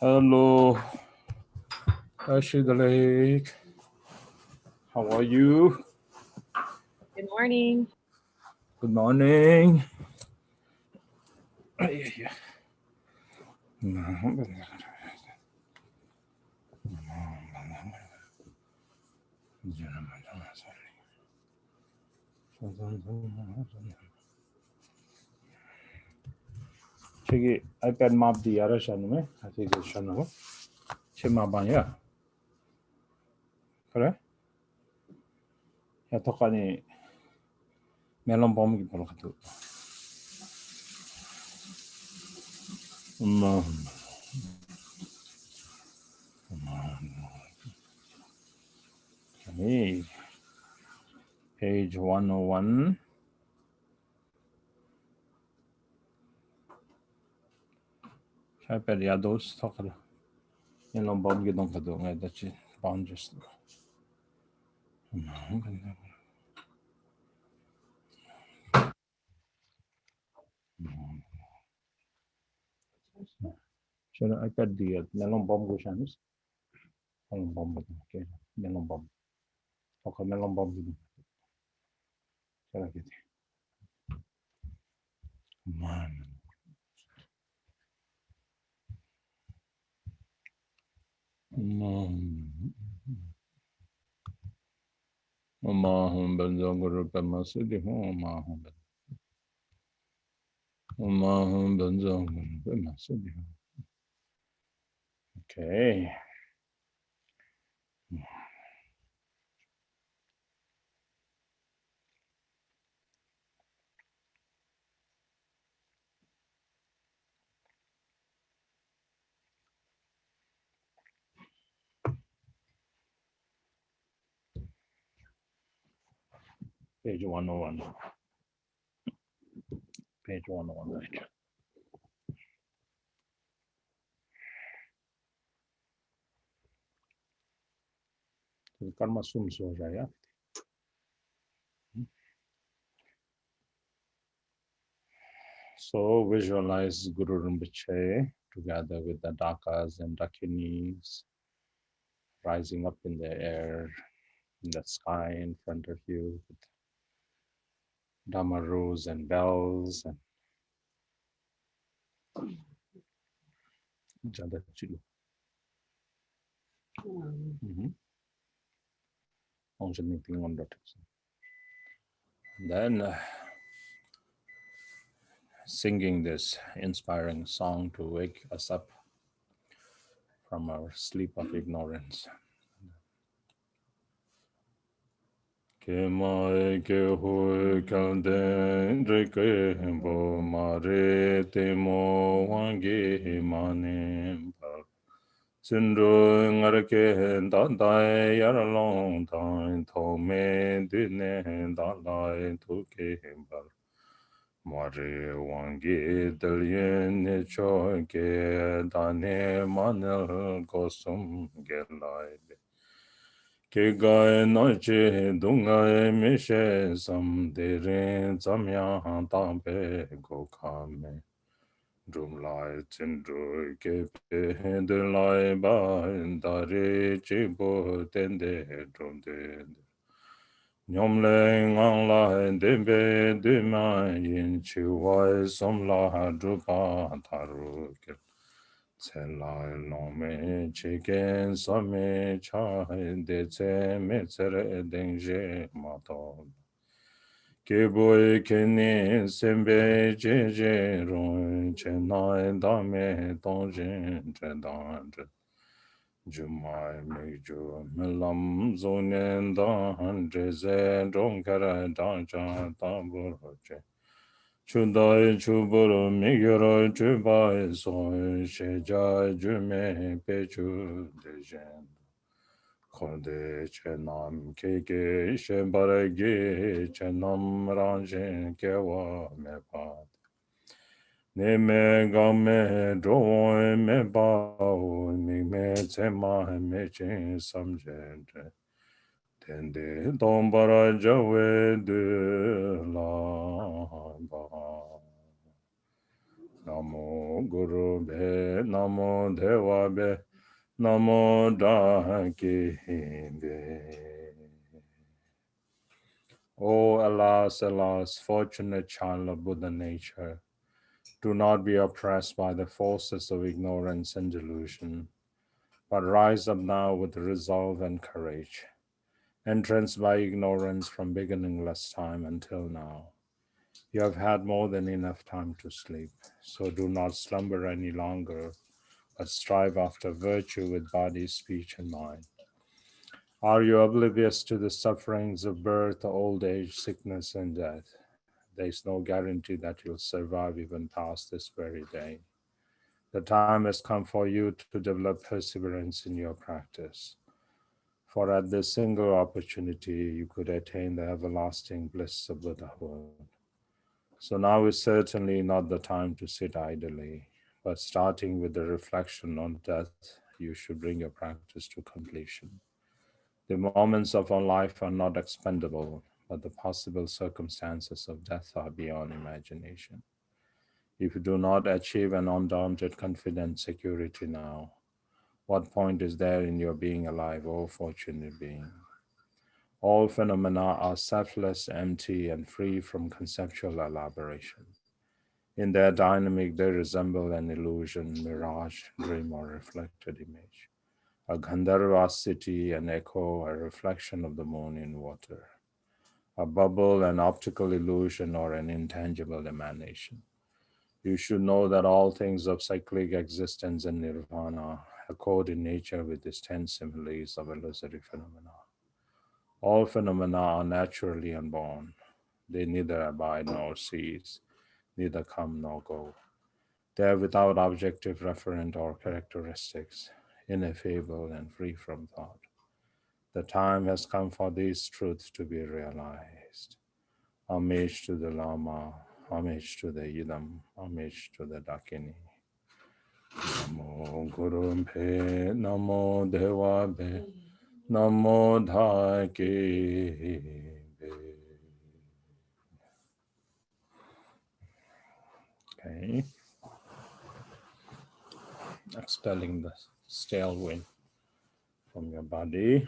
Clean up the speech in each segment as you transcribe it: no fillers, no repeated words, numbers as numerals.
Hello, Ashidalik. How are you? Good morning. Good morning. 저기 iPad 맵디 열으셨네? 아직 계셨나고? 제 맵아니야? 그래? 여태까지 멜론 범기 보러 가도. Hey, page 101. iPad 야도스 턱하다. 멜론 범기 동 가도 ngay 다치 boundaries. Should iPad di 멜론 범고 샤니스? 멜론 범고. Okay. 멜론 범. Okay, 멜론 범기. 잘하겠지. Man. Mahum Benzonguru Pemasidi home, Mahum Benzonguru Pemasidi. Okay. Page 101. Page 101, right? Karma Sum Sojaya. So visualize Guru Rinpoche together with the Dakas and Dakinis rising up in the air, in the sky in front of you, with Dharma rows and bells and Jadachilu. Nyingthig on that. Then singing this inspiring song to wake us up from our sleep of ignorance. Ke mai ke hui kalden reke bo mare te mo wangi manim pa Sindru ngarake da dai yar long dai to me dine da lai tu ke bar Mare wangi dalyen ne cho ke dane manal kosum gelai Ke gai no che dunga me she sam de re zam ya ta pe go ka me drum lai chen ru ke pe de lai ba da re che bo ten de drum de Nyom le ngang la de be de ma yin chu wai som la dru pa ta ru ke Tselai lome chiken same chai de tse me tsere dengje mato. Keboy kene sembe je je ron chenai dame tongjen che danje. Jumai me ju melam zonen dan jeze donkara danja tambur che. Chudai chuburu migiro chubai son shejai jume pechu dejen. Khode chenam keke shebaragi chenam ranjen kewa mepat. Neme game droy me bao mi me tsema me chen samjente. Tende dombara jawe de la ba. Namo Guru Be, Namo Deva Be, Namo Daki Be. O alas, alas, fortunate child of Buddha nature, do not be oppressed by the forces of ignorance and delusion, but rise up now with resolve and courage. Entranced by ignorance from beginningless time until now, you have had more than enough time to sleep, so do not slumber any longer, but strive after virtue with body, speech, and mind. Are you oblivious to the sufferings of birth, old age, sickness, and death? There is no guarantee that you'll survive even past this very day. The time has come for you to develop perseverance in your practice. For at this single opportunity, you could attain the everlasting bliss of Buddhahood. So now is certainly not the time to sit idly, but starting with the reflection on death, you should bring your practice to completion. The moments of our life are not expendable, but the possible circumstances of death are beyond imagination. If you do not achieve an undaunted confident security now, what point is there in your being alive, O fortunate being? All phenomena are selfless, empty, and free from conceptual elaboration. In their dynamic, they resemble an illusion, mirage, dream, or reflected image. A Gandharva city, an echo, a reflection of the moon in water. A bubble, an optical illusion, or an intangible emanation. You should know that all things of cyclic existence and nirvana accord in nature with these 10 similes of illusory phenomena. All phenomena are naturally unborn. They neither abide nor cease, neither come nor go. They are without objective referent or characteristics, ineffable and free from thought. The time has come for these truths to be realized. Homage to the Lama, homage to the Idam, homage to the Dakini. Namo Guru Pe, Namo Deva Be, Namo Dhaki Be. Okay, expelling the stale wind from your body.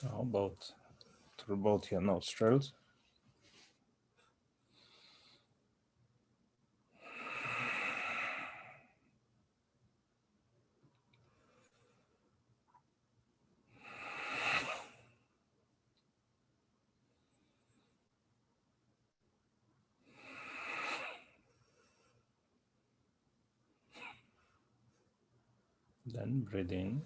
Now both through both your nostrils. Then breathe in.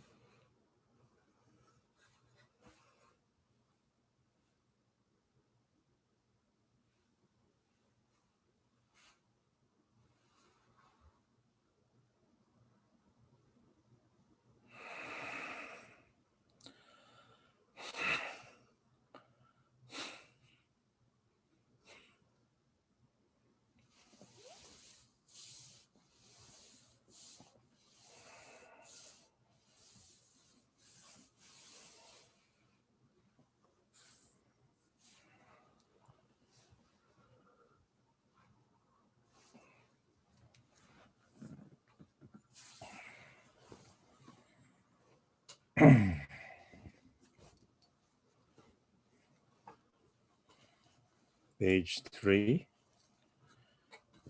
Page 3,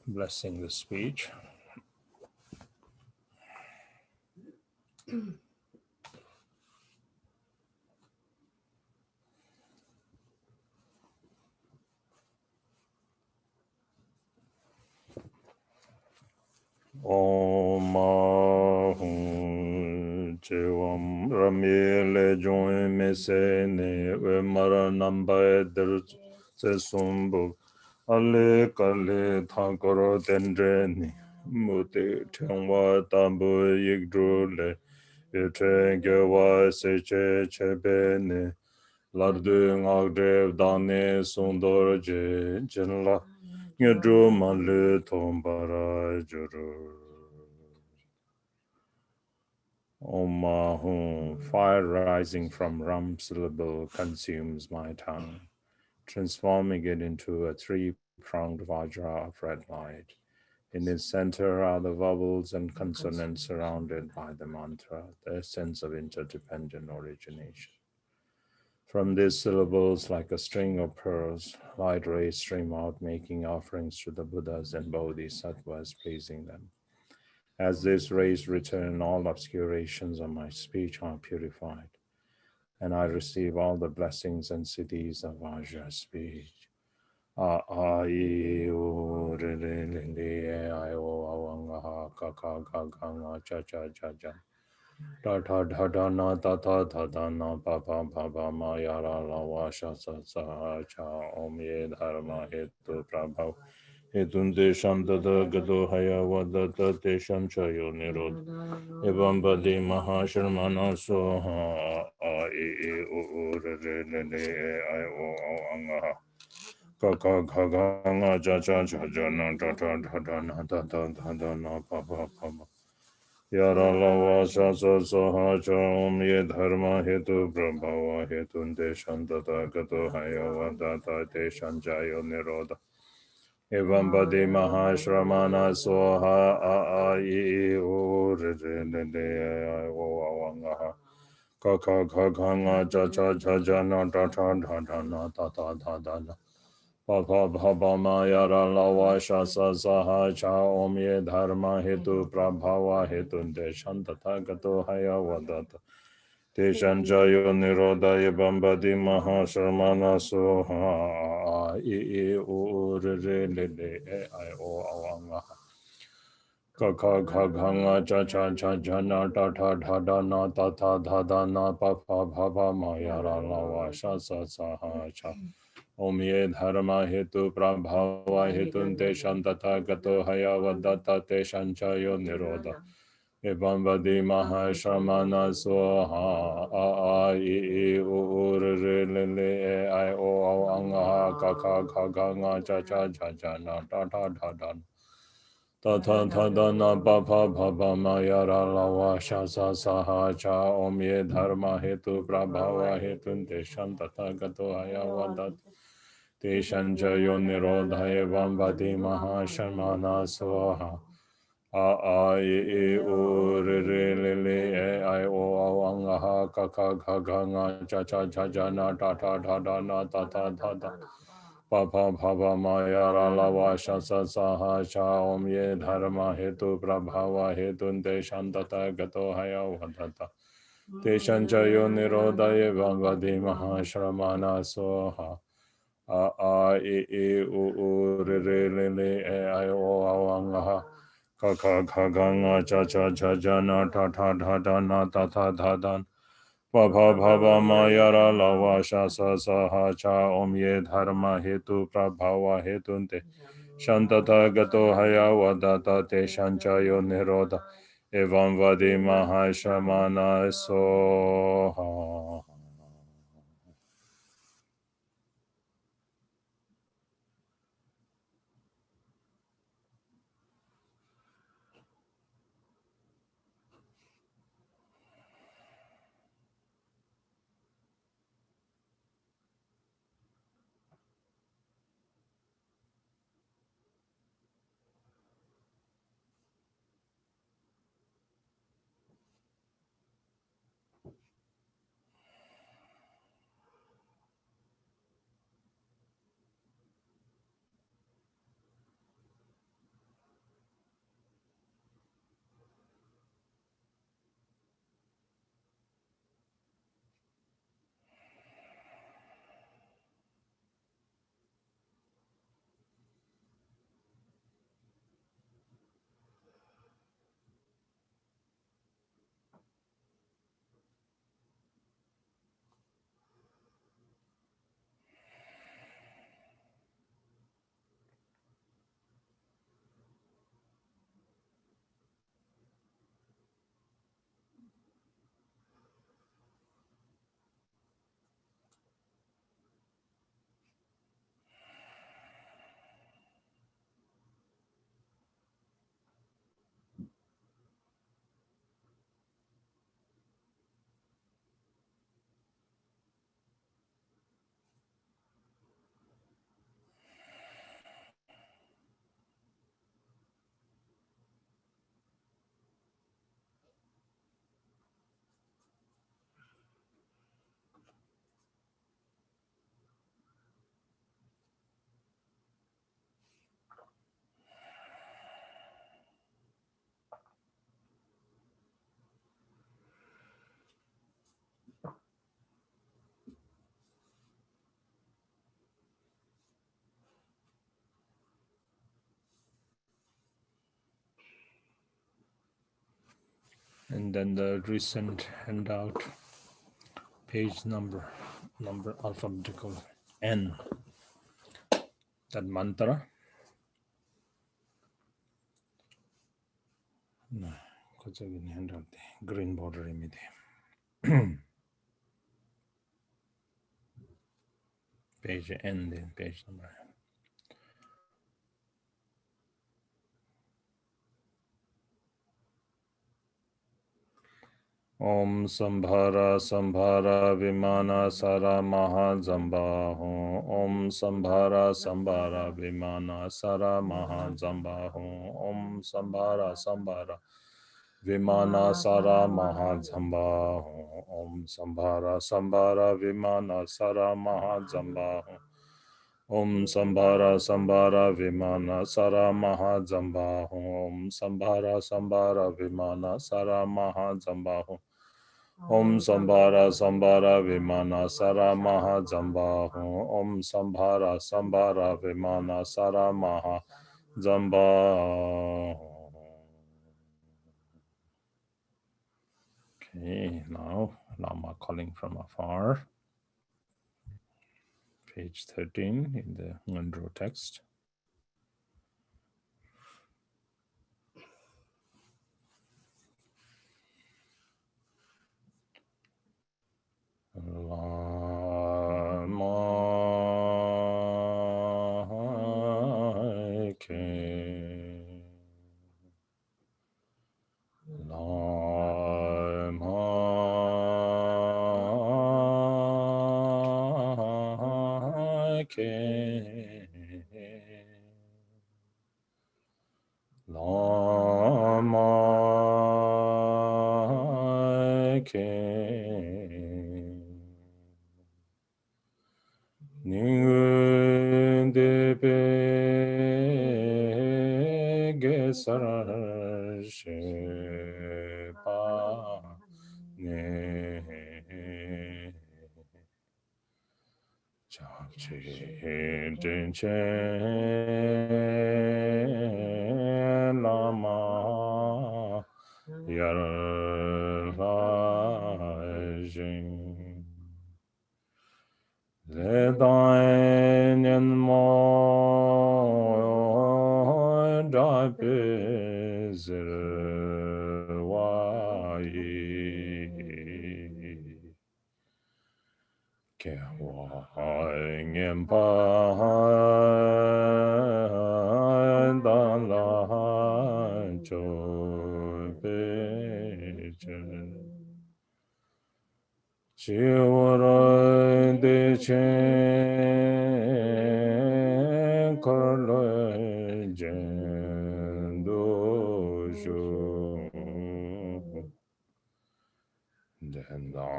blessing the speech. Om Ahum Chevam Rami Le Join Me Se Ne Mara Namba Der Se Sumbu Ale Kale Thankoro Dendre Ni Muti Tengwa Tambu Yigdru Le Yutre Gyewa Se Che Chebe Ne Lardu Ngagdev Dane Sundor Je Jinla Nyadru Manlu Tombara Juru Om Mahum, fire rising from Ram syllable consumes my tongue, transforming it into a three-pronged Vajra of red light. In its center are the vowels and consonants surrounded by the mantra, the essence of interdependent origination. From these syllables, like a string of pearls, light rays stream out, making offerings to the Buddhas and Bodhisattvas, pleasing them. As these rays return, all obscurations of my speech are purified, and I receive all the blessings and siddhis of Vajra speech. A a I o re re le le e I o awanga ha ka ka ga ga nga cha cha cha cha. Da da da da na da da da da na ba ba ba ba ma ya ra la wa sha sa sa cha om ye dharma hetu prabhav hetunde shantata gato haya vadata te shanchayo nirod evam badi mahasharmana soha a e o re re le le e I o anga ka ka ka ga nga cha cha cha cha na da da da da na da da da da na pa pa pa pa yara la va sha sa sa ha cha om ye dharma hetu prabhava hetunde shantata gato haya vadata te shanchayo niroda Evam Badi Mahashramana Soha A I O Re Re Le Le O Awangaha Kaka Kakanga Cha Cha Cha Cha Na Ta Ta Ta Ta Na Ta Ta Ta Ta Na Papa Bhava Maya Ra La Va Sha Sa Sa Ha Cha Om Ye Dharma Hetu Prabhava Hetu De Shantata Gato Haya Vadata Teshanjayo Nirodaya Bambadi Mahasharmana Soha I O Re Re Le Le E I O Awanga Kaka Kaganga Cha Cha Cha Cha Na Ta Ta Ta Da Na Ta Ta Ta Da Na Pa Pa Pa Pa Maya Ra La Va Sha Sa Sa Ha Cha Om Ye Dharma Hetu Prabhava Hetun Te Shantata Gato Haya Vadata Te Shanchayo Niroda Evam Vadi Mahashamana Soha A I O Re Le Le E I O Anga Ka Ka Ka Ka Nga Cha Cha Cha Cha Na Ta Ta Ta Ta Ta Ta Ta Ta Na Pa Pa Pa Pa Ma Ya Ra La Va Sha Sa Sa Ha Cha Om Ye Dharma Hetu Prabhava Hetun Te Shantata Gato Haya Vadat Te Shanjayo Nirodha Evam Vadi Mahashamana Soha a I O Re Re Le Le E I O Anga Ha Ka Ka Ka Ga Nga Cha Cha Cha Cha Na Ta Ta Ta Ta Na Ta Ta Ta Ta Pa Pa Pa Pa Ma Ya Ra La Va Sha Sa Sa Ha Cha Om Ye Dharma Hetu Prabhava Hetun Te Shantata Gato Haya Vadata Te Shanchayo Nirodha Evam Vadi Mahashramana Soha I O Re Re Le Le E I O Anga Ha Ka ka ka ga nga cha cha cha cha na ta ta ta ta na ta ta ta ta pa pa pa pa ma ya ra la va sha sa sa ha cha om ye dharma hetu prabhava hetunte shantata gato haya vadata te shanchayo niroda evam vadi mahashamana soha. And then the recent handout, page number alphabetical N. That mantra. No, handout green border imide. Page N, then page number. Om Sambhara Sambhara Vimana Sara Maha Zambaho. Om Sambhara Sambhara Vimana Sara Maha Zambaho. Om Sambhara Sambhara Vimana Sara Maha Zambaho. Om Sambhara Sambhara Vimana Sara Maha Zambaho. Om Sambhara Sambhara Vimana Sara Maha Zambaho. Om Sambhara Sambhara Vimana Sara Maha Zambaho. Om Sambhara Sambhara Vimana Sara Maha Zambaho. Om Sambhara Sambhara Vimana Sara Maha Zambaho. Okay, now Lama calling from afar. Page 13 in the Ngondro text. Lama ke Lama ke Lama ke Nyingthig gesar shepa ne chakche denchen lama yar jing le dain mo da bezir wai ke ngem pa da la cho be Chiwara de chen karla jen do shu den da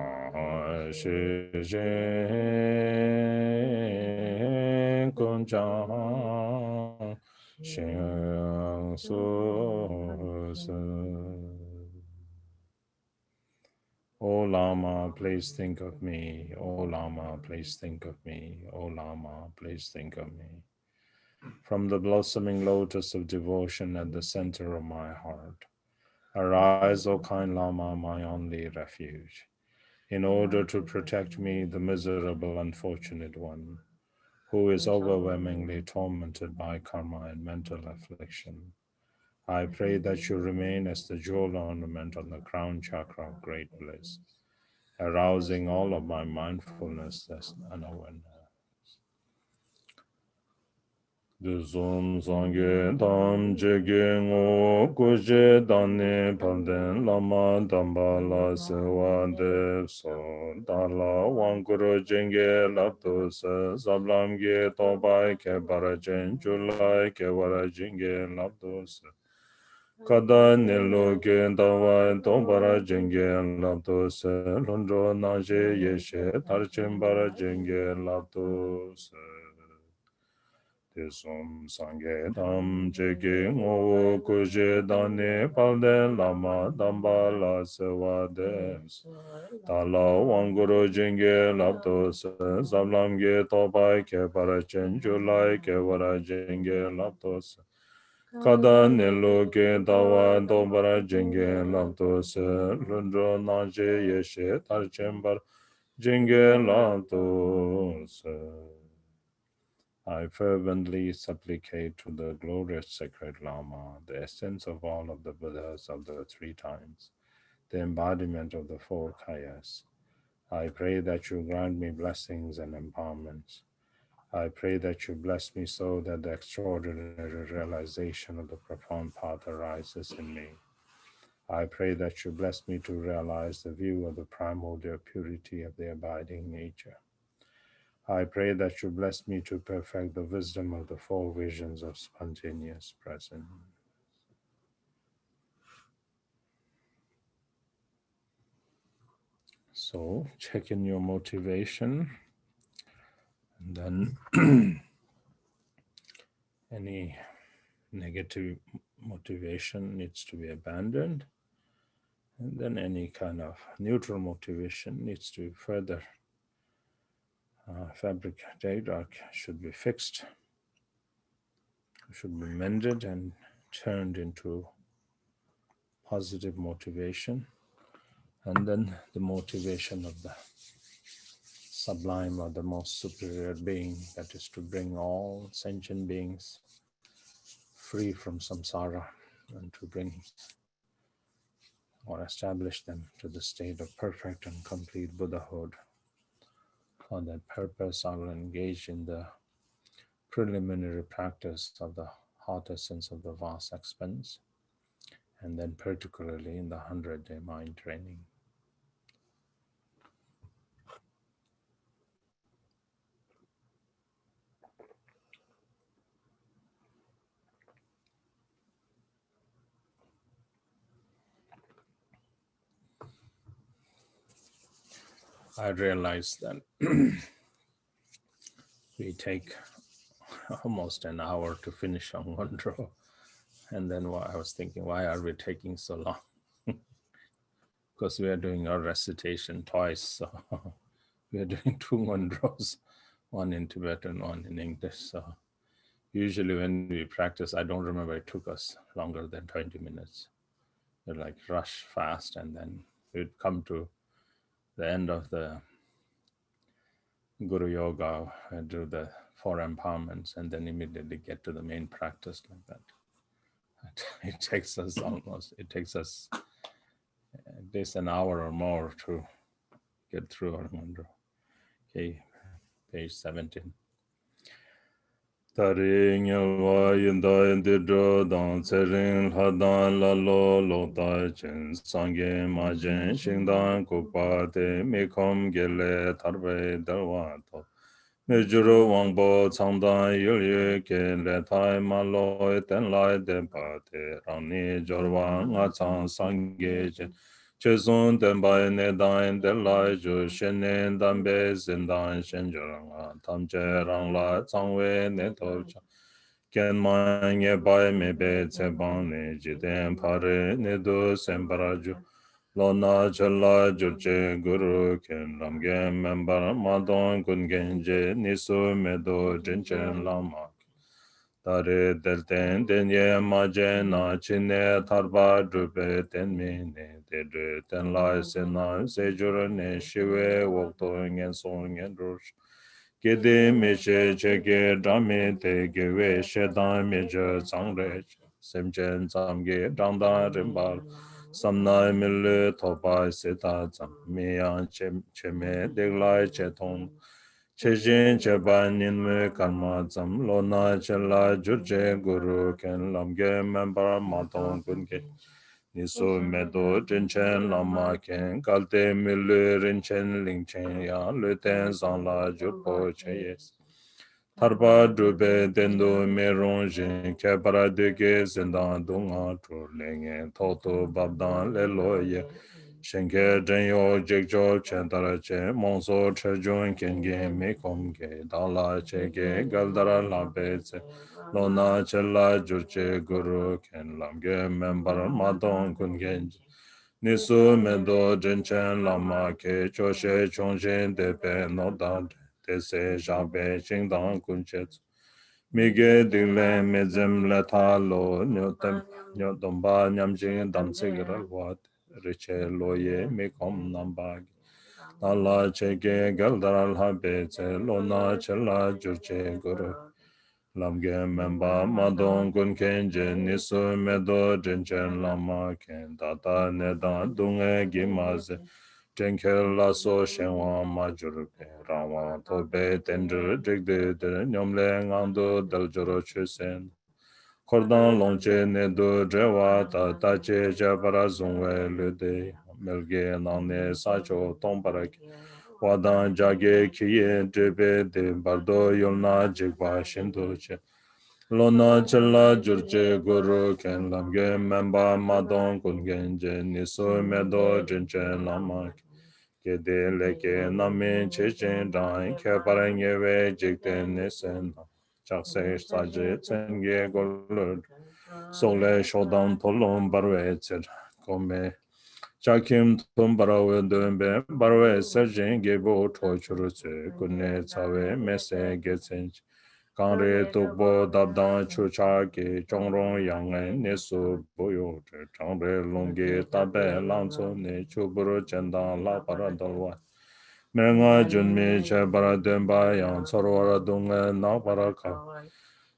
shi jen kun chang shen su se. O Lama, please think of me. O Lama, please think of me. O Lama, please think of me. From the blossoming lotus of devotion at the center of my heart, arise, O kind Lama, my only refuge, in order to protect me, the miserable unfortunate one, who is overwhelmingly tormented by karma and mental affliction. I pray that you remain as the jewel ornament on the crown chakra of great bliss, arousing all of my mindfulness and awareness. Dusum sangye tam jege ngo kuje dani palden lama damba la sewa dev so dala wangkuro jenge lapto se sablam ge tobai ke barajen julai ke wara jenge lapto se kada nilu ke dawa tombara jenge lapto se lundro naje yeshe tarchen bara jenge lapto se. Desum sangye tam jege ngo kuje dane palde lama damba la sewa des. Tala wanguro jenge lapto se zamlam ge topai ke para chen julai ke wara jenge lapto se. Kada nilu ke dawa dobara jenge labdo se lundro nanje yeshe tarchembar jenge labdo se. I fervently supplicate to the glorious sacred Lama, the essence of all of the Buddhas of the three times, the embodiment of the four kayas. I pray that you grant me blessings and empowerments. I pray that you bless me so that the extraordinary realization of the profound path arises in me. I pray that you bless me to realize the view of the primordial purity of the abiding nature. I pray that you bless me to perfect the wisdom of the four visions of spontaneous presence. So, check in your motivation, and then any negative motivation needs to be abandoned, and then any kind of neutral motivation needs to be further fabricated or should be fixed, should be mended and turned into positive motivation. And then the motivation of the sublime or the most superior being, that is to bring all sentient beings free from samsara and to bring or establish them to the state of perfect and complete Buddhahood. For that purpose, I will engage in the preliminary practice of the hot essence of the vast expanse, and then particularly in the 100-day mind training. I realized that we take almost an hour to finish on one draw. And then I was thinking, why are we taking so long? Because we are doing our recitation twice. So we are doing two one draws, one in Tibetan, one in English. So usually when we practice, I don't remember it took us longer than 20 minutes. We'd like rush fast, and then we'd come to the end of the Guru Yoga and do the four empowerments, and then immediately get to the main practice like that. It takes us at least an hour or more to get through our mantra. Okay, page 17. Tari nyalwa yinda yindidro dang tserin ladan lalo lokta chen sangye ma jen shingdan kukpa te mekom gele tarbe darwa to. Mejuru wangbo changdan yul ke le tai ma loy ten lai den pa te rangni jorwa nga chang sangye chen. Chezun den bai ne dan den lai ju shenen dan be zindan shen joranga tam che rang la changwe ne to cha. Ken ma nge bai me be tse bang ne jiten pare ne do sembara ju. Lona chela jurche guru ken lamge member madon kun genje nisu medo jinchen lama. Tare delten denye maje na chine tarba drupe ten mine dedre ten lai sena sejur ne shiwe wokto ngen song ngen rush. Gede meche cheke drame te gewe shedan meche changre semchen zamge drangda rimbal. Samnai milu topai sita zang miyang cheme deglai chetong. Chejin cheba ninmu karma zam lona chela jurje guru ken lamge member matong kunke. Nisu medo rinchen lama ken kalte milu rinchen lingchen ya luten zang la jurpo cheyes. Tarpa drube dendo meron jin kebara deke zindan dunga tur lenge toto babdan lelo ye. Shenke denyo jekjo chentara che monso chajun kenge me komge dala cheke galdara labeze. Lona chela jurche guru ken lamge member madon kungenji. Nisu mendo jinchen lama ke choshe chonshen depe nodad. Tese jabe chingdang kunchet. Mige dile mezem leta lo nyotomba nyamjin damsigiral wat riche loye mikom nambagi. Nala cheke galdaral habeze lona chela jurche guru. Lamge memba madon kun kenje nisu medo jinchen lama ken tata neda dunge gimaze. Jenkel la so shenwa majurbe rawa tobe tendre jigde de nyomle ngando daljoro chusen. Kordon longche ne do drewa ta tache jabara zungwe lude melge nane sacho tombarak. Wadan jage kiye drebe de bardo yolna jigba shindoche. Lona chela jurche guru ken lamge memba madon kungenje niso medo jinche lamak. Kede leke nami chechen dang ke parangewe jikten nesen. Chakse saje tsenge golur. Sole shodan tolon barwe tser. Kome chakim tum barawe dönbe barwe serjen gebo tochuru tse. Kunne tsawe mese getsench. Kanre tukbo dabdan chucha ke chongrong yangen nesu boyo che changre longe tabe lanzo ne chuburu chendan la para dolwa. Menga junmi che para denpa yang tsarwara dunga na para ka.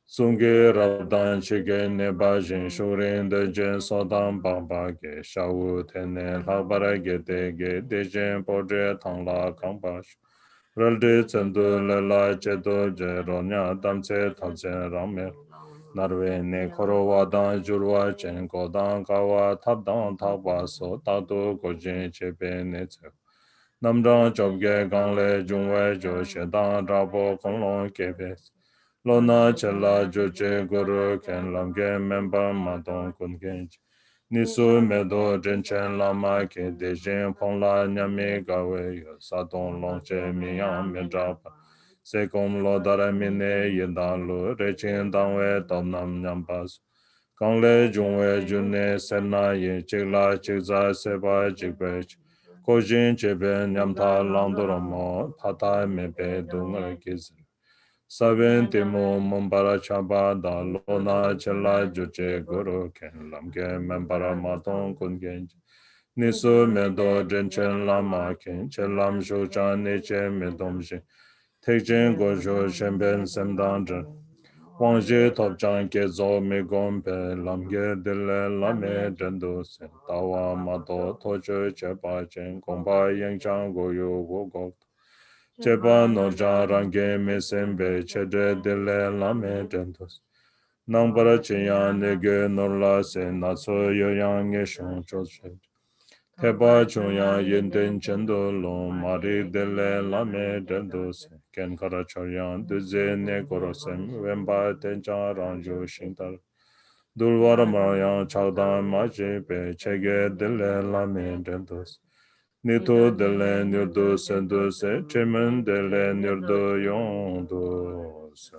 Sungi rabdan chige neba jin shurin de jen sodan bamba ge shawu tenne la para ge de jen podre tang la kangpa shu. Ralde tsendu le la chedo je ronya damse talchen rame. Narwe ne koro wadan jurwa chen kodan kawa tabdan tabwa so tatu gojin chepe ne tse. Namdang chobge gangle jungwe jo shedan rabo konglong kepe. Lona chela joche guru ken lamge memba madong kun kench. Nisu medo drenchen lama ke dejen pongla nyame gawe yo sadong longche miyang mendrapa. Sekom lo dara mine yindan lu rechin dangwe tomnam nyampas. Kangle jungwe junne senna yin chikla chikza seba jikbech. Kojin chebe nyamta langdoromo pata mepe dunga gizir. Saben timo mumbara chaba da lona chela juche guru ken lamge membara maton kungenj. Nisu medo drenchen lama ken chelam shuchan neche medomshi. Tekchen gojo shenben semdandra. Wangje topchan kezo me gompe lamge dile lame drendo sen. Tawa mato tocho chepa chen gomba yengchan goyo gogok. Cheba norja range mesembe chedre dile lame drendos. Nangbara chiyan nege norla se natso yoyang shon choche. Teba chunya yenden chendo lo mari dele lame dendo se. Ken kara choryan duze ne korosem wemba tencha ranjo shintar. Dulwara marayang chagdan maji pe chege dele lame dendos. Nito dele nirdo sendo se chemen dele nirdo yondo se.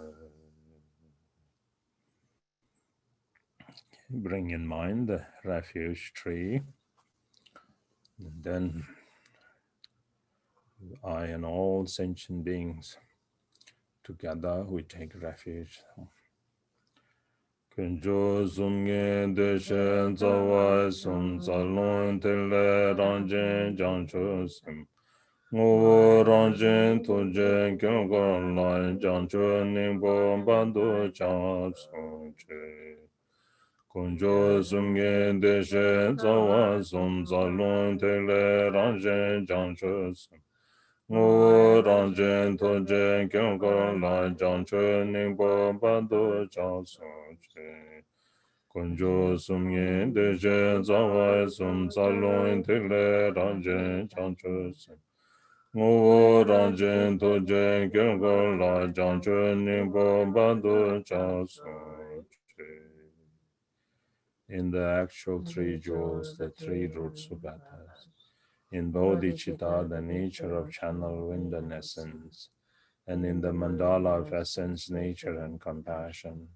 Bring in mind the refuge tree. And then I and all sentient beings together we take refuge. Kunjo zumge deshe zawa sum zalon tele ranjen jancho sim. Ngo ranjen toje kyungkor lan jancho ningbo bando chan che. Kunjo zumge deshe zawa sum zalon tele ranjen jancho sim. Ngo ranjen toje kyungkor lan jancho ningbo bando chan che. Kunjo sumye deje zawa sum salon tele ranjen chancho sim. Ngo ranjen toje kyungkor la jancho ningbo bando chancho che. In the actual three jewels, the three root sugatas. In bodhicitta, the nature of channel wind and essence. And in the mandala of essence, nature and compassion.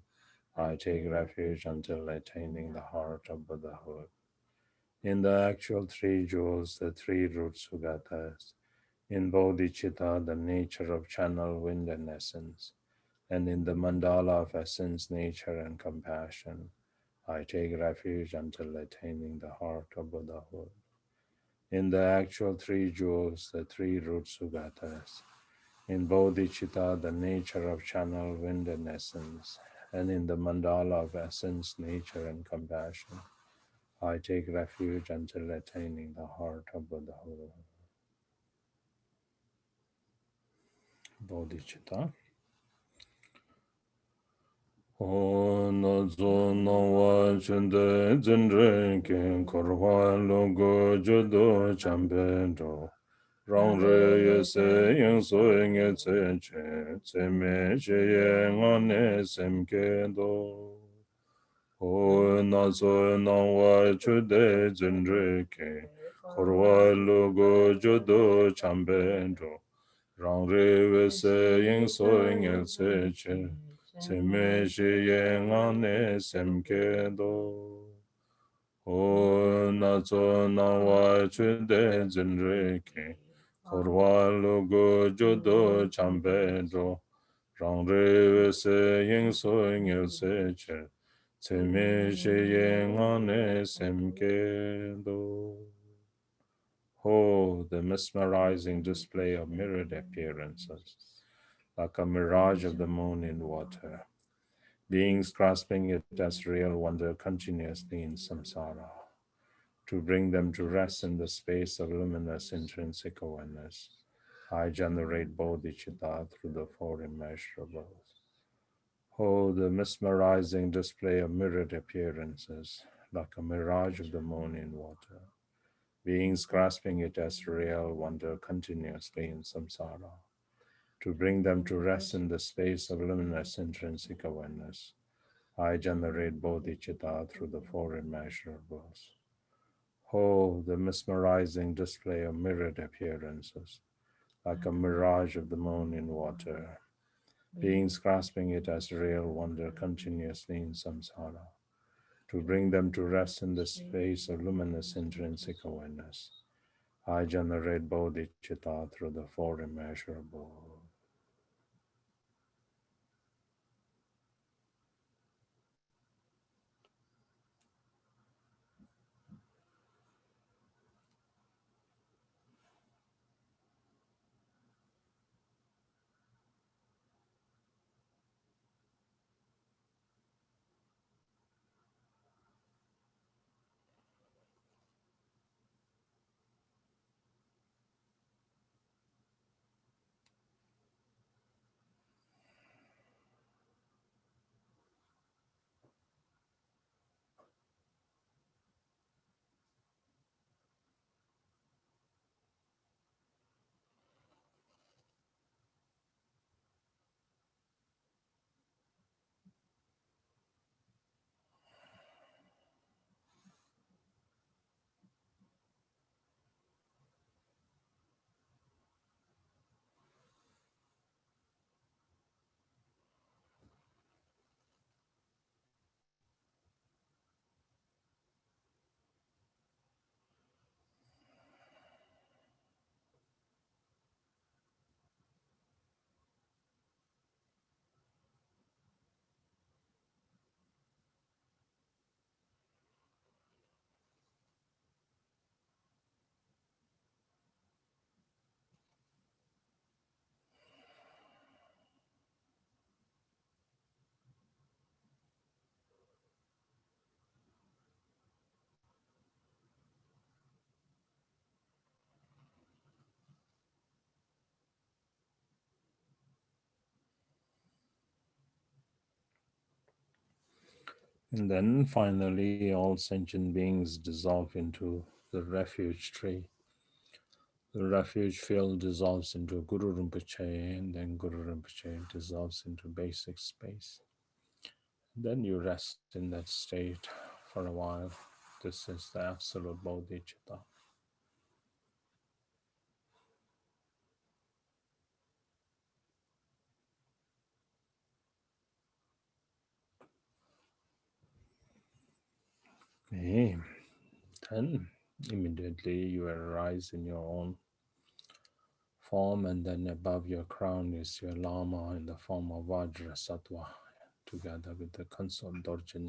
I take refuge until attaining the heart of Buddhahood. In the actual three jewels, the three root sugatas, in bodhicitta, the nature of channel, wind, and essence, and in the mandala of essence, nature, and compassion, I take refuge until attaining the heart of Buddhahood. In the actual three jewels, the three root sugatas, in bodhicitta, the nature of channel, wind, and essence, and in the mandala of essence, nature, and compassion, I take refuge until attaining the heart of Buddhahood. Bodhicitta. O na zo na wa chende zenre ken korwa logo jodo chambe do. Rong re ye se yin so yin tse che, tse me she ye ngane sem ke do. O na zo na wa chende zenre ken korwa logo jodo chambe do. Rang re we se yin so yin se che, se me shi yin an ne sem ke do. O na zo na wa chu de zin re ke, kor wa lu gu ju do cham pe do. Rang re we se yin so yin se che, se me shi yin an ne sem ke do. Oh, the mesmerizing display of mirrored appearances, like a mirage of the moon in water. Beings grasping it as real wander continuously in samsara. To bring them to rest in the space of luminous intrinsic awareness, I generate bodhicitta through the four immeasurables. Oh, the mesmerizing display of mirrored appearances, like a mirage of the moon in water. Beings grasping it as real wander continuously in samsara. To bring them to rest in the space of luminous intrinsic awareness, I generate bodhicitta through the four immeasurables. Oh, the mesmerizing display of mirrored appearances, like a mirage of the moon in water. Beings grasping it as real wander continuously in samsara. To bring them to rest in the space of luminous intrinsic awareness, I generate bodhicitta through the four immeasurables. And then finally, all sentient beings dissolve into the refuge tree. The refuge field dissolves into Guru Rinpoche, and then Guru Rinpoche dissolves into basic space. Then you rest in that state for a while. This is the absolute bodhicitta. Okay. Then immediately you arise in your own form, and then above your crown is your Lama in the form of Vajra Sattva, together with the consort Dorje.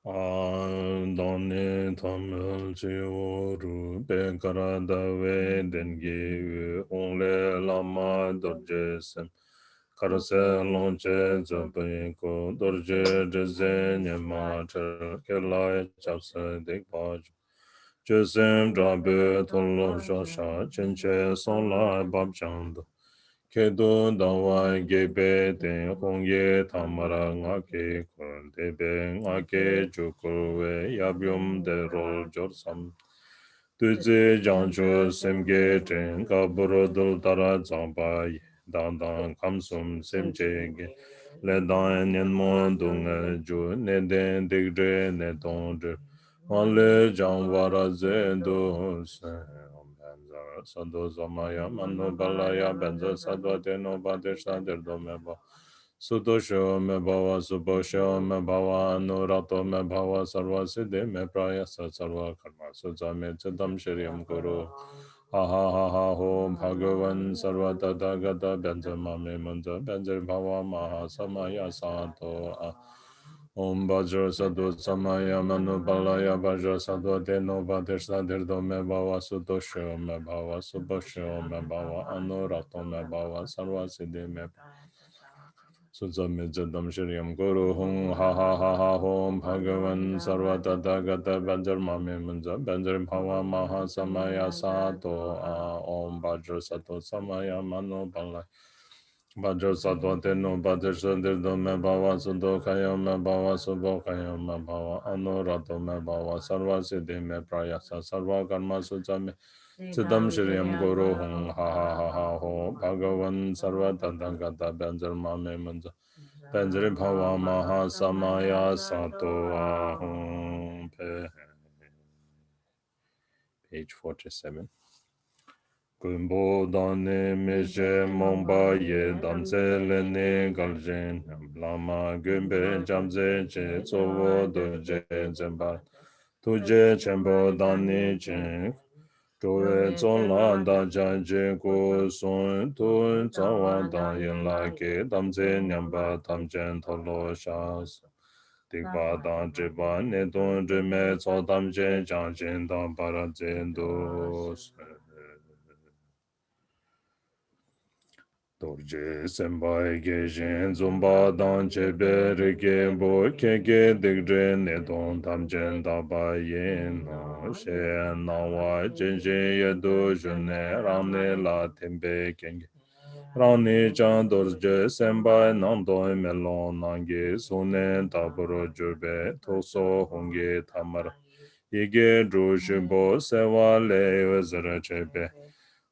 Dāni tamil chiyoru pekara dawe dengi ongle lama dorje sem karase lonche zabayi ko dorje jeze nyema chel kelai chapse dekpaj jesem drabe tolo shosha chenche sonla babchand Kedo dawa gebe ten hongye tamara ngake kun debe ngake chukurwe yabyum de rol jorsam. Tuzi janchu semge ten kaburo dul tara zangpa ye dandan kamsum semche ge le dan nyenmo dunga ju ne den digre ne tongre Wale jangwara zendo se Sado Zamaya Manu Balaya Benza Sadva Teno Badesha Derdo Meba Sudosho Mebawa Subosho Mebawa Anurato Mebawa Sarva Siddhi Meprayasa Sarva Karma Suzame Chidam Shriam Guru Ha ha ha ha ho Bhagavan Sarva Tata Gata Benza Mame Munza Benza Bhava Maha Samaya Santo Om Bajra Sadhu Samaya Manu Balaya Bajra Sadhu Deno Badesha Derdo Me Bava Sudosho Me Bava Subosho Me Bava Anurato Me Bava Sarva Siddhi Me Suzame Jadam Shriam Guru Hum Ha Ha Ha Ha Hom Bhagavan Sarva Tata Gata Banjar Mame Munja Banjar Bhava Maha Samaya Sato Om Bajra Sadhu Samaya Manu Balaya Bajra Sattva Teno Bajra Shantir Me Bhava Sudho Kaya Me Bhava Subho Kaya Me Bhava Anurato Me Bhava Sarva Siddhi Me Prayasa Sarva Karma Sucha Me Siddham Shriyam Guru Hum Ha Ha Ha Ha Ho Bhagavan Sarva Tata Gata Banjar Mame Manja Banjari Bhava Maha Samaya Sato Ahum Page 47 Gumbo dane meje momba ye damze lene galjen lama gumbe jamze che tsovo doje zemba tuje chembo dane chen Chowe zon la da jan je go son tun zawa da yin la ke damze nyamba tamjen tolo shas Dikpa dan jiba ne don jime tso damjen jan jen dan para jen do Dorje sembai gejen zumba dan chebe rege bo kege digre ne don tam jen da ba yen no she na wa jen jen ye do june ram ne la tembe kenge ram ne chan dorje sembai nam do me lo nange sunen taburo jube toso honge tamar Ige dru shimbo sewa le zara chebe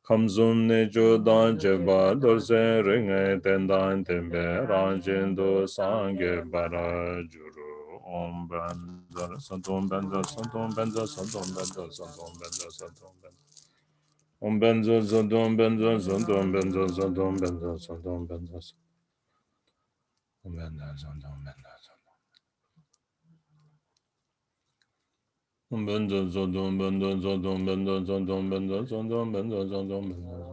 Kamzum ne jo dan jeba dorse ringe tendan tembe ranjin do sange bara juru om benza santom benza santom benza santom benza santom benza santom benza om benza santom benza santom benza santom benza santom benza om benza santom benza om benza santom benza santom benza santom benza santom benza santom benza Om bendo zodom bendo zodom bendo zodom bendo zodom bendo zodom bendo zodom bendo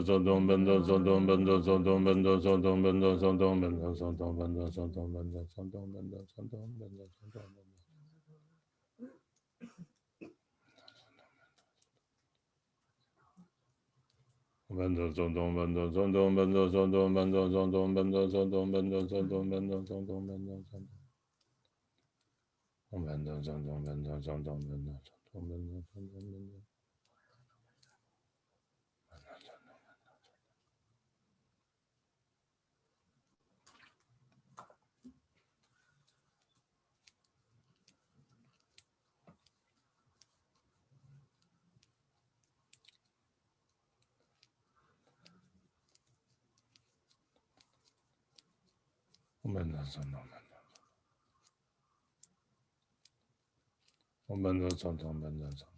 zodom bendo zodom bendo zodom bendo zodom bendo zodom bendo zodom bendo zodom bendo zodom bendo zodom bendo zodom bendo zodom bendo zodom Om bendo zodom bendo zodom bendo zodom bendo zodom bendo Om bendo zodom Om bendo zodom bendo zodom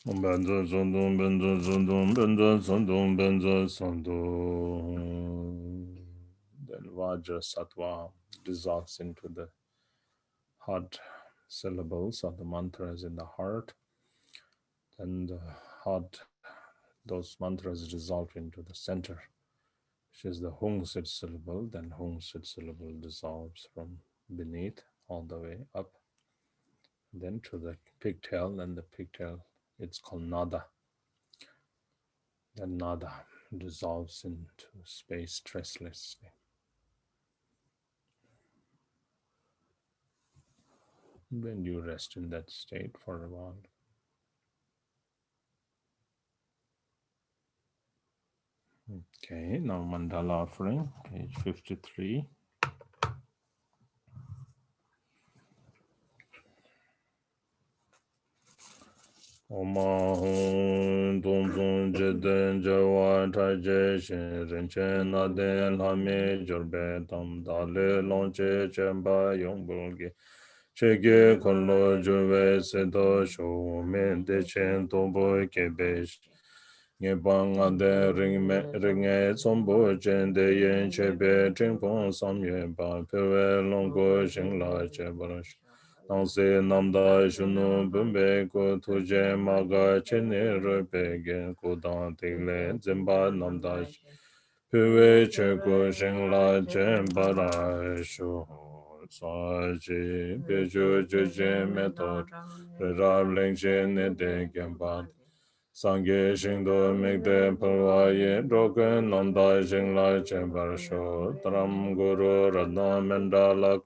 Benzo Sundung, Benzo Sundung, Benzo Sundung, Benzo Sundung. Then Vajra Sattva dissolves into the hard syllables of the mantras in the heart. Then the heart, those mantras dissolve into the center, which is the Hung Sit syllable. Then Hung Sit syllable dissolves from beneath all the way up, then to the pigtail, and the pigtail, it's called Nada. The Nada dissolves into space stresslessly. Then you rest in that state for a while. Okay, now Mandala offering, page 53. Omahun Dongzong Jeden Jawa Taje Shin Rinchen Naden Lame Jurbe Tam Dale Longche Chemba Yongbulgi Chege Kolo Jurve Sedo Sho Men De Chen Tombo Kebesh Nye Ade Ringe Sombo Chen De Yen Chebe Chingpong Samye Ba Pewe Longo Shingla Chebarash Nangse Namda Shunu Bumbe Ko Tuje Maga Chene Rupege Kudan Tigle Zimba Namda Pewe Cheko Shingla Chembara Shu Saji Peju Juje Method Rab Lengshe Nede Gembat Sangye Shingdo Migde Palwaye Drogen Namda Shingla Chembara Shu Tram Guru Radha Mandalak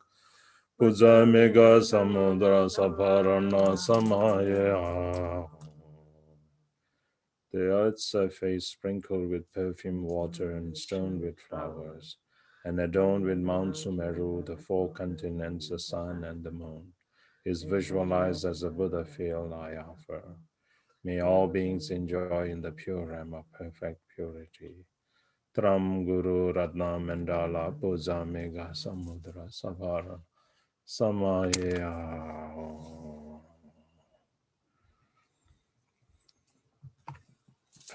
Puja Mega Samudra Saparana Samaya. The earth's surface sprinkled with perfume water and strewn with flowers, and adorned with Mount Sumeru, the four continents, the sun and the moon, is visualized as a Buddha field I offer. May all beings enjoy in the pure realm of perfect purity. Tram Guru Ratna Mandala Puja Mega Samudra Saparana Samaya.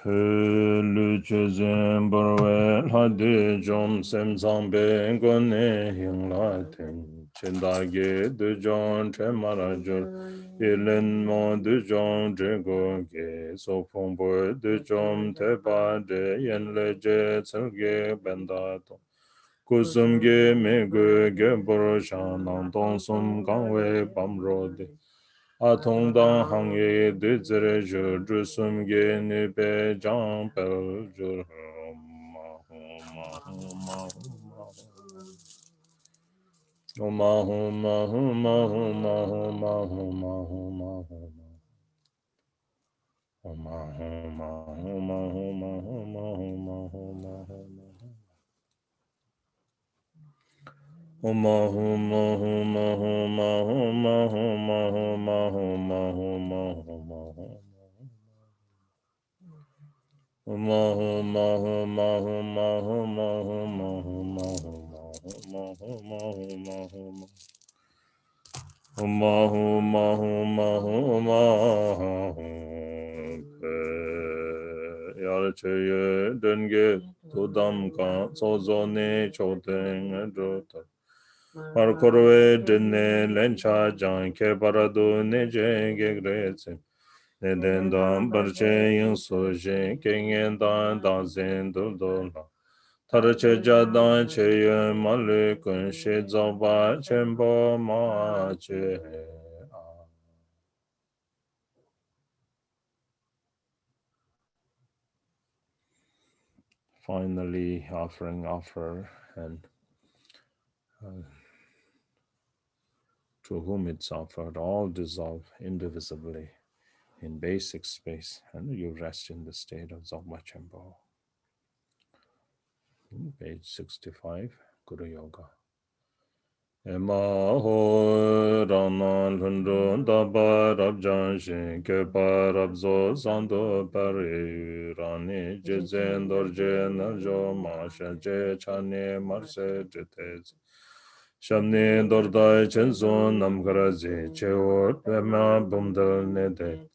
Pelu Chuzin Borwe Hadi Jom Sem Zambe Gone Hing La Ting Chindage Du Jon Tremarajur Ilin Mo Du Jon Jego Ge So Pongbo Du Jom Teba De Yen Leje Tselge Bendato Kusum Ge Me Gue Ge Boro Shan Nang Tong Sum Gangwe Bamrode A Tong Dang Hang Ye Du Zere Jur Dru Sum Ge Nu Be Jang Pel Jur Ma Ma Ma Ma Ma Ma Ma Ma Ma Ma Ma Ma Ma Yarcheye denge tudam ka sozo ne chodeng drota Markorwe dene lencha jan ke parado ne jenge gretse ne den dam barche yin so je kengen dan dan zen dul dola Tarache jadan che ye malu kun she zoba chembo ma che Finally, offering offer and to whom it's offered, all dissolve indivisibly in basic space, and you rest in the state of Dzogchen. Page 65, Guru Yoga. Ema ho ranan lundu daba rab janshin ke parab zo sando pari rani jizen dorje narjo ma shaje chane marse jitez. Shamni dordai chenzo namgarazi cheot vema bumdal nede.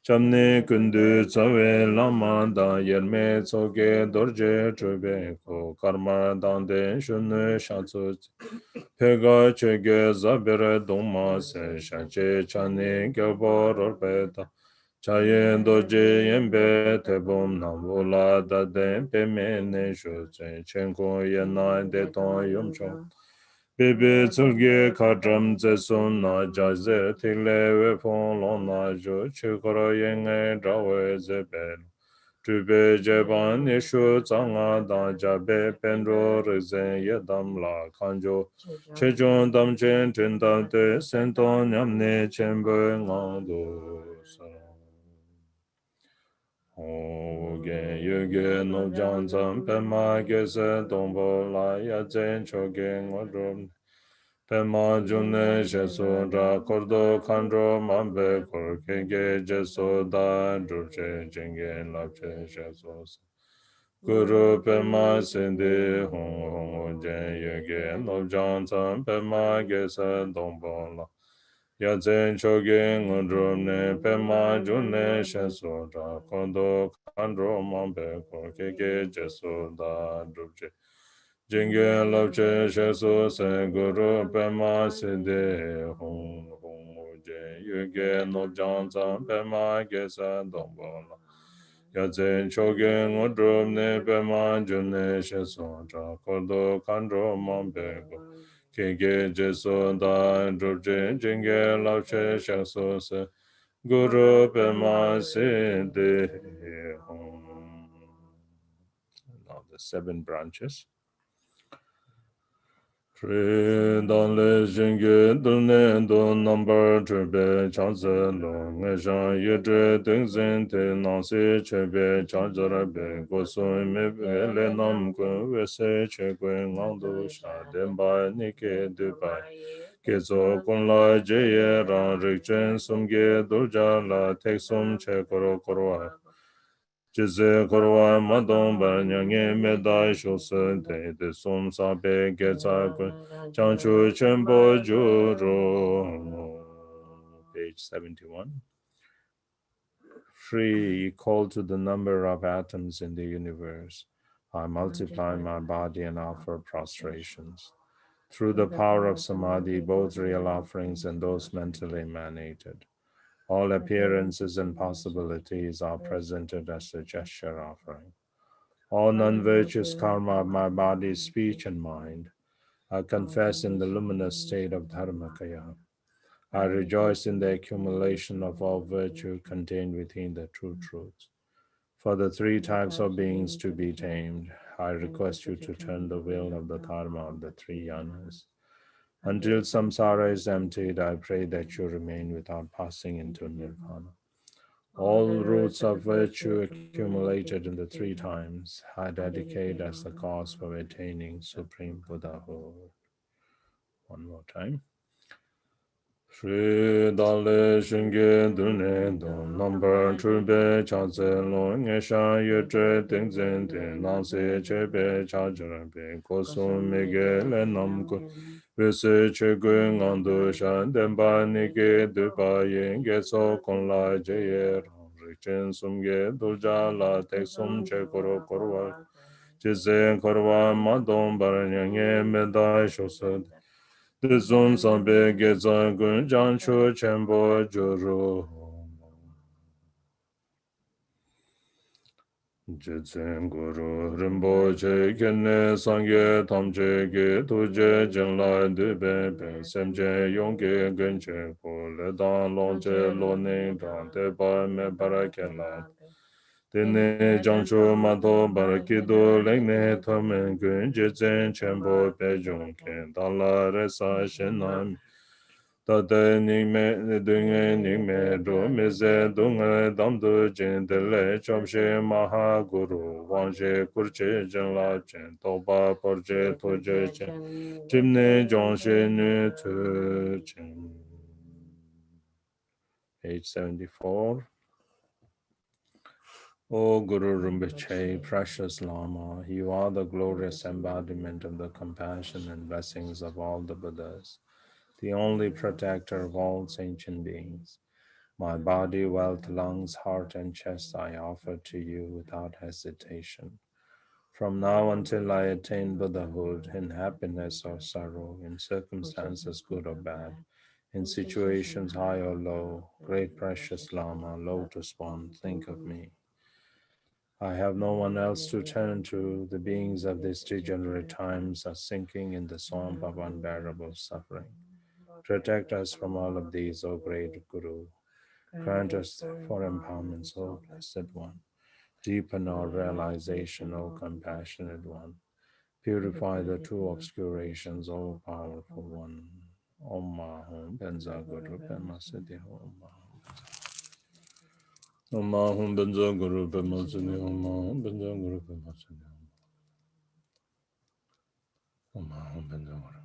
Chamne kundu tsawe lama da yerme tsoge dorje chube ko karma dande shunu shatsu pega chege zabere doma se shache chane gyabo rorbeta chayen doje yembe tebom navola da de peme ne shuche chenko yenai de ton yumchon Bebe tsulge kadram zesun na jaze tile we fon lon na jo chikoro yenge drawe zebe. Tube jeban nishu zanga da jabe penro rizen yedam la kanjo. Chechon dam chen chen dam te senton nyamne chenbe ngando sa. Oge yuge no jan zam pema gese dombo la ya zen choge ngodrom. Pema june jesu ra kordo kandro mambe kor kenge jesu da drupche jenge lapche jesu. Guru pema sindi hong hong jen yuge no jan zam pema gese dombo la. Ya zen choge ngondrom ne pema june jesu ra kordo kandro mambe kor kenge jesu da drupche. Jingye lobche shesu sen guru pema sinde hong hong uje yuge nobjan zang pema gesa dombo la. Yadzen choge ngodrum ne pema june shesu tra kordo kandro mambe go. Kege jesu da drupje jingye lobche shesu sen guru pema sinde hong. Now the seven branches. Shri dan le jingye dulne do number chebe chanze lo nge shan ye tre ting zin te nang se chebe chanze rabe go so me be le nam kwe we se che kwe ngang do sha den ba ni ke du ba ke zo kun la je ye rang rik chen sum ge dul ja la tek sum che koro koro Jize korwa madong bar nyange medai shosen te de som sa pe ge tsa kun chanchu chenpo juro. Page 71. Free, equal to the number of atoms in the universe. I multiply my body and offer prostrations. Through the power of samadhi, both real offerings and those mentally emanated. All appearances and possibilities are presented as a gesture offering. All non-virtuous karma of my body, speech, and mind, I confess in the luminous state of Dharmakaya. I rejoice in the accumulation of all virtue contained within the true truth. For the three types of beings to be tamed, I request you to turn the wheel of the Dharma of the three yanas. Until samsara is emptied, I pray that you remain without passing into nirvana. All roots of virtue accumulated in the three times, I dedicate as the cause for attaining supreme Buddhahood. One more time. Shri Dale Shinge Dune Don Number Trube Chaze Lo Ngesha Yetre Dingzen Din Nanse Chebe Chajarabe Kosum Mege Lenamku Vese Chegwe Ngandu Shan Demba Nike Dupa Yenge So Kon La Jeye Richen Sumge Dulja La Tek Sum Che Koro Korwa Jize Korwa Madon Baranyange Medai Shosad the Zum Sambe Gezan Gun Jan Chu Chenpo Juru Jitsen Guru Rimbo Che Kenne Sangye Tamche Ge Tuje Jenla Dube Ben Semje Yongge Genche Ko Le Dan Longche Lo Ning Dan Te Ba Me Barakela Tene Jancho Mato Barakido Lengne Tamen Gun Jitsen Chenpo Pe Jongken Dala Resa Shenam Tade ningme dunge ningme do meze dunge damdu jin dele chomshe maha guru wangje kurche jenla chen toba porje toje chen chimne jongshe nu tu chen. Page 74. O Guru Rinpoche, precious Lama, you are the glorious embodiment of the compassion and blessings of all the Buddhas, the only protector of all sentient beings. My body, wealth, lungs, heart, and chest I offer to you without hesitation. From now until I attain Buddhahood, in happiness or sorrow, in circumstances good or bad, in situations high or low, great precious Lama, lotus one, think of me. I have no one else to turn to. The beings of these degenerate times are sinking in the swamp of unbearable suffering. Protect us from all of these, O great Guru. Grant us for empowerment, O Blessed One. Deepen our realization, O Compassionate One. Purify the two obscurations, O Powerful One. Om Mahum Benza Guru Pema Siddhi Om Mahum. Om Mahum Benza Guru Pema Siddhi Om Mahum Benza Guru Pema Siddhi Om Mahum Benza Guru.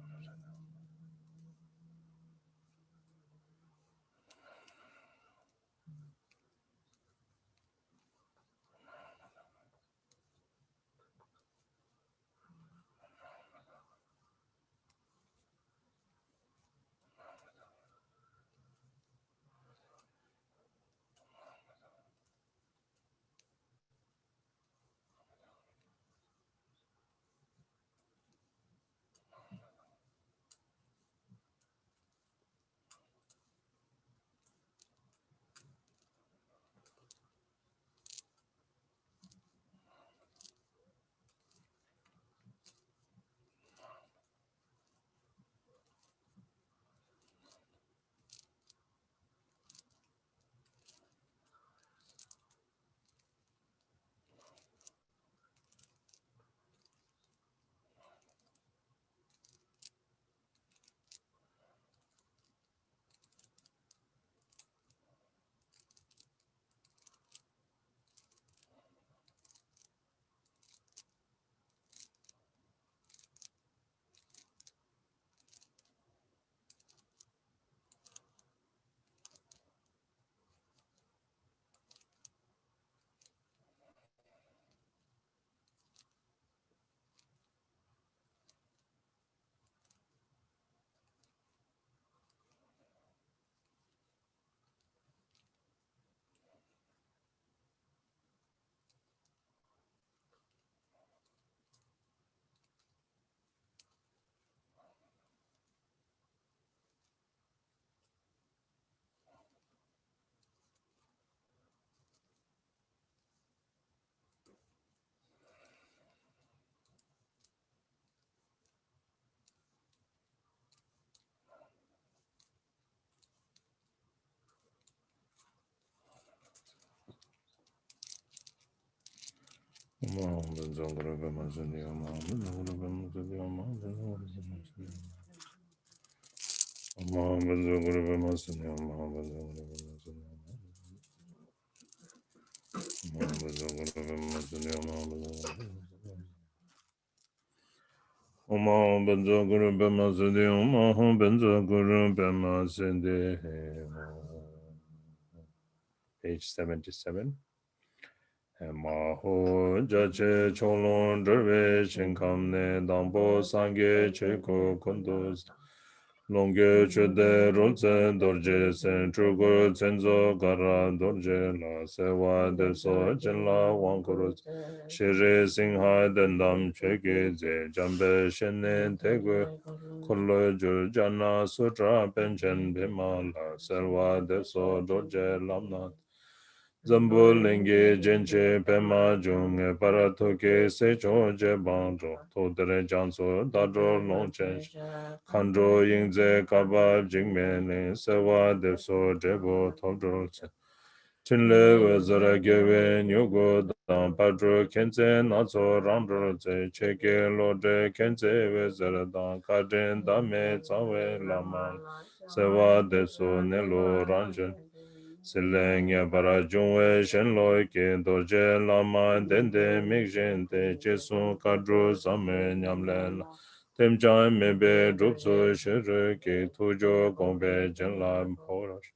Om Mahum Benza Guru Pema Siddhi Om Mahum Benza Guru Pema Siddhi Om Mahum Benza Guru Pema Siddhi Om Mahum Benza Guru Pema Siddhi Om Mahum Benza Guru Pema Siddhi Om Mahum Benza Guru Pema Siddhi Om Mahum Benza Guru Pema Siddhi Om Mahum Benza Guru Pema Siddhi Om Mahum Benza Guru Pema Siddhi. Page 77. Maho jache cholon drve shinkamne dambo sangye cheko kondos longge chede rolse dorje sen chugo cenzo gara dorje la sewa deso jenla wankorot shere singha dendam cheke ze jambe shenne tegwe kollo jur jana sutra penchen bhima la serwa deso dorje lamnat Zambu lenge jenche pema jung paratoke se cho je bangzho todere janso dadro longchen kandro yingze kaba jingme ne sewa devso jebo todro chen chinle wezara gewe nyogo dan padro kenze nazo rambro ze cheke lode kenze wezara dan kajen dame tsawe lama sewa devso nelo ranjen Silenge para jungwe shen loi ke dorje lama dende mikjen te jesu kadru samme nyamle la. Tem chan mebe drupso shere ke tujo gongpe jen la mporash.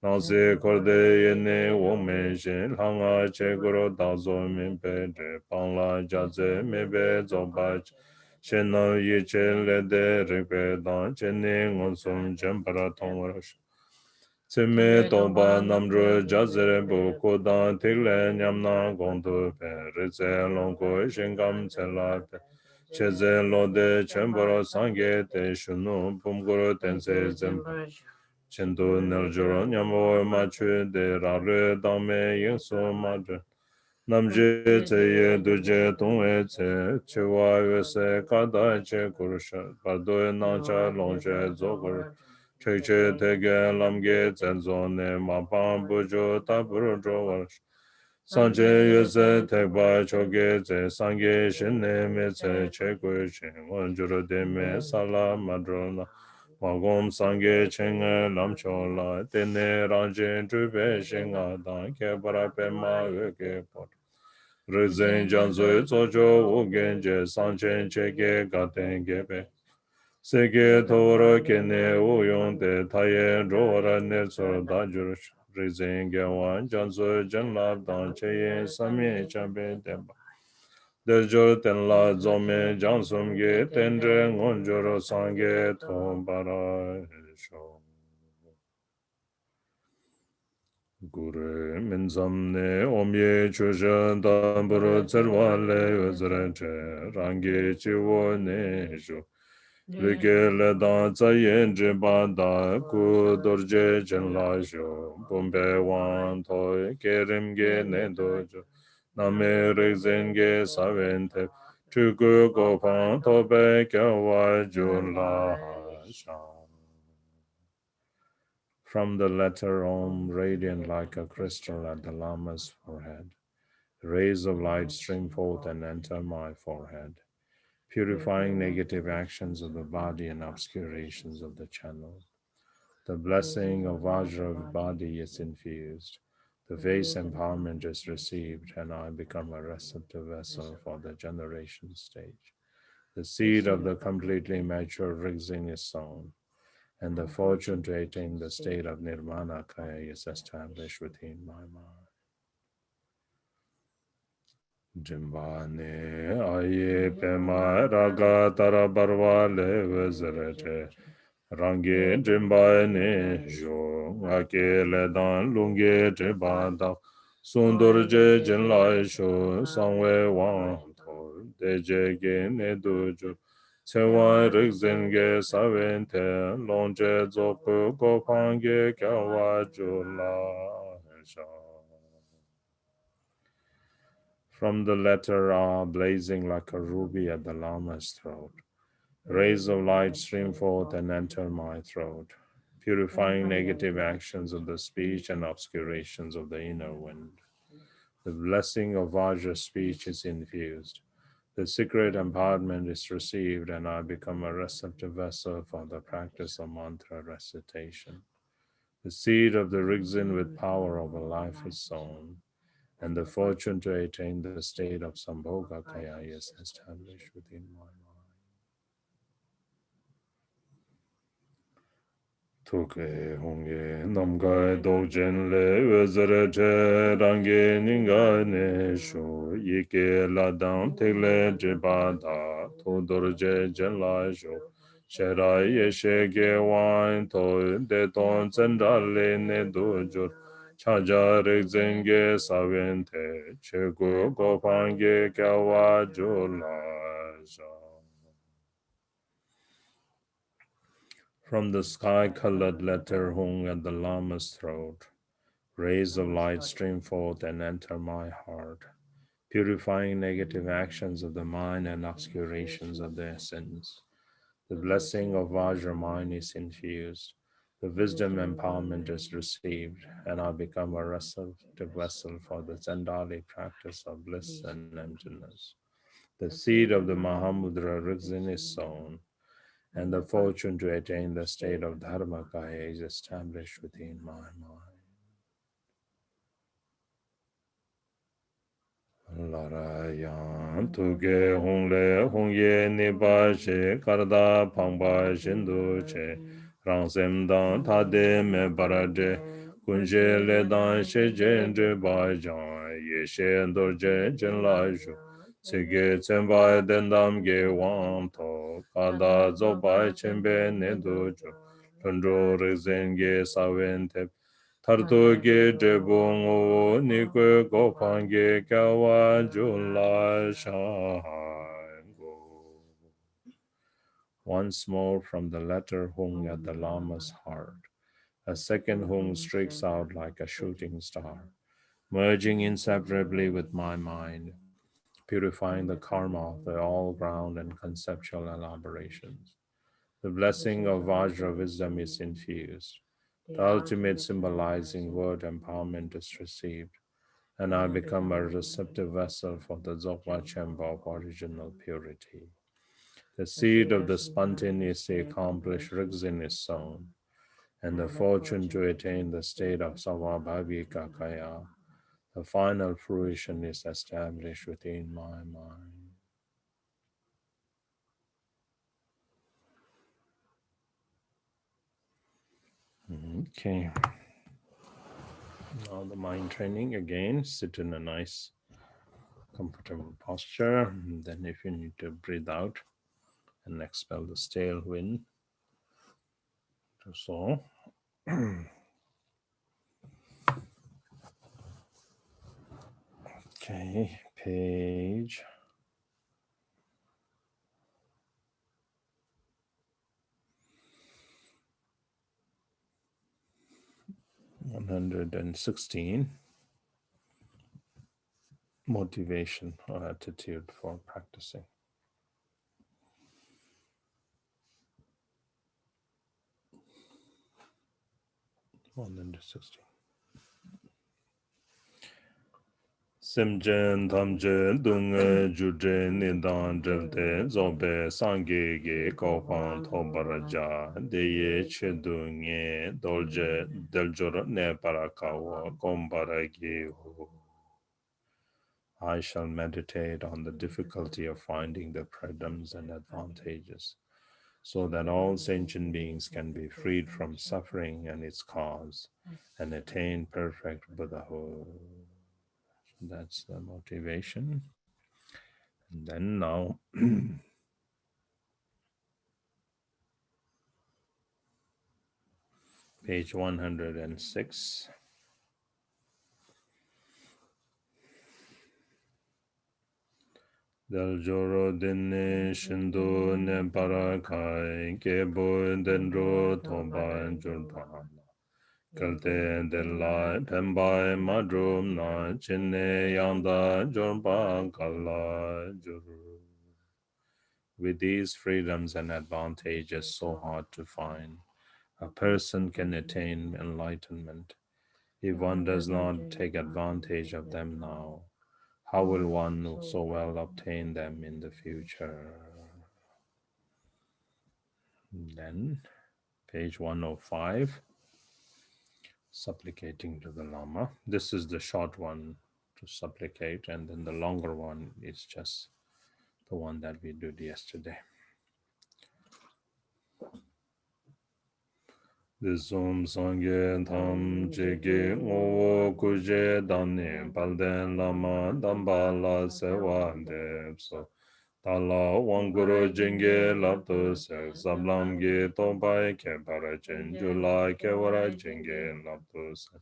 Nangsi korde yene wongme shen hanga che goro dazo minpe de pangla jaze mebe zombach. Shen na ye che le de rikpe dan chen ni ngon sum jen para tongwarash. Tsime tongpa namdru jazere bu kodan tikle nyamna gongdu pe rize longko shingam tsela pe cheze lode chenporo sangye te shunu pumguru tense zempa chendu neljuro nyambo machu de rarwe dame yinsu madru namje tseye duje tongwe tse chewa yose kada che kurusha pardo nancha longche zogur Chekche tege lamge zenzo ne mapang bujo taburo jowar. Sanje yose tekba choge ze sangye shinne me tse chekwe chen wanjuro de me sala madrona. Magom sangye chenge lamcho la tene ranje drube shinga dan ke barape ma weke pot. Rizen janzo zojo ugenje sanchen cheke gaten gebe. Seke toro kene uyon te taye rora nerso dajur rizeng gewan janso janlab dan cheye samye chambe temba. Dejo tenla zome jansum ge tendre ngonjoro sange tombara sho. Gure minzamne omye chusha dambro tserwa le uzrenche rangi chiwo ne sho. Leke le dan tsa yen jimba da ku dorje jen la sho. Bumbe wan to kerim ge ne dojo. Name rizin ge savente. Chuku gopang to be kya wa jun la shang. From the letter Om, radiant like a crystal at the Lama's forehead, rays of light stream forth and enter my forehead, purifying negative actions of the body and obscurations of the channel. The blessing of Vajra body is infused. The face empowerment is received, and I become a receptive vessel for the generation stage. The seed of the completely mature Rigzing is sown, and the fortune to attain the state of Nirvana Kaya is established within my mind. Jimbane aye pema raga tara barwa le vezerete rangi jimbane jo ake le dan lunge jibanda sundurje jinlai sho sangwe wang to deje ge ne dojo Tsewa rikzenge savente longje zopu gopange kawa jula sha. From the letter R, blazing like a ruby at the Lama's throat, rays of light stream forth and enter my throat, purifying negative actions of the speech and obscurations of the inner wind. The blessing of Vajra speech is infused. The secret empowerment is received, and I become a receptive vessel for the practice of mantra recitation. The seed of the Rigzin with power over life is sown, and the fortune to attain the state of Sambhoga Kaya is established within my mind. Tuke honge namgai dokjen le wezere che rangi ninga ne sho yike ladang tekle jiba da to dorje jen la sho shera yeshe ge wan to de ton zenda le ne dojo chaja rekzenge savente che go gopange kawa jola sha. From the sky-colored letter hung at the Lama's throat, rays of light stream forth and enter my heart, purifying negative actions of the mind and obscurations of the essence. The blessing of Vajramine is infused. The wisdom empowerment is received, and I become a receptive vessel for the Zendali practice of bliss and emptiness. The seed of the Mahamudra Rizin is sown, and the fortune to attain the state of Dharmakaya is established within my mind. Larayan tuge hongle hongye nipa she karda pangpa shindu che rangsem dan tade me barade kunje le dan she jen je ba jan ye she ndor je jen la ju tsige tsemba dendam ge wang to kada zoba chenbe ne do ju tundro rezen ge sawen tep Tartuge debongo nikwe gopange kawa jula shango. Once more from the latter hung at the Lama's heart. A second hung streaks out like a shooting star, merging inseparably with my mind, purifying the karma of the all-round and conceptual elaborations. The blessing of Vajra wisdom is infused. The ultimate symbolizing word empowerment is received, and I become a receptive vessel for the Dzogchen chamber of original purity. The seed of the spontaneously accomplished Rigzin is sown, and the fortune to attain the state of Savabhavika Kaya, the final fruition is established within my mind. Okay. Now the mind training again. Sit in a nice, comfortable posture. And then if you need to breathe out and expel the stale wind. So. Okay, page 116. Motivation or attitude for practicing. 116. Simjen tamjen dunga juden nidan drevde zobe sange ge kopang thobaraja deye chedunge dolje deljora ne parakawa kombaragi. I shall meditate on the difficulty of finding the freedoms and advantages, so that all sentient beings can be freed from suffering and its cause and attain perfect Buddhahood. That's the motivation. And then now, page 106. Del joro dine shindu ne parakai kebo dendro tomba jurpa. Kalte della pembai madrum na chinne yanda jurpa kala juru. With these freedoms and advantages so hard to find, a person can attain enlightenment. If one does not take advantage of them now, how will one so well obtain them in the future? Then, page 105, supplicating to the Lama. This is the short one to supplicate, and then the longer one is just the one that we did yesterday. Disum sangye tham jege ngo kuje dani balden lama dambala sewa depso tala wanguru jenge lapto se sablam ge tobai ke para jula ke wara jenge lapto se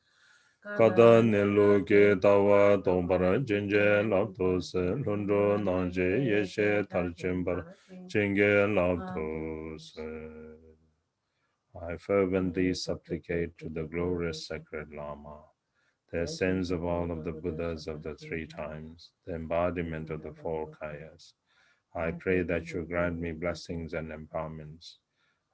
kada nelu ke tawa tombara jenge lapto se lundro nanje yeshe tarchembar jenge lapto se. I fervently supplicate to the glorious sacred Lama, the essence of all of the Buddhas of the three times, the embodiment of the four kayas. I pray that you grant me blessings and empowerments.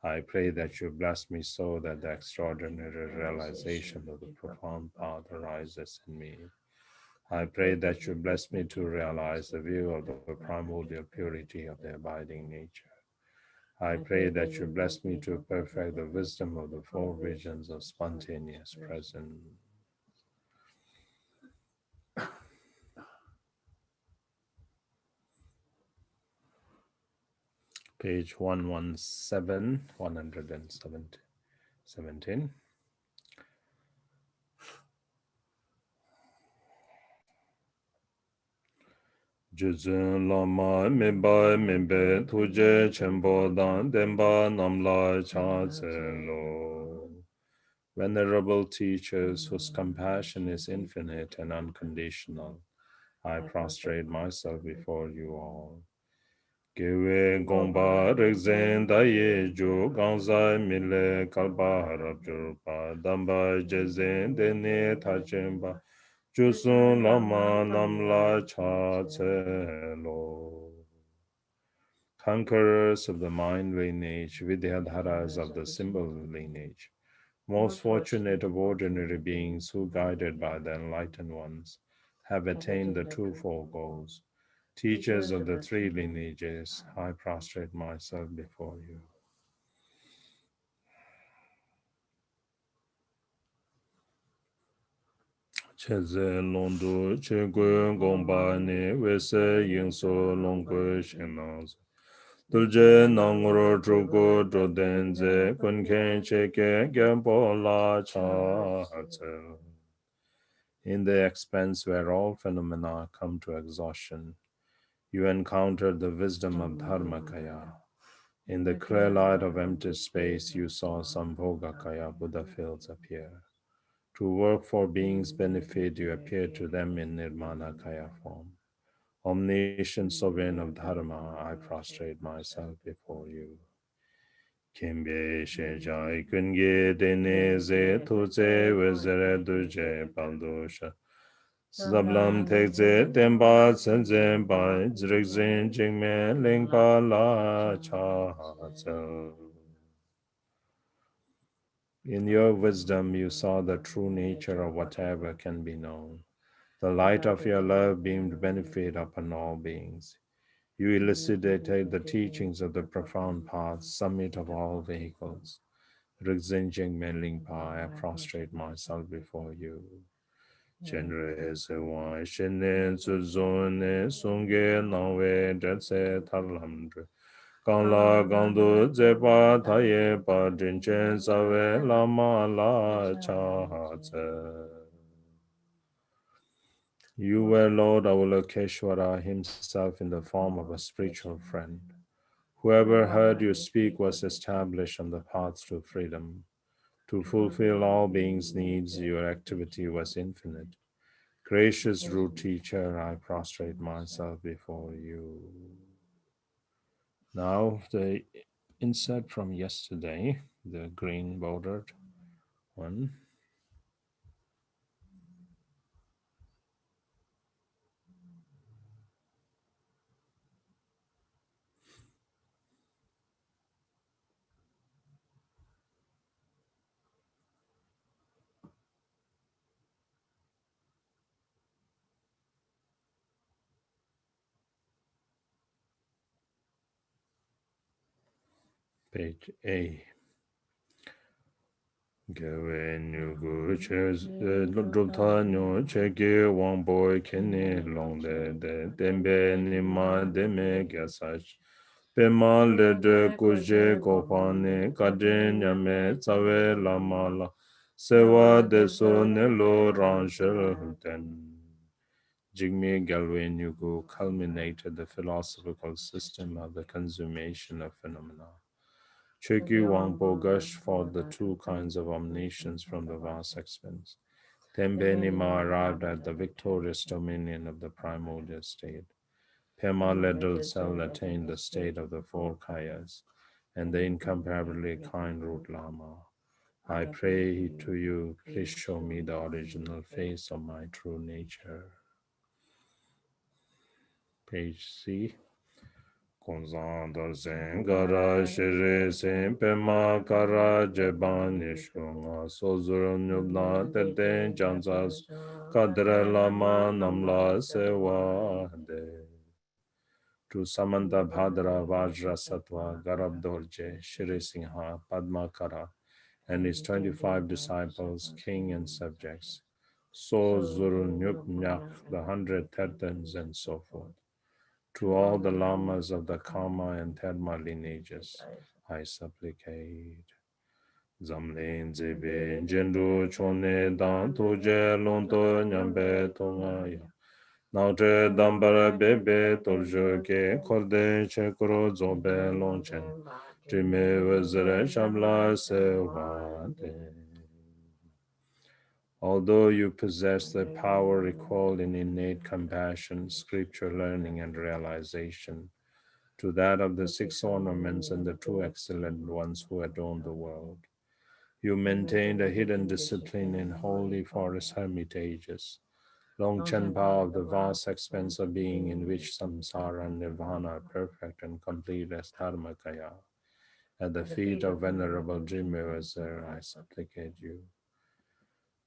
I pray that you bless me so that the extraordinary realization of the profound path arises in me. I pray that you bless me to realize the view of the primordial purity of the abiding nature. I pray that you bless me to perfect the wisdom of the four visions of spontaneous presence. Page 117, 117. Juzun lama meba mebe tuje chenpo dan denpa namla cha lo. Venerable teachers whose compassion is infinite and unconditional, I prostrate myself before you all. Gewe gongpa rekzen daye jo gangza mile kalpa rabjurpa damba jezen dene tachenpa jusun lama namla cha tse lo. Conquerors of the mind lineage, Vidyadharas of the symbol lineage, most fortunate of ordinary beings who, guided by the enlightened ones, have attained the twofold goals. Teachers of the three lineages, I prostrate myself before you. Cheze londo chegwe gomba ne wese yinso longwe shenaz. Dulje nangro drugo drodenze kunken cheke gempo la cha. In the expanse where all phenomena come to exhaustion, you encountered the wisdom of Dharmakaya. In the clear light of empty space, you saw Sambhogakaya Buddha fields appear. To work for beings' benefit, you appeared to them in Nirmanakaya form. Omniscient sovereign of Dharma, I prostrate myself before you. Kimbe shejai kunge dene ze tuze wezere duje baldosha. Zablam tekze temba tsenzen ba zrikzin jingme lingpa la cha tse. In your wisdom, you saw the true nature of whatever can be known. The light of your love beamed benefit upon all beings. You elucidated the teachings of the profound path, summit of all vehicles. Rizheng Menlingpa, I prostrate myself before you. Chenre sewa shenen zuzone sunge nawe detse talamdre. Gangla gangdu zepa taye pa drinchen sawe lama la cha tse. You were Lord Avalokiteshvara himself in the form of a spiritual friend. Whoever heard you speak was established on the path to freedom. To fulfill all beings' needs, your activity was infinite. Gracious root teacher, I prostrate myself before you. Now, the insert from yesterday, the green bordered one. Page A. Gawe nyugu ches drupta nyo chege wangboy kene longde de dembe nima deme gasach. Pema le de kuje kopane kadre nyame tsawe lamala. Sewa de so nelo rangel ten. Jigme Galway Nyugu culminated the philosophical system of the consummation of phenomena. Chökyi Wangpo gushed forth the two kinds of omniscience from the vast expanse. Tembe Nima arrived at the victorious dominion of the primordial state. Pema Ledel Cell attained the state of the four kayas, and the incomparably kind root Lama. I pray to you, please show me the original face of my true nature. Page C. Konzan darsen gara shere sen pema kara jebani shunga sozur nyubna teten janzas kadre lama namla sewa de. To Samanta Bhadra Vajra Sattva Garab Dorje Shri Singha Padmakara and his 25 disciples, king and subjects, So Zurunyup Nyak, the 100 Tertans, and so forth. To all the lamas of the Kama and Dharma lineages, I supplicate. Zamlin Zebe Jendu Chone Dan Tuje Lonto Nyambe Tongaya. Naute Dambara Bebe Torjo Ke Korde Chekro Zobe Longchen. Trime Wezere Shabla Sewate. Although you possess the power recalled in innate compassion, scripture learning, and realization, to that of the six ornaments and the two excellent ones who adorn the world. You maintained a hidden discipline in holy forest hermitages, Longchen power of the vast expanse of being in which samsara and nirvana are perfect and complete as Dharmakaya. At the feet of Venerable Jimmy-Wazir, I supplicate you.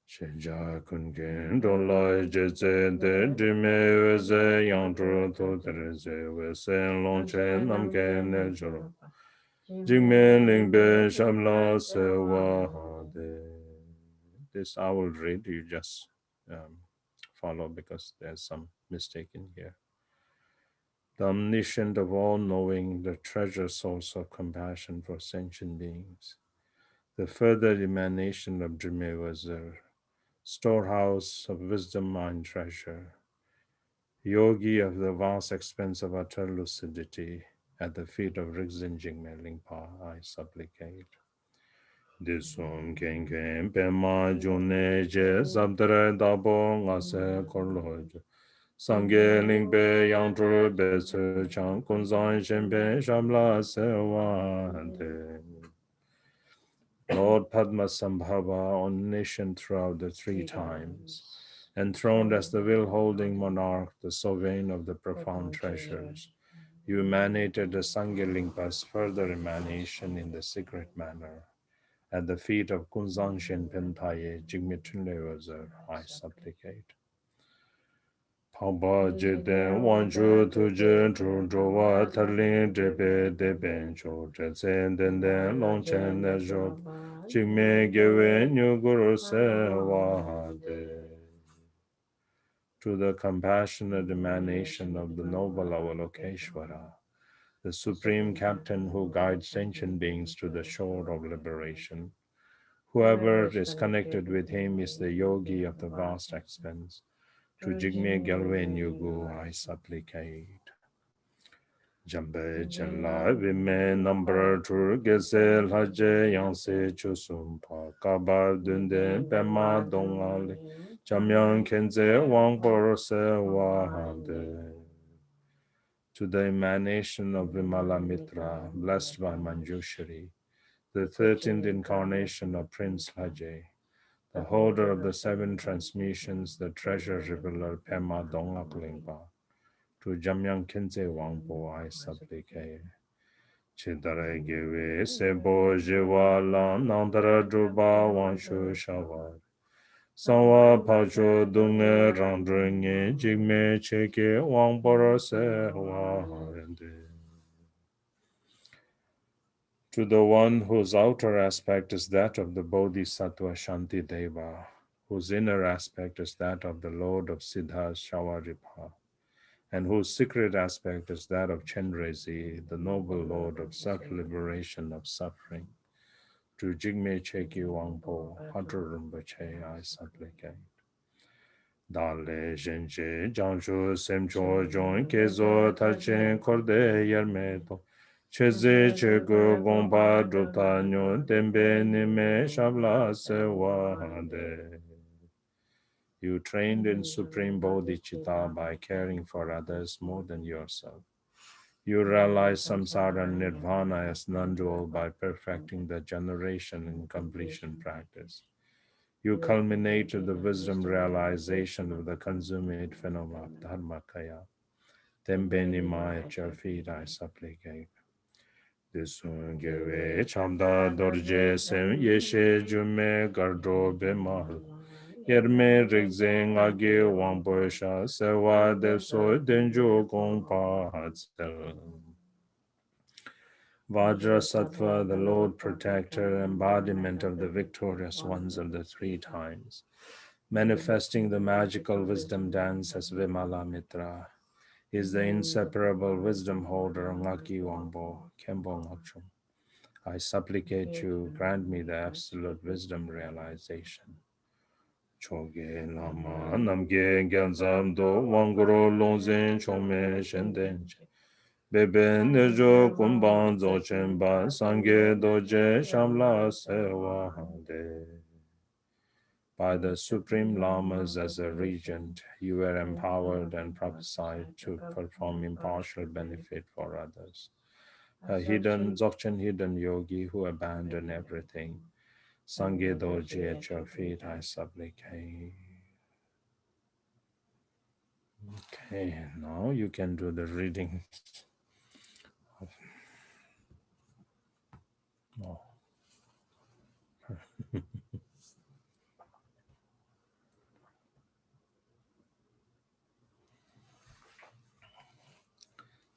Shenja kungen dolai jeze de Jimmy-Wazir yang zhu tu tereze wesen Longchen namke ne juro. Jingmen lingbe shamla sewa de. This I will read, you just follow because there's some mistake in here. The omniscient of all knowing, the treasure source of compassion for sentient beings, the further emanation of Jimmy-Wazir, storehouse of wisdom mind treasure, yogi of the vast expanse of utter lucidity, at the feet of Rigzin Jingme Lingpa, I supplicate. Disum kenken pema june je sabdare dabo ngase korloje. Sangye lingpe yangzhu betsu chang kunzang shenpe shamla sewante. Lord Padmasambhava, omniscient throughout the three times, enthroned as the will-holding monarch, the sovereign of the profound treasures, you emanated the Sangye Lingpa's further emanation in the secret manner. At the feet of Kunzang Shenpen Taye, Jigmitunle I supplicate. Pangpa Jiten Wanchu Tujin Chujowa Tarlin Jepe Deben Cho Jetsen Denden Longchen Nejo Jigme Gewe Nyuguru Sewa De. To the compassionate emanation of the noble Avalokeshvara, the supreme captain who guides sentient beings to the shore of liberation. Whoever is connected with him is the yogi of the vast expanse. To Jigme Galwen Yugu I supplicate. Jambe Janla Vime number to Gesel Haje Yanse Chusumpa Kaba Dunde Pema Dongali Jamyan Kenze Wangbor Se Wahade. To the emanation of Vimala Mitra, blessed by Manjushri, the 13th incarnation of Prince Lajay, the holder of the seven transmissions, the treasure revealer Pema Dongak Lingpa, to Jamyang Kinze Wangpo I supplicate. Chidare Gewe Sebo Jiwa Lam Nandara Druba Wanshu Shawar. Sanwa Pacho Dunge Randrunge Jigme Cheke Wangboro Se Warende. To the one whose outer aspect is that of the Bodhisattva Shantideva, whose inner aspect is that of the Lord of Siddha Shawaripa, and whose secret aspect is that of Chenrezi, the noble Lord of self-liberation of suffering. To Jigme Cheki Wangpo, Patur Rinpoche, I supplicate. Dale Shenche Janshu Semcho Jon Kezo Tachen Korde Yermeto Cheze Chego Gomba Drutanyo Tembe Nime Shabla Sewade. You trained in supreme bodhicitta by caring for others more than yourself. You realize samsara and nirvana as non-dual by perfecting the generation and completion practice. You culminate to the wisdom realization of the consummate phenomena of Dharmakaya. Tembenima at your feet I supplicate. Disun gewe chamda dorje sem yeshe jume gardo bemal. Yerme rigzeng age wangpoesha sewa depso denjo gongpa hatsel. Vajra Sattva, the Lord Protector, embodiment of the victorious ones of the three times, manifesting the magical wisdom dance as Vimala Mitra, is the inseparable wisdom holder Ngaki Wangbo, Kembo Ngakchum. I supplicate you, grant me the absolute wisdom realization. Choge Lama Namge Gyanzam Do Wanguro Longzen Chome Shendenche. Bebe Nejo Kumban Zochenba Sange Doje Shamla Sewa Hande. By the supreme lamas as a regent, you were empowered and prophesied to perform impartial benefit for others. A hidden Dzogchen hidden yogi who abandoned everything. Sangye Dorji at your feet I supplicate. Okay, now you can do the reading. Oh.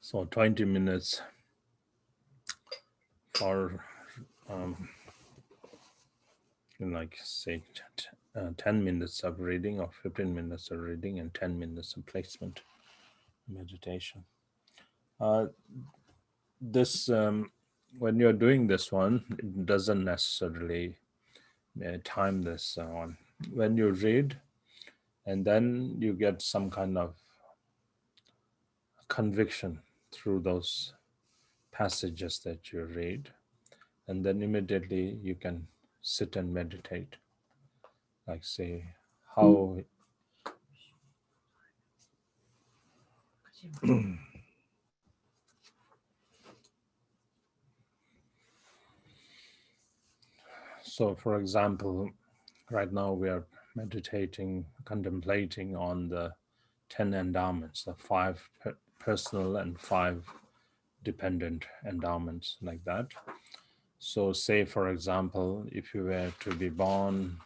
So 20 minutes for like say 10 minutes of reading or 15 minutes of reading and 10 minutes of placement meditation. This when you're doing this one, it doesn't necessarily time this one. When you read and then you get some kind of conviction through those passages that you read, and then immediately you can sit and meditate, like say how so for example, right now we are meditating, contemplating on the 10 endowments, the 5 personal and 5 dependent endowments, like that. So say for example, if you were to be born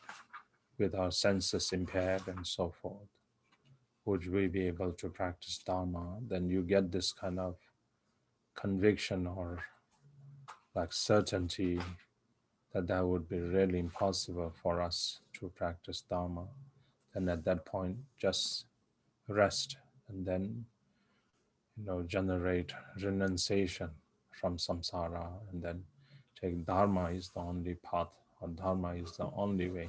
with our senses impaired and so forth, would we be able to practice Dharma? Then you get this kind of conviction or like certainty that that would be really impossible for us to practice Dharma. And at that point, just rest and then, generate renunciation from samsara, and then take Dharma is the only path, or Dharma is the only way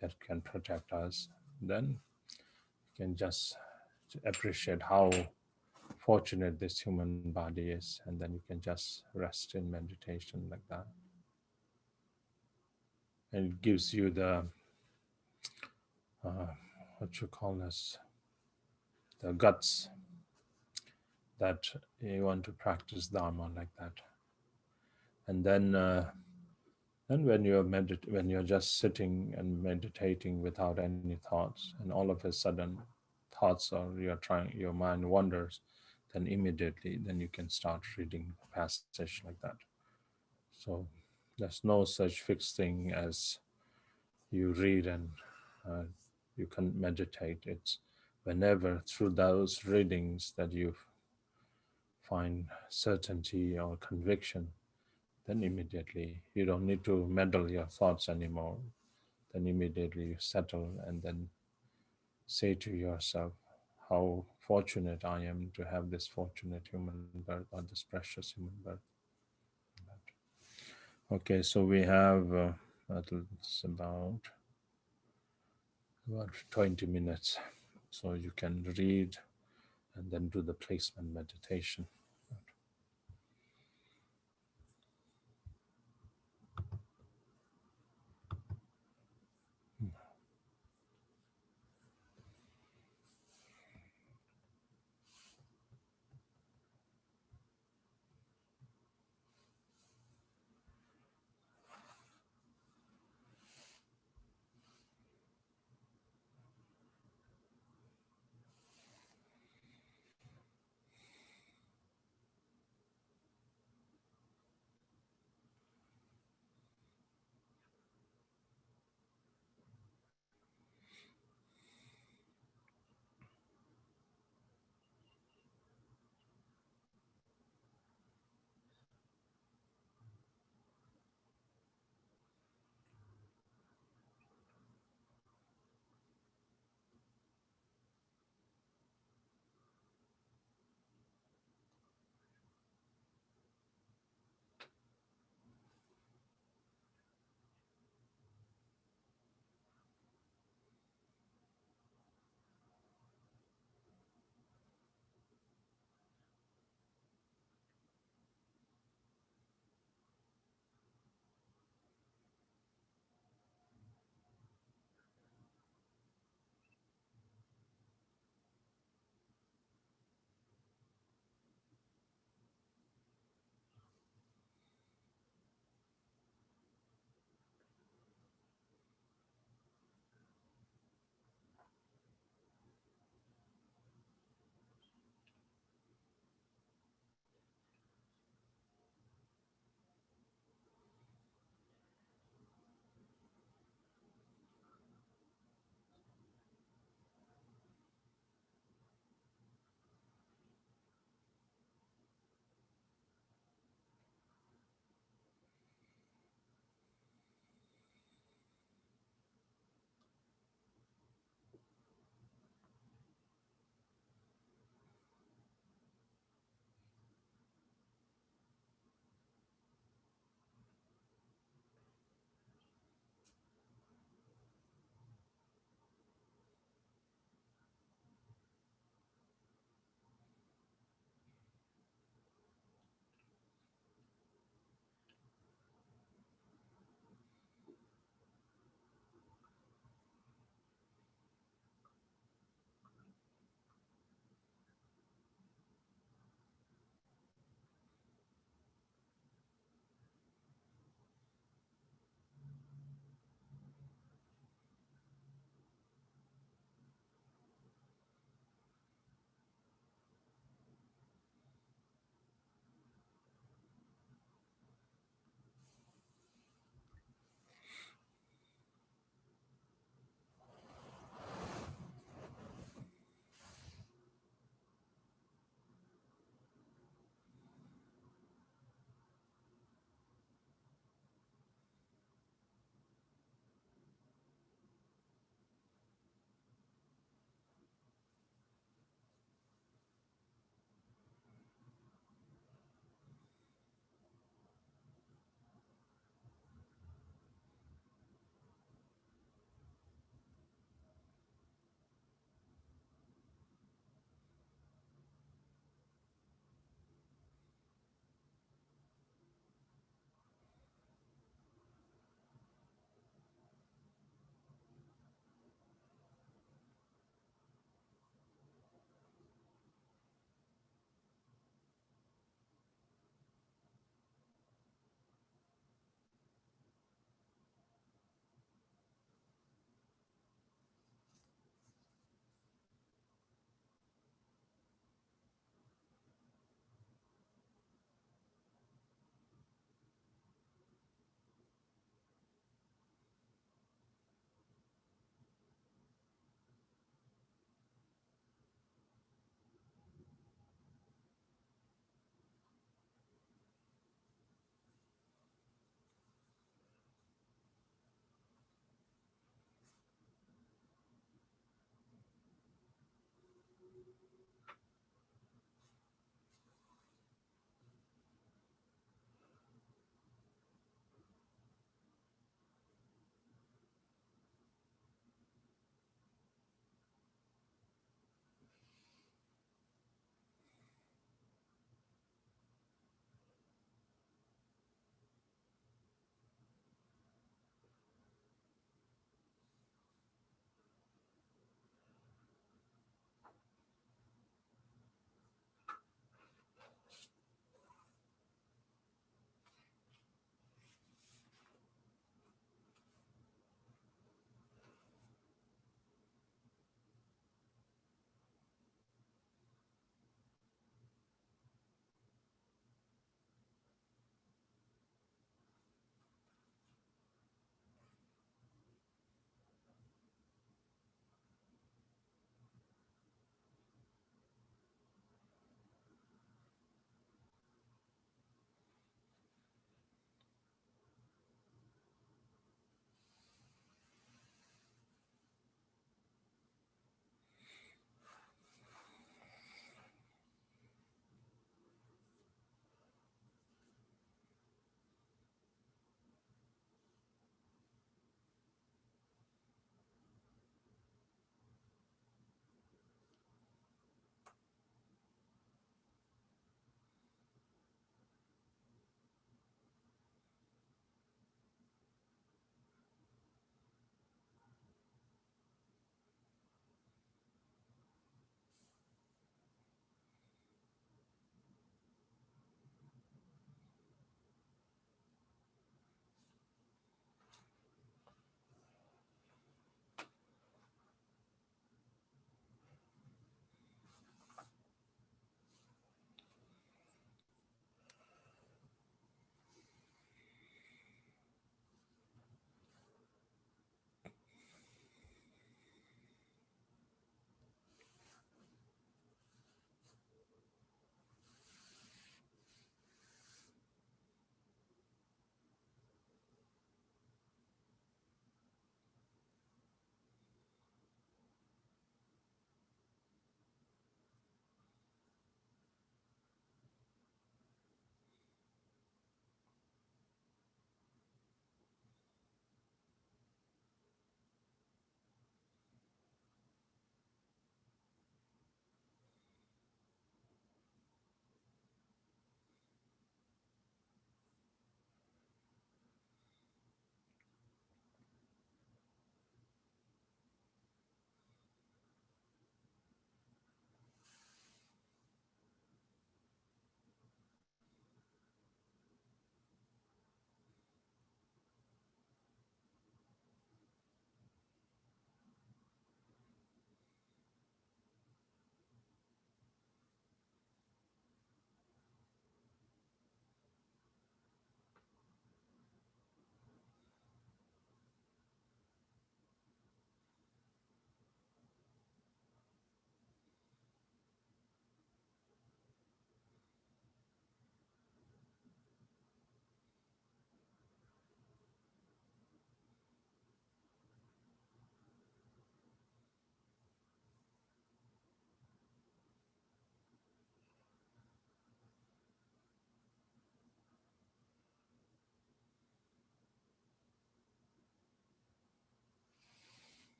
that can protect us. Then you can just appreciate how fortunate this human body is, and then you can just rest in meditation like that. And it gives you the what you call as the guts that you want to practice Dharma like that. And then when when you're just sitting and meditating without any thoughts, and all of a sudden thoughts, or your mind wanders, then immediately then you can start reading the passage like that. So there's no such fixed thing as you read and uh, you can meditate. It's whenever through those readings that you find certainty or conviction, then immediately you don't need to meddle your thoughts anymore. Then immediately you settle and then say to yourself, how fortunate I am to have this fortunate human birth, or this precious human birth. Okay, so we have it's about 20 minutes. So you can read and then do the placement meditation.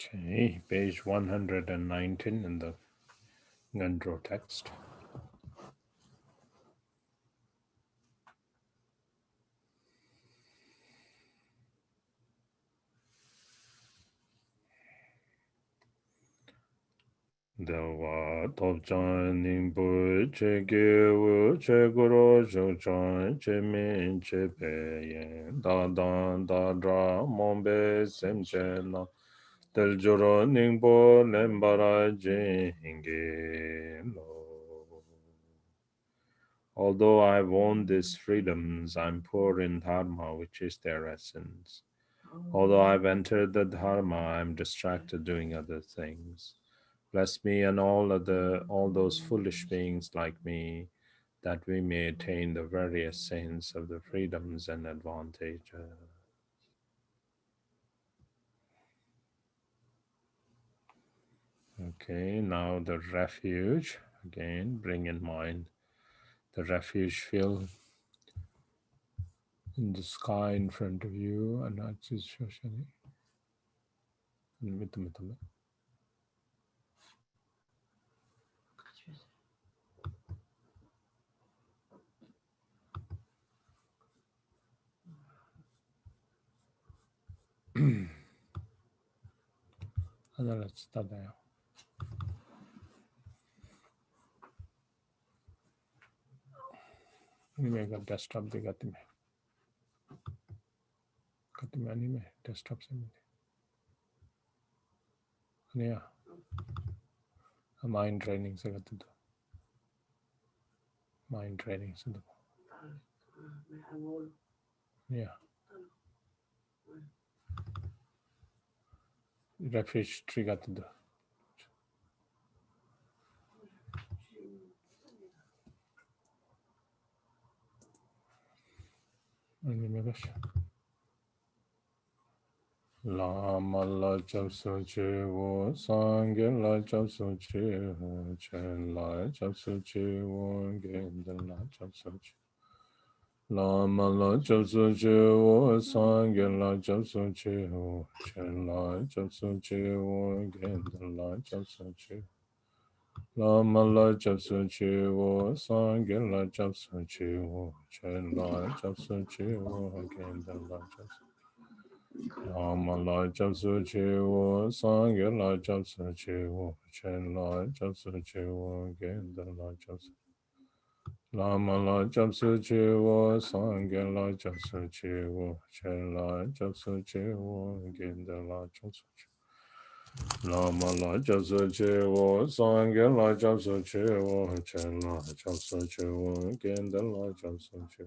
Okay, page 119 in the Ngandro text. Dewa Topchan Nimbu Che Gewu Che Guru Shukchan Che Min Che Peyen Da Dan Da Dra Mombe Sem Che Na Del Juro Ningbo Lembara Jinge Lo. Although I have won these freedoms, I am poor in Dharma, which is their essence. Although I have entered the Dharma, I am distracted doing other things. Bless me and all those foolish beings like me, that we may attain the very essence of the freedoms and advantages. Okay, now the refuge. Again, bring in mind the refuge field in the sky in front of you, and not just Shoshani. Allora, sta there. Anime का desktop दिखाती मैं कहती मैं anime desktop से मिले नहीं mind training से करते तो mind training से तो yeah refuge tree करते तो anime का Lama la chap su chi wo sangye la chap su chi ho chen la chap su chi wo gen de la chap su chi Lama la chap su chi wo sangye la chap su chi ho chen la chap su chi wo gen de la chap su chi Lama la chap su chi wo sangye la chap su chi ho chen la chap su chi wo gen de la chap su Lama la chap su chi wo sangye la chap su chi wo chen la chap su chi wo gen de la chap su Lama la chap su chi wo sangye la chap su chi wo chen la chap su chi wo gen de la chap su chi Lama la chap su chi wo sangye la chap su chi wo chen la chap su chi wo gen de la chap su chi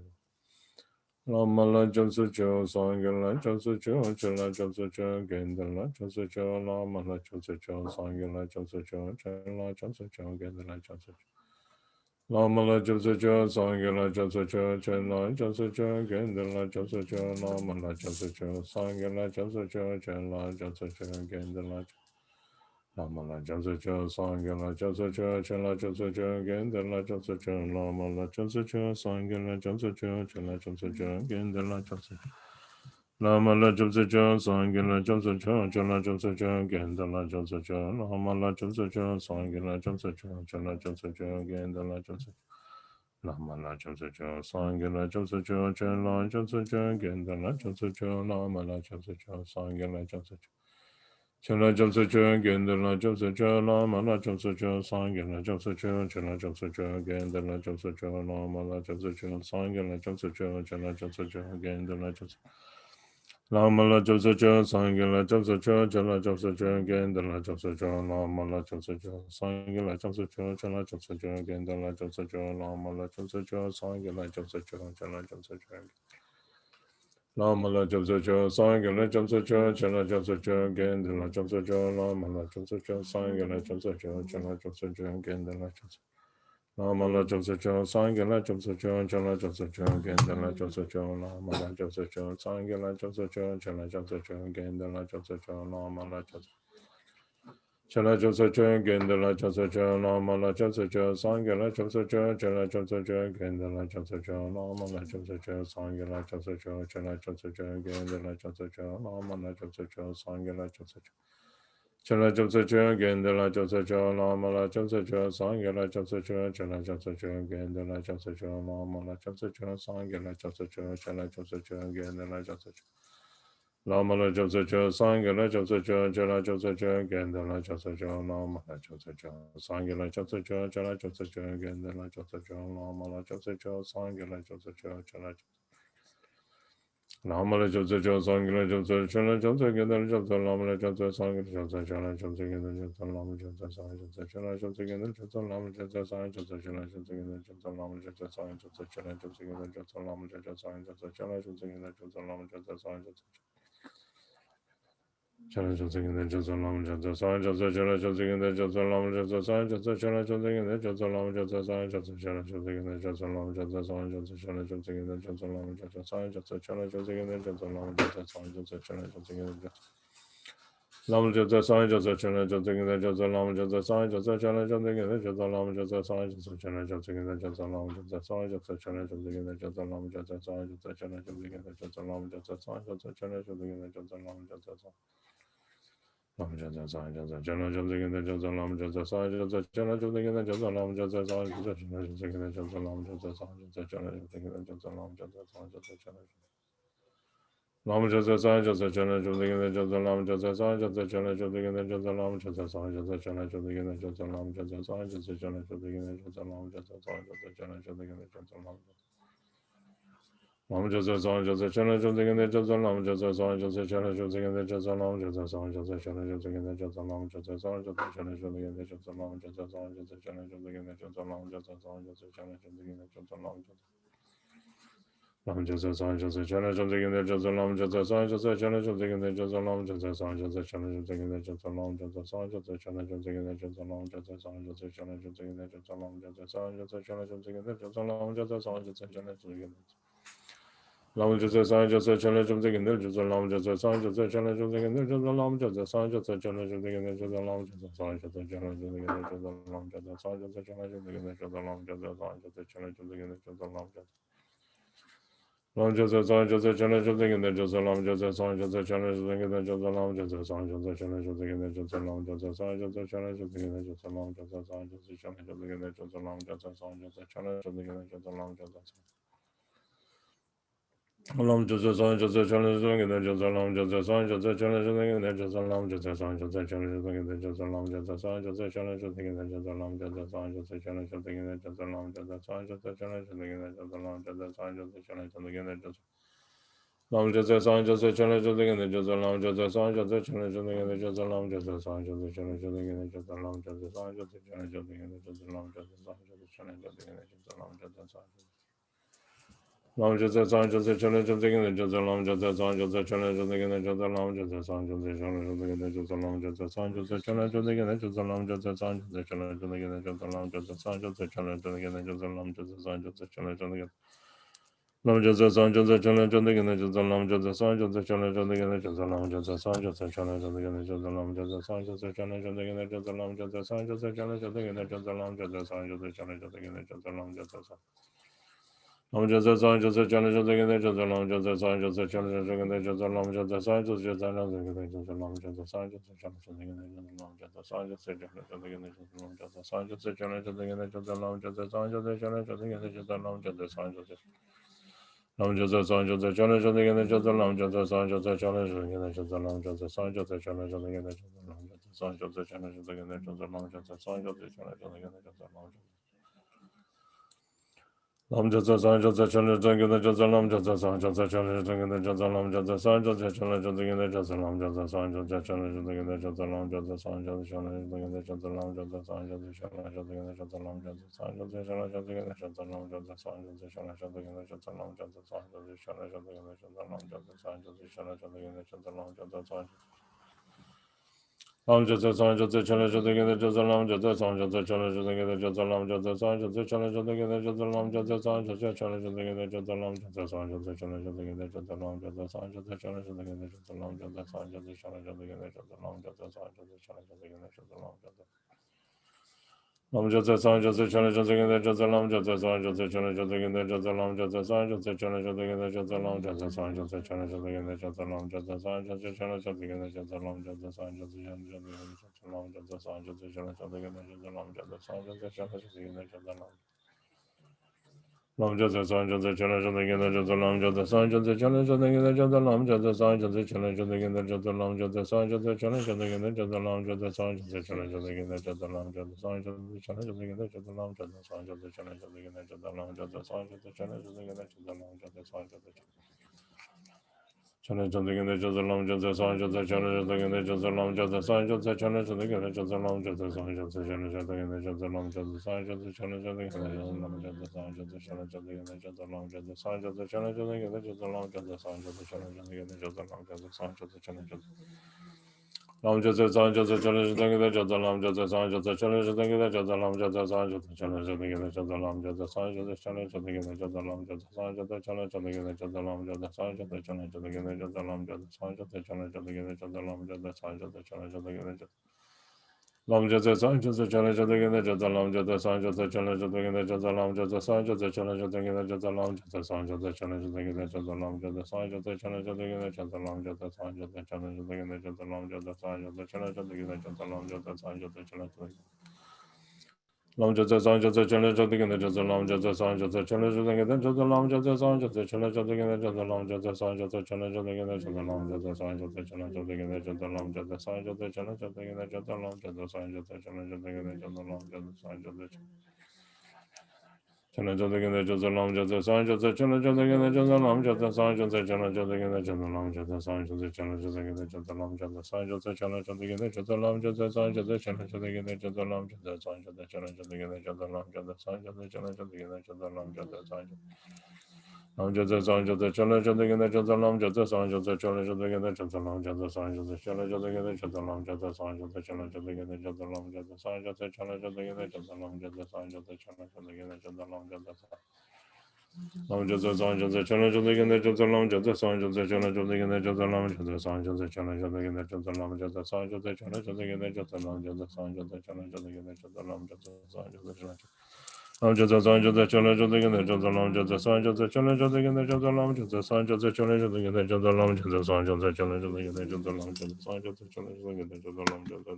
Lama la chap su cho, sangye la chap su cho, chen la chap su cho, genda la chap su cho, lama la chap su cho, sangye la chap su cho, chen la chap su cho, genda la chap su cho. Lama la chap su cho, sangye la chap su cho, chen la chap su cho, genda la chap su cho, lama la chap su cho, sangye la chap su cho, chen la chap su cho, genda la chap Lama la chap su cho, sangye la chap su cho, chen la chap su cho, genda la chap su cho, lama la chap su cho, sangye la chap su cho, chen la chap su cho, genda la chap su cho. Lama la chap su cho, sangye la chap su cho, chen la chap su cho, genda la chap su cho, lama la chap su cho, sangye la chap su cho, chen la chap su cho, genda la chap su cho. Lama la chap su cho, sangye la chap su cho, chen la chap su cho, genda la chap su cho, lama la chap su cho, sangye la chap su cho. Chen la chap su cho, genda la chap su cho, lama la chap su cho, sangye la chap su cho, chen la chap su cho, genda la chap su cho, lama la chap su cho, sangye la chap su cho, chen la chap su cho, genda la chap su cho. Lama la chap su cho, sangye la chap su cho, chen la chap su cho, genda la chap su cho, lama la chap su cho, sangye la chap su cho, chen la chap su cho, genda la chap su cho, lama la chap su cho, sangye la chap su cho, chen la chap su cho. Lama la chap su cho, sangye la chap su cho, chen la chap su cho, genda la chap su cho, lama la chap su cho, sangye la chap su cho, chen la chap su cho, genda la chap su cho. Lama la chap su cho, sangye la chap su cho, chen la chap su cho, genda la chap su cho, lama la chap su cho, sangye la chap su cho, chen la chap su cho, genda la chap su cho, lama la chap su chen la chap su cho, genda la chap su cho, lama la chap su cho, sangye la chap su cho, chen la chap su cho, genda la chap su cho, lama la chap su cho, sangye la chap su cho, chen la chap su cho, genda la chap su cho, lama la chap su cho, sangye la chap su cho. Chala Joseph Gendala Joseph Lamala Joseph Sangela Joseph Chala Joseph Gendala Joseph Lamala Joseph Sangela Joseph Chala Joseph Gendala Joseph Lamala Joseph Sangela Joseph Chala Joseph Gendala Joseph Lamala Joseph Sangela Joseph Chala Joseph Gendala Joseph Lamala Joseph Sangela Joseph Chala Lamala Joseph Sangla Joseph Chala Joseph Gendala Joseph Lamala Joseph Sangla Joseph Chala Joseph Gendala Joseph Lamala Joseph Sangla Joseph Chala Joseph Gendala Joseph Lamala Joseph Sangla Joseph Chala Joseph Gendala Joseph Lamala Joseph Sangla Joseph Chala Joseph Gendala Joseph Lamala Joseph Sangla Joseph Chala Joseph Gendala Joseph Lamala Joseph Sangla Joseph Chala Joseph Gendala Joseph Lamala Joseph Sangla Joseph Chala Joseph Gendala Joseph Lamala Joseph Sangla Joseph Chala Joseph Gendala Joseph Lamala Joseph Sangla Joseph Chala Joseph Gendala Joseph Lamala Joseph Sangla Joseph Chala Joseph Gendala Joseph Lamala Joseph Sangla Joseph Chala Joseph Gendala Joseph Lamala Joseph Sangla Joseph Chala Joseph Gendala Lama Joseph Sangha Joseph Chana Joseph Ginda Joseph Lama Joseph Sangha Joseph Chana Joseph Ginda Joseph Lama Joseph Sangha Joseph Chana Joseph Ginda Joseph Lama Joseph Sangha Joseph Chana Joseph Ginda Joseph Lama Joseph Sangha Joseph Chana Joseph Ginda Joseph Lama Joseph Sangha Joseph Chana Joseph Ginda Joseph Lama Joseph Sangha Lama Joseph Sangha Joseph Chana Joseph Ginda Joseph Lama Joseph Sangha Joseph Chana Joseph Ginda Joseph Lama Joseph Sangha Joseph Chana Joseph Ginda Joseph Lama Joseph Sangha Joseph Chana Joseph Ginda Joseph Lama Joseph Sangha Joseph Chana Lama Joseph Sangha Joseph Chana Joseph Ginda Joseph Lama Joseph Sangha Joseph Chana Joseph Ginda Joseph Lama Joseph Sangha Joseph Chana Joseph Ginda Joseph Lama Joseph Sangha Joseph Chana Joseph Ginda Joseph Lama Joseph Sangha Joseph Chana Joseph Ginda Joseph Lama Joseph Sangha Joseph Chana Joseph Ginda Joseph Lama Joseph Sangha Joseph Chana Joseph Ginda Joseph Lama Joseph Sangha Joseph Chana Joseph Ginda Joseph Lama Joseph Sangha Joseph Chana Joseph Ginda Joseph Lama Joseph Sangha Joseph Chana Joseph Ginda Joseph Lama Joseph Sangha Joseph Chana Joseph Ginda Joseph Lama Joseph Lam Joseph Sangha Joseph Chana Joseph Ginda Joseph Lama Joseph Sangha Joseph Chana Joseph Ginda Joseph Lama Joseph Sangha Joseph Chana Joseph Ginda Joseph Lama Joseph Sangha Joseph Chana Joseph Ginda Joseph Lama Joseph Sangha Joseph Chana Joseph Ginda Joseph Lama Joseph Sangha Joseph Chana Joseph Ginda Joseph Lama Joseph Sangha Joseph Chana Joseph Ginda Lama Joseph Sangha Joseph Chana Joseph Ginda Joseph Lama Joseph Sangha Joseph Chana Joseph Ginda Joseph Lama Joseph Sangha Joseph Chana Joseph Ginda Joseph Lama Joseph Sangha Joseph Chana Joseph Ginda Joseph Lama Joseph Sangha Joseph Chana Joseph Ginda Joseph Lama Joseph Sangha Joseph Chana Joseph Ginda Joseph Lama Joseph Long Joseph Song Joseph Channel Joseph in the Joseph Long Joseph Song Joseph Channel Joseph in the Joseph Long Joseph Song Joseph Channel Joseph in the Joseph Long Joseph Song Joseph Channel Joseph in the Joseph Long Joseph Song Joseph Channel Joseph in the Joseph Long Joseph Song Joseph Channel Joseph in the Joseph Long Joseph Long Joseph Song Joseph Channel Joseph in the Joseph Long Joseph Song Joseph Channel Joseph in the Joseph Long Joseph Song Joseph Channel Joseph in the Joseph Long Joseph Song Joseph Channel Joseph in the Joseph Long Joseph Song Joseph Channel Joseph in the Joseph Long Joseph Song Joseph Channel Joseph in the Joseph Long Joseph Song Joseph Channel Joseph in the Joseph Lam Joseph Song Joseph Channel Joseph in the Joseph Lam Joseph Song Joseph Channel Joseph in the Joseph Lam Joseph Song Joseph Channel Joseph in the Joseph Lam Joseph Song Joseph Channel Joseph in the Joseph Lam Joseph Song Joseph Channel Joseph in the Joseph Lam Joseph Song Lam Joseph Song Joseph Channel Joseph in the Joseph Lam Joseph Song Joseph Channel Joseph in the Joseph Lam Joseph Song Joseph Channel Joseph in the Joseph Lam Joseph Song Joseph Channel Joseph in the Joseph Lam Joseph Song Joseph Channel Joseph in the Joseph Lam Joseph Song Joseph Channel Joseph in the Joseph Lam Joseph Song Joseph Channel Joseph Lam Joseph Song Joseph Channel Joseph in the Joseph Lam Joseph Song Joseph Channel Joseph in the Joseph Lam Joseph Song Joseph Channel Joseph in the Joseph Lam Joseph Song Joseph Channel Joseph in the Joseph Lam Joseph Song Joseph Channel Joseph in the Joseph Lam Joseph Song Joseph Channel Joseph in the Joseph Lam Joseph Song Lam Joseph Song Joseph Channel Joseph in the Joseph Lam Joseph Song Joseph Channel Joseph in the Joseph Lam Joseph Song Joseph Channel Joseph in the Joseph Lam Joseph Song Joseph Channel Joseph in the Joseph Lam Joseph Song Joseph Channel Joseph in the Joseph Lam Joseph Song Joseph Channel Joseph in the Joseph Lam Joseph Song Joseph Channel Joseph in the Joseph Lam Joseph Song Joseph Lam Joseph Song Joseph Channel Joseph in the Joseph Lam Joseph Song Joseph Channel Joseph in the Joseph Lam Joseph Song Joseph Channel Joseph in the Joseph Lam Joseph Song Joseph Channel Joseph in the Joseph Lam Joseph Song Joseph Channel Joseph in the Joseph Lam Joseph Lam Joseph Song Joseph Channel Joseph in the Joseph Lam Joseph Song Joseph Channel Joseph in the Joseph Lam Joseph Song Joseph Channel Joseph in the Joseph Lam Joseph Song Joseph Channel Joseph in the Joseph Lam Joseph Song Joseph Channel Joseph in the Joseph Lam Joseph Song Joseph Channel Joseph in the Joseph Lam Joseph Song Joseph Channel Joseph in the Joseph Lam Joseph Song Joseph Channel Joseph in the Joseph Lam Joseph Song Joseph Channel Joseph in the Joseph Lam Joseph Song Joseph Channel Joseph in the Joseph Lam Joseph Song Lam Joseph Song Joseph Channel Joseph in the Joseph Lam Joseph Song Joseph Channel Joseph in the Joseph Lam Joseph Song Joseph Channel Joseph in the Joseph Lam Joseph Song Joseph Channel Joseph in the Joseph Lam Joseph Song Joseph Channel Joseph in the Joseph Lam Joseph Song Joseph Channel Joseph in the Joseph Lam Joseph Song Joseph Channel Joseph in the Joseph Lam Joseph Song Joseph Channel Joseph in the Joseph Lam Joseph Lam Jatsa San Jatsa Chana Jatsa Ganda Jatsa Lam Jatsa San Jatsa Chana Jatsa Ganda Jatsa Lam Jatsa San Jatsa Chana Jatsa Ganda Jatsa Lam Jatsa San Jatsa Chana Jatsa Ganda Jatsa Lam Jatsa San Jatsa Chana Jatsa Ganda Jatsa Lam Jatsa San Jatsa Chana Jatsa Lam Jatsa San Jatsa Chana Jatsa Ganda Jatsa Lam Jatsa San Jatsa Chana Jatsa Ganda Jatsa Lam Lam Jatsa San Jatsa Chana Jatsa Ganda Jatsa Lam Jatsa San Jatsa Chana Jatsa Ganda Jatsa Lam Jatsa San Jatsa Chana Jatsa Ganda Jatsa Lam Jatsa San Jatsa Chana Jatsa Ganda Jatsa Lam Jatsa San Jatsa Chana Jatsa Ganda Jatsa Lam Jatsa San Jatsa Chana Jatsa Ganda Jatsa Lam Jatsa San Jatsa Chana Jatsa Ganda Jatsa Lam Jatsa San Jatsa Chana Jatsa Ganda Jatsa Lam Jatsa San Jatsa Chana Jatsa Ganda Jatsa Lam Jatsa San Jatsa Chana Jatsa Ganda Jatsa Lam Jatsa San Jatsa Chana Jatsa Ganda Jatsa Lam Jatsa San Jatsa Chana Jatsa Ganda Jatsa Lam Jatsa San Jatsa Chana Jatsa Ganda Jatsa Lam Jatsa San Jatsa Chana Jatsa Ganda Jatsa Lam Jatsa San Jatsa Chana Jatsa Ganda Jatsa Lam Jatsa San Jatsa Chana Jatsa Ganda Jatsa Lam Jatsa San Jatsa Chana Jatsa Lam Jatsa San Jatsa Chana Jatsa Ganda Jatsa Lam Jatsa San Jatsa Chana Jatsa Ganda Jatsa Lam Jatsa San Jatsa Chana Jatsa Ganda Jatsa Lam Jatsa San Jatsa Chana Jatsa Ganda Jatsa Lam Jatsa San Jatsa Chana Jatsa Ganda Jatsa Lam Jatsa San Jatsa Chana Jatsa Ganda Jatsa Lam Jatsa San Jatsa Chana Jatsa Ganda Jatsa Lam Jatsa San Jatsa Chana Jatsa Ganda Lam Jatsa San Jatsa Chana Jatsa Ganda Jatsa Lam Jatsa San Jatsa Chana Jatsa Ganda Jatsa Lam Jatsa San Jatsa Chana Jatsa Ganda Jatsa Lam Jatsa San Jatsa Chana Jatsa Ganda Jatsa Lam Jatsa San Jatsa Chana Jatsa Ganda Jatsa Lam Jatsa San Jatsa Chana Jatsa Ganda Jatsa Lam Jatsa San Jatsa Chana Jatsa Ganda Jatsa Lam Jatsa San Jatsa Chana Jatsa Lam Jatsa San Jatsa Chana Jatsa Ganda Jatsa Lam Jatsa San Jatsa Chana Jatsa Ganda Jatsa Lam Jatsa San Jatsa Chana Jatsa Ganda Jatsa Lam Jatsa San Jatsa Chana Jatsa Ganda Jatsa Lam Jatsa San Jatsa Chana Jatsa Ganda Jatsa Lam Jatsa San Jatsa Chana Jatsa Ganda Jatsa Lam Jatsa San Jatsa Chana Jatsa Ganda Jatsa Lam Jatsa San Jatsa Chana Jatsa Ganda Jatsa Lam Jatsa San Jatsa Chana Jatsa Ganda Jatsa Lam Jatsa San Jatsa Chana Jatsa Ganda Jatsa Lam Jatsa San Jatsa Chana Jatsa Ganda Jatsa Lam Jatsa San Jatsa Chana Jatsa Ganda Jatsa Lam Jatsa San Jatsa Chana Jatsa Ganda Jatsa Lam Jatsa San Jatsa Chana Jatsa Ganda Jatsa Lam Jatsa San Jatsa Chana Jatsa Ganda Jatsa Lam Jatsa San Lam Jatsa San Jatsa Chana Jatsa Ganda Jatsa Lam Jatsa San Jatsa Chana Jatsa Ganda Jatsa Lam Jatsa San Jatsa Chana Jatsa Ganda Jatsa Lam Jatsa San Jatsa Chana Jatsa Ganda Jatsa Lam Jatsa San Jatsa Chana Jatsa Ganda Jatsa Lam Jatsa San Jatsa Chana Jatsa Ganda Jatsa Lam Jatsa Lam Jatsa San Jatsa Chana Jatsa Ganda Jatsa Lam Jatsa San Jatsa Chana Jatsa Ganda Jatsa Lam Jatsa San Jatsa Chana Jatsa Ganda Jatsa Lam Jatsa San Jatsa Chana Jatsa Ganda Jatsa Lam Jatsa San Jatsa Chana Jatsa Ganda Jatsa Lam Jatsa San Jatsa Chana Lam Jatsa San Jatsa Chana Jatsa Ganda Jatsa Lam Jatsa San Jatsa Chana Jatsa Ganda Jatsa Lam Jatsa San Jatsa Chana Jatsa Ganda Jatsa Lam Jatsa San Jatsa Chana Jatsa Ganda Jatsa Lam Jatsa San Jatsa Chana Jatsa Ganda Jatsa Lam Jatsa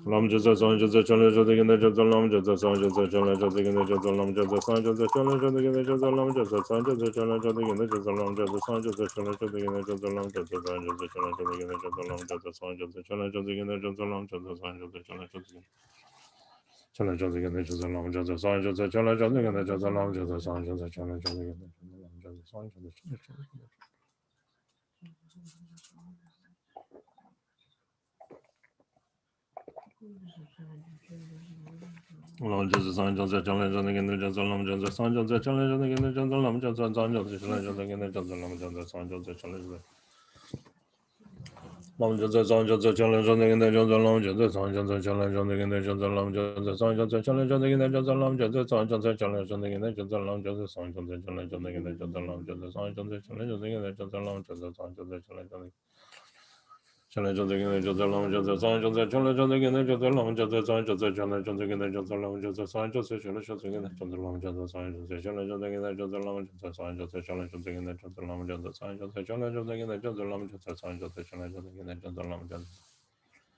Lam Jatsa San Jatsa Chana Jatsa Ganda Jatsa Lam Jatsa San Jatsa Chana Jatsa Ganda Jatsa Lam Jatsa San Jatsa Chana Jatsa Ganda Jatsa Lam Jatsa San Jatsa Chana Jatsa Ganda Jatsa Lam Jatsa San Jatsa Chana Jatsa Ganda Jatsa Lam Jatsa San Jatsa Chana Jatsa Ganda Jatsa Lam Jatsa San Jatsa Chana Jatsa Ganda Jatsa Lam Jatsa San Jatsa Chana Jatsa Chana Jatsa Ganda Jatsa Lam Jatsa San Jatsa Chana Jatsa Ganda Jatsa Lam Jatsa San Jatsa Chana Jatsa Ganda Jatsa Lam Jatsa San Jatsa Chana Lam Jatsa San Jatsa Chana Jatsa Ganda Jatsa Lam Jatsa San Jatsa Chana Jatsa Ganda Jatsa Lam Jatsa San Jatsa Chana Jatsa Ganda Jatsa Lam Jatsa San Jatsa Chana Jatsa Lam Jatsa San Jatsa Chana Jatsa Ganda Jatsa Lam Jatsa San Jatsa Chana Jatsa Ganda Jatsa Lam Jatsa San Jatsa Chana Jatsa Ganda Jatsa Lam Jatsa San Jatsa Chana Jatsa Ganda Jatsa Lam Jatsa San Jatsa Chana Jatsa Ganda Jatsa Lam Jatsa San Jatsa Chana Jatsa Ganda Jatsa Lam Jatsa San Jatsa Chana Jatsa Chana Jatsa Ganda Jatsa Lam Jatsa San Jatsa Chana Jatsa Ganda Jatsa Lam Jatsa San Jatsa Chana Jatsa Ganda Jatsa Lam Jatsa San Jatsa Chana Jatsa Ganda Jatsa Lam Jatsa San Jatsa Chana Jatsa Ganda Jatsa Lam Jatsa San Jatsa Chana Jatsa Ganda Jatsa Lam Jatsa San Jatsa Chana Jatsa Ganda Jatsa Lam Jatsa San Jatsa Chana Jatsa Ganda Jatsa Lam Jatsa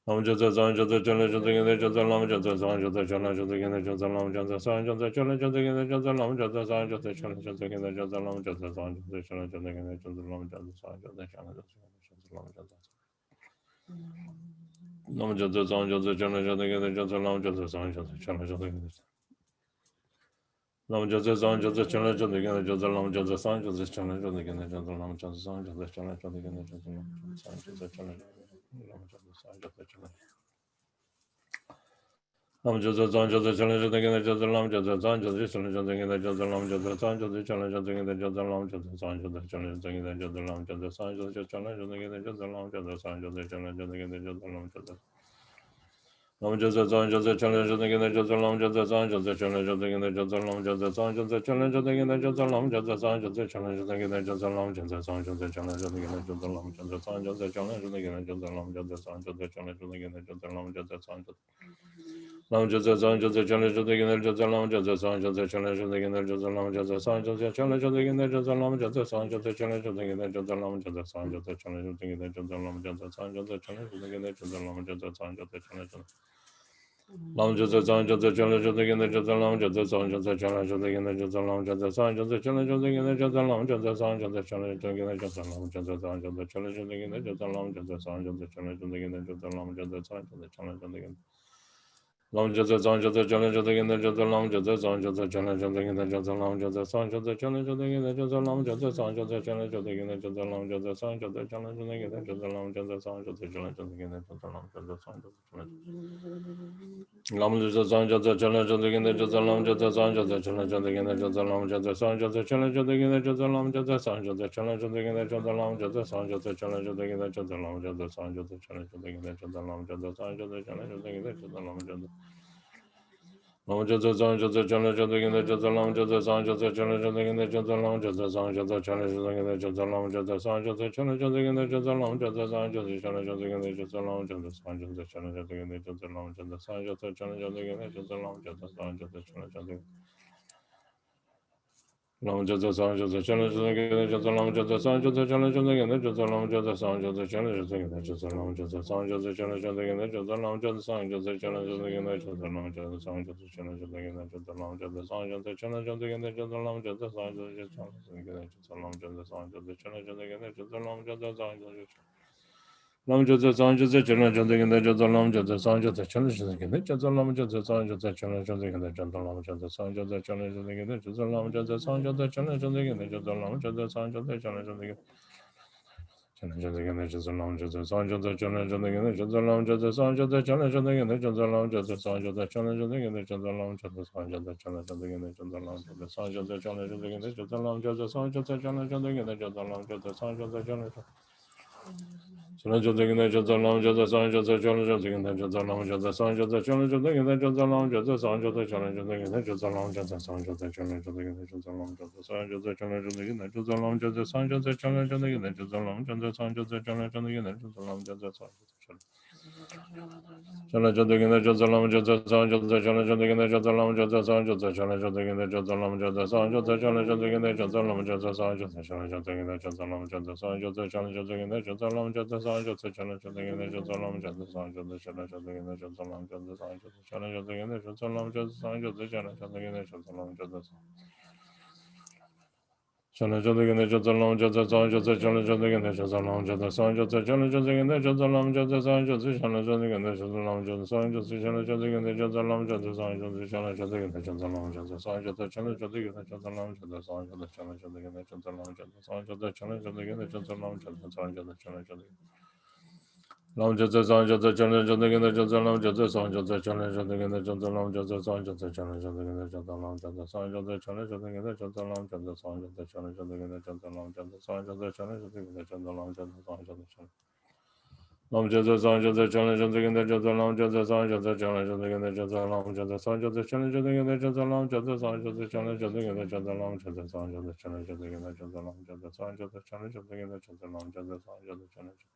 Lam Jatsa San Jatsa Chana Jatsa Ganda Jatsa Lam Jatsa San Jatsa Chana Jatsa Ganda Jatsa Lam Jatsa San Jatsa Chana Jatsa Ganda Jatsa Lam Jatsa San Jatsa Chana Jatsa Ganda Jatsa Lam Jatsa San Jatsa Chana Jatsa Ganda Jatsa Lam Jatsa San Jatsa Chana Jatsa Lam Jatsa Lam Jatsa San Jatsa Chana Jatsa Ganda Jatsa Lam Jatsa San Jatsa Chana Jatsa Ganda Lam Jatsa San Jatsa Chana Jatsa Ganda Jatsa Lam Jatsa San Jatsa Chana Jatsa Ganda Jatsa Lam Jatsa San Jatsa Chana Jatsa Ganda Jatsa Lam Jatsa San Jatsa Chana Lam Jatsa San Jatsa Chana Lam Jatsa San Jatsa Chana Jatsa Ganda Jatsa Lam Jatsa San Jatsa Chana Jatsa Ganda Jatsa Lam Jatsa San Jatsa Chana Jatsa Ganda Jatsa Lam Jatsa San Jatsa Chana Jatsa Ganda Jatsa Lam Jatsa San Jatsa Chana Jatsa Ganda Jatsa Lam Jatsa San Jatsa Chana Jatsa Ganda Jatsa Lam Jatsa Lam Jasa Zan Jasa Challenge the Gina Jasa Lam Jasa Zan Jasa Challenge the Gina Jasa Lam Jasa Zan Jasa Challenge the Gina Jasa Lam Jasa Zan Jasa Challenge the Gina Jasa Lam Jasa Zan Jasa Challenge the Gina Jasa Lam Jasa Zan Jasa Challenge the Gina Jasa Lam Jasa Zan Jasa Challenge the Gina Jasa Lam Jasa Zan Lam Jasa Zan Jasa Challenge the Gina Jasa Lam Jasa Zan Jasa Challenge the Gina Jasa Lam Jasa Zan Jasa Challenge the Gina Jasa Lam Jasa Zan Jasa Challenge the Gina Jasa Lam Jasa Zan Jasa Challenge the Gina Jasa Lam Jasa Zan Jasa Challenge the Gina Jasa Lam Jasa Zan Jasa Challenge Long just a song, just a challenge of the in the just a long, just a song, just a challenge of the in the just a long, just a song, just a challenge of the in the just a long, just a song, just a challenge of the in the just a long, just a song, just a challenge of the in the just a long, just a song, just a challenge of the in the just a long, just a song, just a challenge of the in long, just a song, just a challenge of the in the just a long, just a song, just a challenge of the in the just a long, just a song, just a challenge of the in the just a long, just a song, just a challenge of the in the just a long, just a song, just a challenge of the in the just a long, just a song, just a challenge of the in the just a long, just a song, just a challenge. Lam just song just a challenge of the in the just a lam just a song just a challenge of the in the just a lam just a song just a challenge of the in the just a lam just a song just a challenge of the in the just a lam just a song just a challenge of the in the just a lam just a song just a challenge of the in the just a lam just a song just a challenge of the in the just a lam just a Long just a song just a challenge of the in the just a lam just a song just a challenge of the in the just a lam just a song just a challenge of the in the just a lam just a song just a challenge of the in the just a lam just a song just a challenge of the in the just a lam just a song just a challenge of the in the just a lam just a song just a challenge of the in the just a lam just a song just a challenge of the Long just a song just a challenge of the in the just a lam just a song just a challenge of the in the just a lam just a song just a challenge of the in the just a lam just a song just a challenge of the in the just a lam just a song just a challenge of the in the just a lam just a song just a challenge of the in the just a lam just a song just a challenge of the in the just a lam just a song just a challenge of the in the just a lam just a song just a challenge of the in the just a lam just a song just a Lam just a song just a challenge of the in the just a lam just a song just a challenge of the in the just a lam just a song just a challenge of the in the just a lam just a song just a challenge of the in the just a lam just a song just a challenge of the in the just a lam just a song just a challenge of the challenge of the in the just a lam just a song just a challenge of the in the just a lam just a song just a challenge of the in the just a lam just a song just a challenge of the in the just a lam just a song just a challenge of the in the just a lam just a song just a challenge of the in the just a lam just a song just a challenge of the in the just a lam just a song just a challenge challenge of the in the just a lam just a song just a challenge of the in the just a lam just a song just a challenge of the in the just a lam just a song just a challenge of the in the just a lam just a song just a challenge of the in the just a lam just a song just a challenge of the in the just a lam just a song just a challenge of the in the just a lam just a song just a challenge of the in the just a lam just a song just a challenge challenge of the in the just a lam just a song just a challenge of the in the just a lam just a song just a challenge of the in the just a lam just a song just a challenge of the in the just a lam just a song just a challenge of the in the just a lam just a song just a challenge of the in the just a lam just a song just a challenge of the in the just a lam just a song just a challenge of the in the just a lam just a song just a challenge of the in the just a lam just a song just a challenge of the in the just a lam just a challenge of the in the just a lam just a song just a challenge of the in the just a lam just a song just a challenge of the in the just a lam just a song just a challenge of the in the just a lam just a song just a challenge of the in the just a lam just a song just a challenge of the in the just a lam just a song just a challenge of the in the just a lam just a song just a challenge of the in the just a lam just a song just a challenge of the in the just a lam just a song just a challenge of the Long just a song just a challenge of the in the just a lam just a song just a challenge of the in the just a lam just a song just a challenge of the in the just a lam just a song just a challenge of the in the just a lam just a song just a challenge of the in the just a lam just a song just a challenge of the in the just a lam just a song just a challenge Lam just a song just a challenge of the in the just a lam just a song just a challenge of the in the just a lam just a song just a challenge of the in the just a lam just a song just a challenge of the in the just a lam just a song just a challenge of the in the just a lam just a song just a challenge of the in the just a lam just a song just a challenge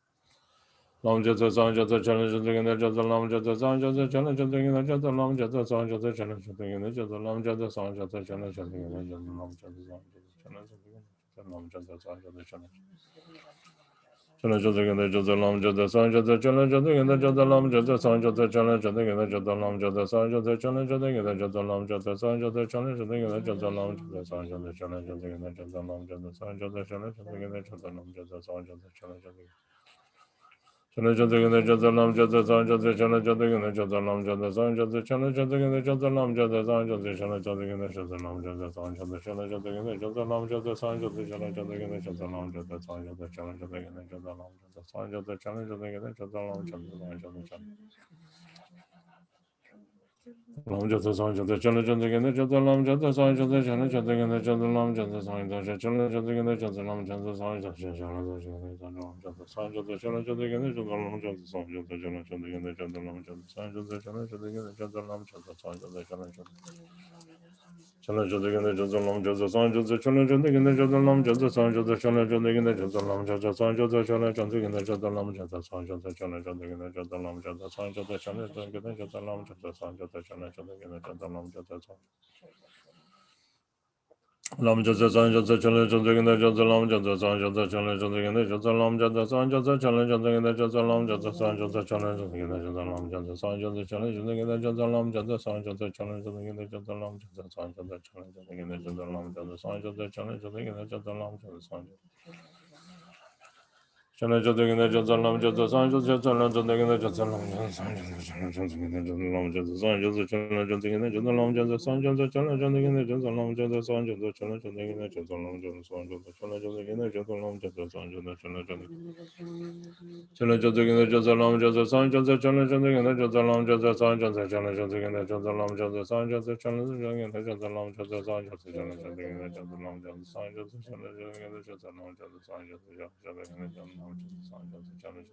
Long just a song just a challenge of the in the just a lam just a song just a challenge of the in the just a lam just a song just a challenge of the in the just a lam just a song just a challenge of the in the just a lam just a song just a challenge of the in the just a lam just a song just a challenge challenge of the in the just a lam just a song just a challenge of the in the just a lam just a song just a challenge of the in the just a lam just a song just a challenge of the in the just a lam just a song just a challenge of the in the just a lam just a song just a challenge of the in the just a lam just a song just a challenge of the in the just a lam just a song just a challenge of the challenge of the in the just a lam just a song just a challenge of the in the just a lam just a song just a challenge of the in the just a lam just a song just a challenge of the in the just a lam just a song just a challenge of the in the just a lam just a song just a challenge of the in the just a lam just a song just a challenge of the in the just a lam just a song just a challenge of the in the just a lam just a song just a challenge Lam Jata Sang Jata Chala Jata Genda Jata Lam Jata Sang Jata Chala Jata Genda Jata Lam Jata Sang Jata Chala Jata Genda Jata Lam Jata Sang Jata Chala Jata Sang Jata Chala Jata Genda Jata Lam Jata Sang Jata Chala Jata Genda Jata Lam Jata Sang Jata Chala Jata Genda Jata Lam Jata Sang Jata Chala Jata Chala Jata Genda Jata Lam Jata Sang Jata Chala Jata Genda Jata Lam Jata Sang Jata Chala Jata Genda Jata Lam Jata Sang Jata Chala Jata Genda Jata Lam Jata Sang Jata Chala Jata Genda Jata Lam Jata Sang Jata Chala Jata Genda Jata Lam Jata Sang Jata Chala Jata Genda Jata Lam Jata Sang Lam Jata Sang Jata Chala Jata Genda Jata Lam Jata Sang Jata Chala Jata Genda Jata Lam Jata Sang Jata Chala Jata Genda Jata Lam Jata Sang Jata Chala Jata Genda Jata Lam Jata Sang Jata Chala Jata Genda Jata Lam Jata Sang Jata Chala Jata Genda Jata Lam Jata Sang Jata Chala Jata Genda Jata Lam Jata Sang Jata Chala Jata Genda Jata Lam Jata Sang Chala Jata Genda Jata Lam Jata Sang Jata Chala Jata Genda Jata Lam Jata Sang Jata Chala Jata Genda Jata Lam Jata Sang Jata Chala Jata Genda Jata Lam Jata Sang Jata Chala Jata Genda Jata Lam Jata Sang Jata Chala Jata Genda Jata Lam Jata Sang Jata Chala Jata Genda Jata Lam Jata Sang Jata Chala Jata Chala Jata Genda Jata Lam Jata Sang Jata Chala Jata Genda Jata Lam Jata Sang Jata Chala Jata Genda Jata Lam Jata Sang Jata Chala Jata Genda Jata Lam Jata Sang Jata Chala Jata Genda Jata Lam Jata Sang Jata Chala Jata Genda Jata Lam Jata Sang Jata Jata Genda Jata Lam Jata Sang Jata Chala Jata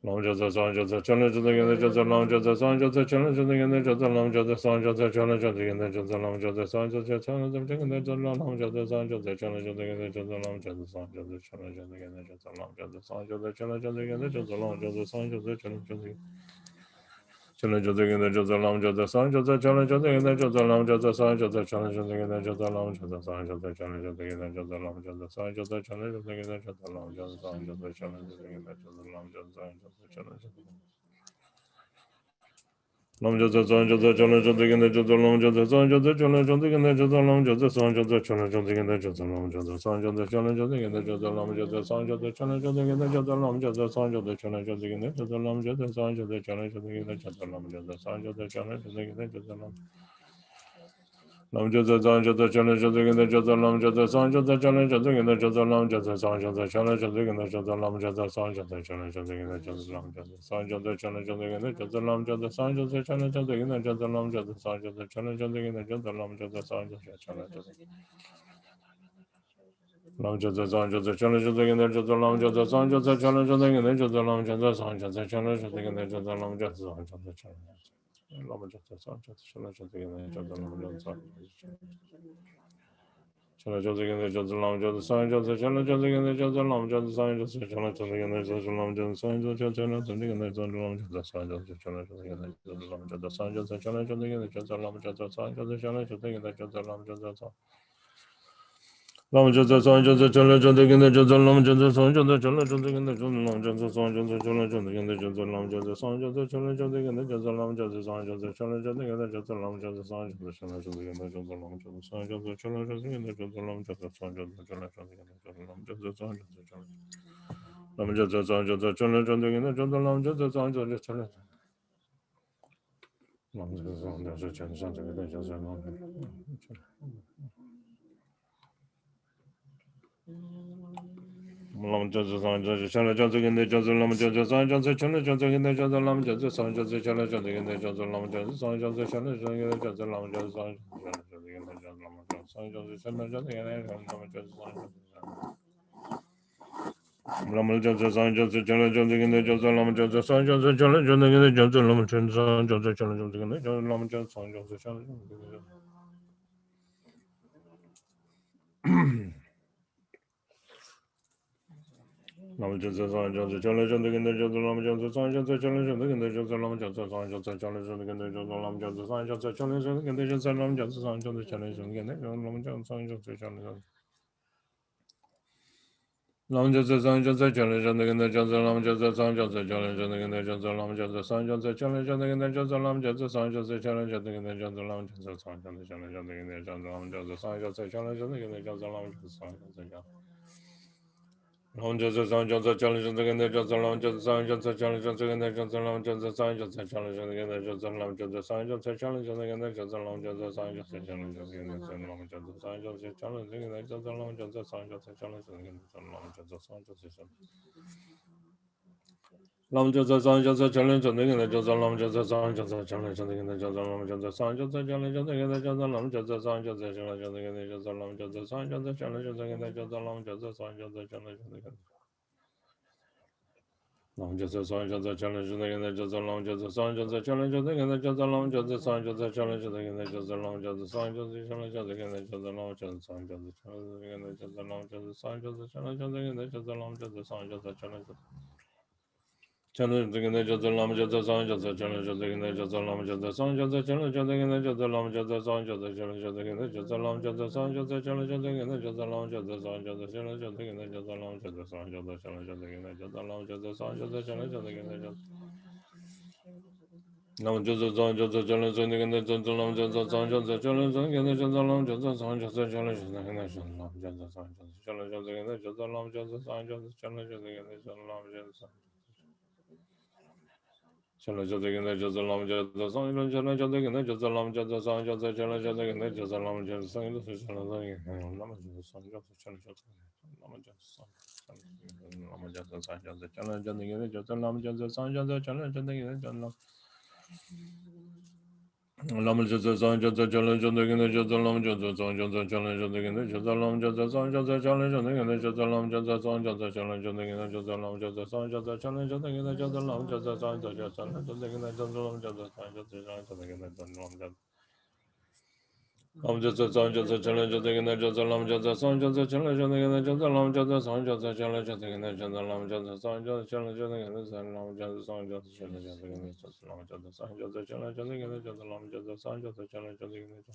Lam Jata Sang Jata Chala Jata Genda Jata Lam Jata Sang Jata Chala Jata Genda Jata Lam Jata Sang Jata Chala Jata Genda Jata Lam Jata Sang Jata Chala Jata Genda Jata Lam Jata Sang Jata Chala Jata Genda Jata Lam Jata Sang Jata Chala Jata Genda Jata Lam Jata Sang Jata Chala Jata Genda Jata Lam Jata Sang Jata Chala Jata Chala Jata Genda Jata Lam Jata Sang Jata Chala Jata Genda Jata Lam Jata Sang Jata Chala Jata Genda Jata Lam Jata Sang Jata Chala Jata Genda Jata Lam Jata Sang Jata Chala Jata Genda Jata Lam Jata Sang Jata Chala Jata Genda Jata Lam Jata Sang Jata Chala Jata Lam Jata Sang Jata Chala Jata Genda Jata Lam Jata Sang Jata Chala Jata Genda Jata Lam Jata Sang Jata Chala Jata Genda Jata Lam Jata Sang Jata Chala Jata Genda Jata Lam Jata Sang Jata Chala Jata Genda Jata Lam Jata Sang Jata Chala Jata Genda Jata Lam Jata Sang Jata Chala Jata Genda Jata Lam Jata Sang Jata Chala Jata Genda Jata Lam Lam Jata Sang Jata Chala Jata Genda Jata Lam Jata Sang Jata Chala Jata Genda Jata Lam Jata Sang Jata Chala Jata Genda Jata Lam Jata Sang Jata Chala Jata Genda Jata Lam Jata Sang Jata Chala Jata Genda Jata Lam Jata Sang Jata Chala Jata Genda Jata Lam Jata Sang Jata Chala Jata Genda Jata Lam Jata Sang Jata Chala Jata Lam Jata Sang Jata Chala Jata Genda Jata Lam Jata Sang Jata Chala Jata Genda Jata Lam Jata Sang Jata Chala Jata Genda Jata Lam Jata Sang Jata Chala Lam Jata Sang Jata Chala Jata Genda Jata Lam Jata Sang Chala Jata Genda Jata Lam Jata Sang Jata Chala Jata Genda Jata Lam Jata Sang Jata Chala Jata Genda Jata Lam Jata Sang Jata Chala Jata Genda Jata Lam Jata Sang Jata Chala Jata Genda Jata Lam Jata Sang Jata Chala Jata Genda Jata Lam Jata Sang Jata Chala Jata Genda Jata Lam Jata Lam Jata Sang Jata Chala Jata Genda Jata Lam Jata Sang Jata Chala Jata Genda Jata Lam Jata Sang Jata Chala Jata Genda Jata Lam Jata Sang Jata Chala Jata Genda Jata Lam Jata Sang Jata Chala Jata Genda Jata Lam Jata Sang Jata Chala Jata Genda Jata Lam Jata Sang Jata Chala Jata Genda Jata Lam Jata Sang Jata Chala Jata Genda Jata Lam Jata Sang Jata Chala Lam Jata Sang Jata Chala Jata Genda Jata Lam Jata Sang Jata Chala Lam Jata Sang Jata Chala Jata Genda Jata Lam Jata Lam Jata Sang Jata Chala Jata Genda Jata Lam Jata Sang Jata Chala Jata Genda Jata Lam Jata Sang Jata Chala Jata Genda Jata Lam Jata Sang Jata Chala Jata Genda Jata Lam Jata Sang Jata Genda Jata Lam Jata Sang Jata Chala Jata Genda Jata Lam Jata Lam Jata Sang Jata Chala Jata Genda Jata Lam Jata Sang Jata Chala Jata Genda Jata Lam Jata Sang Jata Chala Jata Genda Jata Lam Jata Sang Jata Chala Lam Jata Sang Jata Chala Jata Genda Jata Lam Jata Sang Jata Chala Jata Genda Jata Lam Jata Sang Jata Chala Jata Genda Jata Lam Jata Sang Jata Chala Jata Genda Jata Lam Jata Sang Jata Chala Jata Genda Jata Lam Jata Sang Jata Chala Jata Lam Jata Sang Jata Chala Jata Genda Jata Lam Jata Sang Jata Chala Jata Genda Jata Lam Jata Sang Jata Chala Jata Genda Jata Lam Jata Sang Jata Chala Jata Genda Jata Lam Jata Sang Jata Chala Jata Genda Jata Lam Jata Sang Jata Chala Jata Genda Jata Lam Jata Sang Jata Lam Jata Sang Jata Chala Jata Genda Jata Lam Jata Sang Jata Chala Jata Genda Jata Lam Jata Sang Jata Chala Jata Genda Jata Lam Jata Sang Jata Chala Jata Genda Jata Lam Jata Sang Jata Chala Jata Genda Jata Lam Jata Sang Jata Chala Jata Genda Jata Lam Jata Sang Jata Chala Jata Genda Jata Lam Jata Sang Jata Lam Jasa San Jasa Challenge on the Jasa Lam Jasa San Jasa Challenge on the Jasa Lam Jasa San Jasa Challenge on the Jasa Lam Jasa San Jasa Challenge on the Jasa Lam Jasa San Jasa Challenge on the Jasa Lam Jasa San Jasa Challenge on the Lam Jasa San Jasa Challenge on the Jasa Lam Jasa San Jasa Challenge on the Jasa Lam Jasa San Jasa Challenge on the Jasa Lam Jasa San Jasa Challenge on the Jasa Lam Jasa San Jasa Challenge on the Jasa Lam Jasa San Jasa Challenge on the Jasa Lam Jasa San Jasa Challenge Challenge the Jasa Lam Jasa San Jasa Challenge on the Jasa Lam Jasa San Jasa Challenge on the Jasa Lam Jasa San Jasa Challenge on the Jasa Lam Jasa San Jasa Challenge on the Jasa Lam Jasa San Jasa Challenge on the Jasa Lam Jasa San Jasa Challenge on the Jasa Lam Jasa San Jasa Challenge on the Jasa Lam Jasa San Jasa Challenge on the Jasa Lam Jasa San Jasa Challenge on the Jasa Lam Jasa San Jasa Challenge on the Jasa Lam Jasa San Jasa Challenge on the Jasa Lam Jasa San Jasa Challenge on the Jasa Lam Jasa Challenge on the Jasa Lam Jasa San Jasa Challenge on the Jasa Lam Jasa San Jasa Challenge on the Jasa Lam Jasa San Jasa Challenge on the Lam Jasa San Jasa Challenge on the Lam Jasa San Lam Jasa San Jasa Challenge on the Jasa Lam Jasa San Jasa Challenge on the Jasa Lam Jasa San Jasa Challenge on the Jasa Lam Jasa San Jasa Challenge on the Jasa Lam Jasa San Jasa Challenge on the Jasa Lam Jasa San Jasa Challenge on the Jasa Lam Jasa San Jasa Challenge on the Jasa Lam Jasa San Jasa Challenge on the Jasa Lam Jasa San Jasa Challenge on the Jasa Lam Jasa Lam Jasa San Jasa Challenge on the Jasa Lam Jasa San Jasa Challenge on the Jasa Lam Jasa San Jasa Challenge on the Jasa Lam Jasa San Jasa Challenge on the Jasa Lam Jasa San Jasa Challenge on the Jasa Lam Jasa San Jasa Challenge on the Jasa Lam Jasa San Jasa Challenge on the Jasa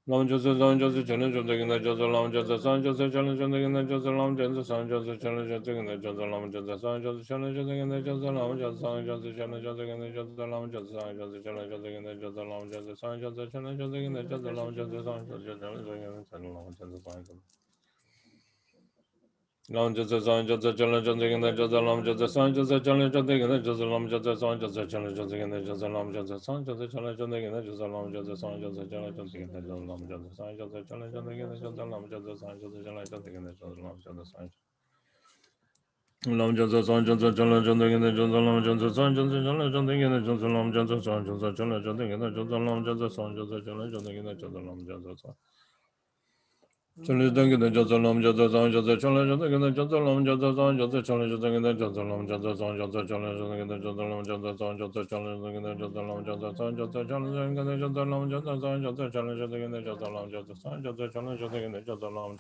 Long Joseph Long Joseph Challenge of the Joseph Long Joseph San Joseph Challenge of the Joseph Long Joseph San Joseph Challenge of the Joseph Long Joseph San Joseph Challenge of the Joseph Long Joseph San Joseph Challenge of the Joseph Long Joseph San Joseph Challenge of the Joseph Long Joseph San Joseph Challenge of the Joseph Long Joseph San Joseph Challenge of the Long Joseph San Joseph Lam Jasa San Jasa Challenge on the Jasa Lam Jasa San Jasa Challenge on the Jasa Lam Jasa San Jasa Challenge on the Jasa Lam Jasa San Jasa Challenge on the Jasa Lam Jasa San Jasa Challenge on the Jasa Lam Jasa San Jasa Challenge on the Jasa Lam Jasa San Jasa Challenge on the Jasa Lam Jasa San Lam Jasa San Jasa Challenge on the Jasa Lam Jasa San Jasa Challenge on the Jasa Lam Jasa San Jasa Challenge on the Jasa Lam Jasa San Jasa Challenge on the Jasa Lam Jasa San Challenge the Jasa Lam Jasa San Jasa Challenge the Jasa Lam Jasa San Jasa Challenge the Jasa Lam Jasa San Jasa Challenge the Jasa Lam Jasa San Jasa Challenge the Jasa Lam Jasa San Jasa Challenge the Jasa Lam Jasa San Jasa Challenge the Jasa Lam Jasa San Jasa Challenge the Jasa Lam Jasa San Jasa Challenge the Jasa Lam Jasa San Jasa Challenge the Jasa Lam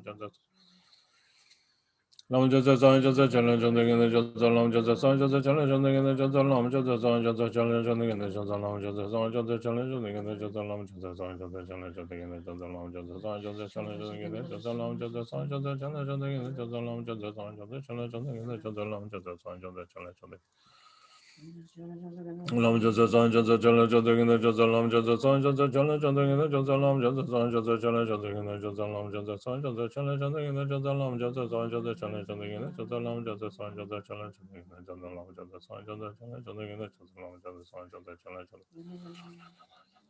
Jasa Lam Jasa San Jasa Challenge on the Jasa Lam Jasa San Jasa Challenge on the Jasa Lam Jasa San Jasa Challenge on the Jasa Lam Jasa San Jasa Challenge on the Jasa Lam Jasa San Jasa Challenge on the Jasa Lam Jasa San Jasa Challenge on the Jasa Lam Jasa San Jasa Challenge on the Jasa Lam Jasa San Jasa Challenge on the Jasa Lam Jasa San Jasa Challenge on the Lam Jasa San Jasa Challenge on the Jasa Lam Jasa San Jasa Challenge on the Jasa Lam Jasa San Jasa Challenge on the Jasa Lam Jasa San Jasa Challenge on the Jasa Lam Jasa San Jasa Challenge on the Jasa Lam Jasa San Jasa Challenge on the Jasa Lam Jasa San Jasa Challenge on the Jasa Lam Jasa San Jasa Challenge on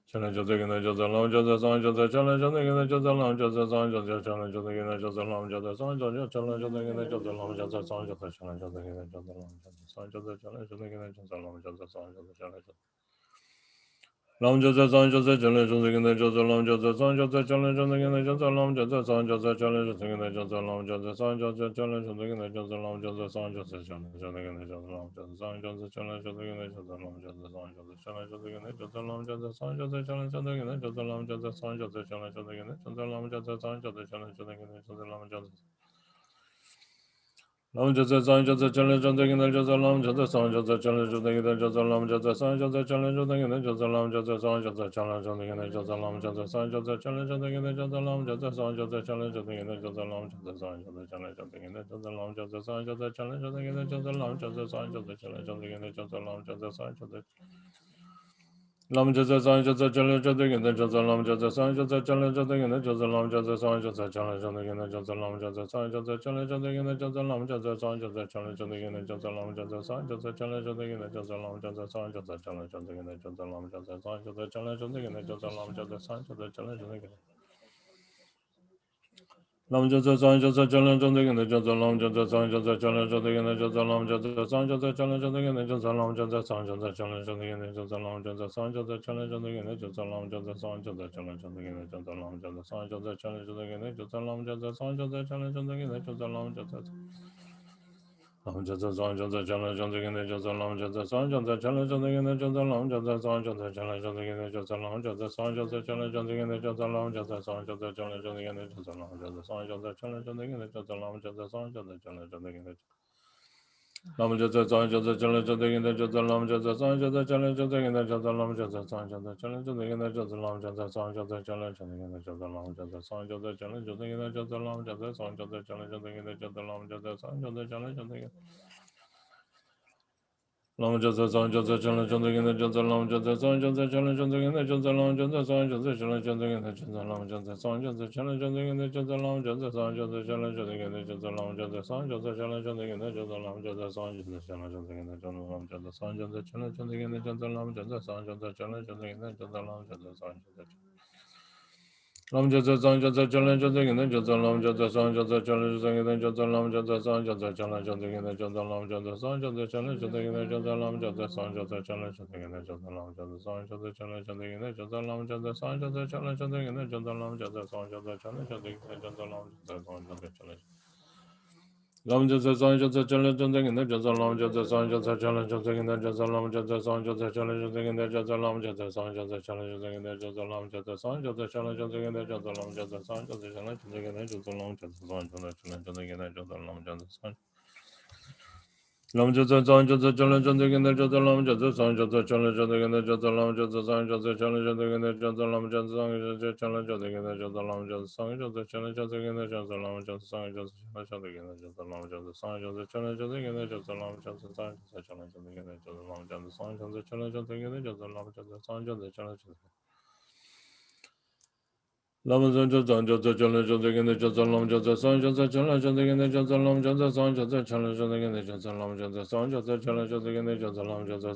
Challenge of the Jasa Lam Jasa San Jasa Challenge on the Jasa Lam Jasa San Jasa Challenge on the Jasa Lam Jasa San Jasa Challenge on the Jasa Lam Jasa San Jasa Challenge on the Jasa Lam Jasa San Jasa Challenge on the Jasa Lam Jasa San Jasa Challenge Lam Jasa San Jasa Challenge on the Jasa Lam Jasa San Jasa Challenge on the Jasa Lam Jasa San Jasa Challenge on the Jasa Lam Jasa San Jasa Challenge on the Jasa Lam Jasa San Jasa Challenge on the Jasa Lam Jasa San Jasa Challenge on the Jasa Lam Jasa San Jasa Challenge on the Jasa Lam Jasa San Jasa Challenge on the Jasa Lam Jasa San Jasa Challenge on the Jasa Lam Jasa San Jasa Challenge on the Jasa Lam Jasa Lam Jasa San Jasa Challenge on the Jasa Lam Jasa San Jasa Challenge on the Jasa Lam Jasa San Jasa Challenge on the Jasa Lam Jasa San Jasa Challenge on the Jasa Lam Jasa San Jasa Challenge on the Jasa Lam Jasa San Jasa Challenge on the Jasa Lam Jasa San Jasa Challenge on the Jasa Lam Jasa San Jasa Challenge on the Jasa Lam Jasa San Jasa Challenge on the Jasa Lam Jasa San Jasa Lam Jasa San Jasa Challenge on the Jasa Lam Jasa San Jasa Challenge on the Jasa Lam Jasa San Jasa Challenge on the Jasa Lam Jasa San Jasa Challenge on the Jasa Lam Jasa San Jasa Challenge on the Jasa Lam Jasa San Jasa Challenge on the Jasa Lam Jasa San Jasa Challenge on the Jasa Lam Jasa San Jasa Challenge on the Jasa Lam Jasa San Jasa Challenge on the Lam Jasa San Jasa Chalan Chandik in the Jasa Lam Jasa San Jasa Chalan Chandik in the Jasa Lam Jasa San Jasa Chalan Chandik in the Jasa Lam Jasa San Jasa Chalan Chandik in the Jasa Lam Jasa San Jasa Chalan Chandik in the Jasa Lam Jasa San Jasa Chalan Chandik in the Jasa Lam Jasa San Jasa Chalan Chandik in the Jasa Lam Jasa San Jasa Chalan Chandik in the Jasa Lam Jasa Lam Jasa San Jasa Chalan Chandik in the Jasa Lam Jasa San Jasa Chalan Chandik in the Jasa Lam Jasa San Jasa Chalan Chandik in the Jasa Lam Jasa San Jasa Chalan Chandik in the Jasa Lam Jasa San Jasa Chalan Chandik in the Jasa Lam Jasa San Jasa Chalan Chandik in the Jasa Lam Jasa San Jasa Chalan Chandik in the Lam Jasa San Jasa Chalan Chandik in the Jasa Lam Jasa San Jasa Chalan Chandik in the Jasa Lam Jasa San Jasa Chalan Chandik in the Jasa Lam Jasa San Jasa Chalan Chandik in the Jasa Lam Jasa San Jasa Chalan Chandik in the Jasa Lam Jasa San Jasa Chalan Chandik in the Jasa Lam Jasa San Jasa Chalan Chandik Lam Jasa San Jasa Chalan Chandik in the Jasa Lam Jasa San Jasa Chalan Chandik in the Jasa Lam Jasa San Jasa Chalan Chandik in the Jasa Lam Jasa San Jasa Chalan Chandik in the Jasa Lam Jasa San Jasa Chalan Chandik in the Jasa Lam Jasa San Jasa Chalan Chandik in the Jasa Lam Jasa San Jasa Chalan Chandik in the Jasa Lam Jasa San Jasa Chalan Chandik in the Jasa Lam Jasa San Jasa Chalan Chandik in the Jasa Lam Jasa San Jasa Lam Jasa San Jasa Chalan Chandik in the Jasa Lam Jasa San Jasa Chalan Chandik in the Jasa Lam Jasa San Jasa Chalan Chandik in the Jasa Lam Jasa San Jasa Chalan Chandik in the Jasa Lam Jasa San Jasa Chalan Chandik in the Jasa Lam Jasa San Jasa Chalan Chandik in the Jasa Lam Jasa San Jasa Chalan Chandik in the Jasa Lam Jasa San Jasa Chalan Chandik in the Jasa Lam Jasa San Jasa Chalan Lam Jasa San Jasa Chalan Chandik in the Jasa Lam Jasa San Jasa Chalan Chandik in the Jasa Lam Jasa San Jasa Chalan Chandik in the Jasa Lam Jasa San Jasa Chalan Chandik in the Jasa Lam Jasa San Jasa Chalan Chandik in the Jasa Lam Jasa San Jasa Chalan Chandik in the Jasa Lam Jasa San Jasa Chalan Chandik in the Jasa Lam Jasa San Lam Jasa San Jasa Chalan Chandik in the Jasa Lam Jasa San Jasa Chalan Chandik in the Jasa Lam Jasa San Jasa Chalan Chandik in the Jasa Lam Jasa San Jasa Chalan Chandik in the Jasa Lam Jasa San Jasa Chalan Chandik in the Jasa Lam Jasa San Jasa Chalan Chandik in the Jasa Lam Jasa San Jasa Chalan Chandik in the Jasa Lam Jasa San Jasa Chalan Chandik in the Jasa Lam Jasa San Jasa Chalan Chandik in the Jasa Lam Jasa San Jasa Chalan Chandik Lam Jasa San Jasa Chalan Chandik in the Jasa Lam Jasa San Jasa Chalan Chandik in the Jasa Lam Jasa San Jasa Chalan Chandik in the Jasa Lam Jasa San Jasa Chalan Chandik in the Jasa Lam Jasa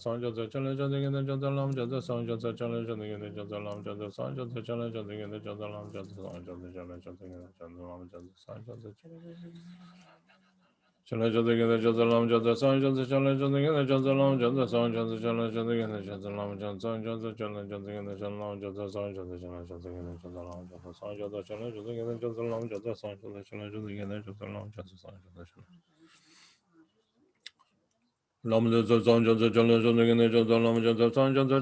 San Jasa Chalan Chandik in the Jasa Lam Jasa San Jasa Chalan Chandik in the Jasa Lam Jasa San Jasa Chalan Chandik in the Jasa Lam Jasa San Jasa Chalan Chandik in the Jasa Lam Jasa San Jasa Chalan Chandik in the Jasa Lam Jasa San Jasa Chalan Chandik in the Jasa Lam Jasa San Jasa Chalan Chandik in the Jasa Lam Jasa San Jasa Chalan Chandik in the Jasa Lam Jasa San Jasa Chalan Chandik in the Jasa Lam Jasa San Jasa Chalan Chandik in the Jasa Lam Jasa San Jasa Chalan Chandik in the Jasa Lam Jasa San Jasa Chalan Chandik in the Jasa Lam Jasa San Jasa Chalan Lam Jasa San Jasa Chalan Chandik in the Jasa Lam Jasa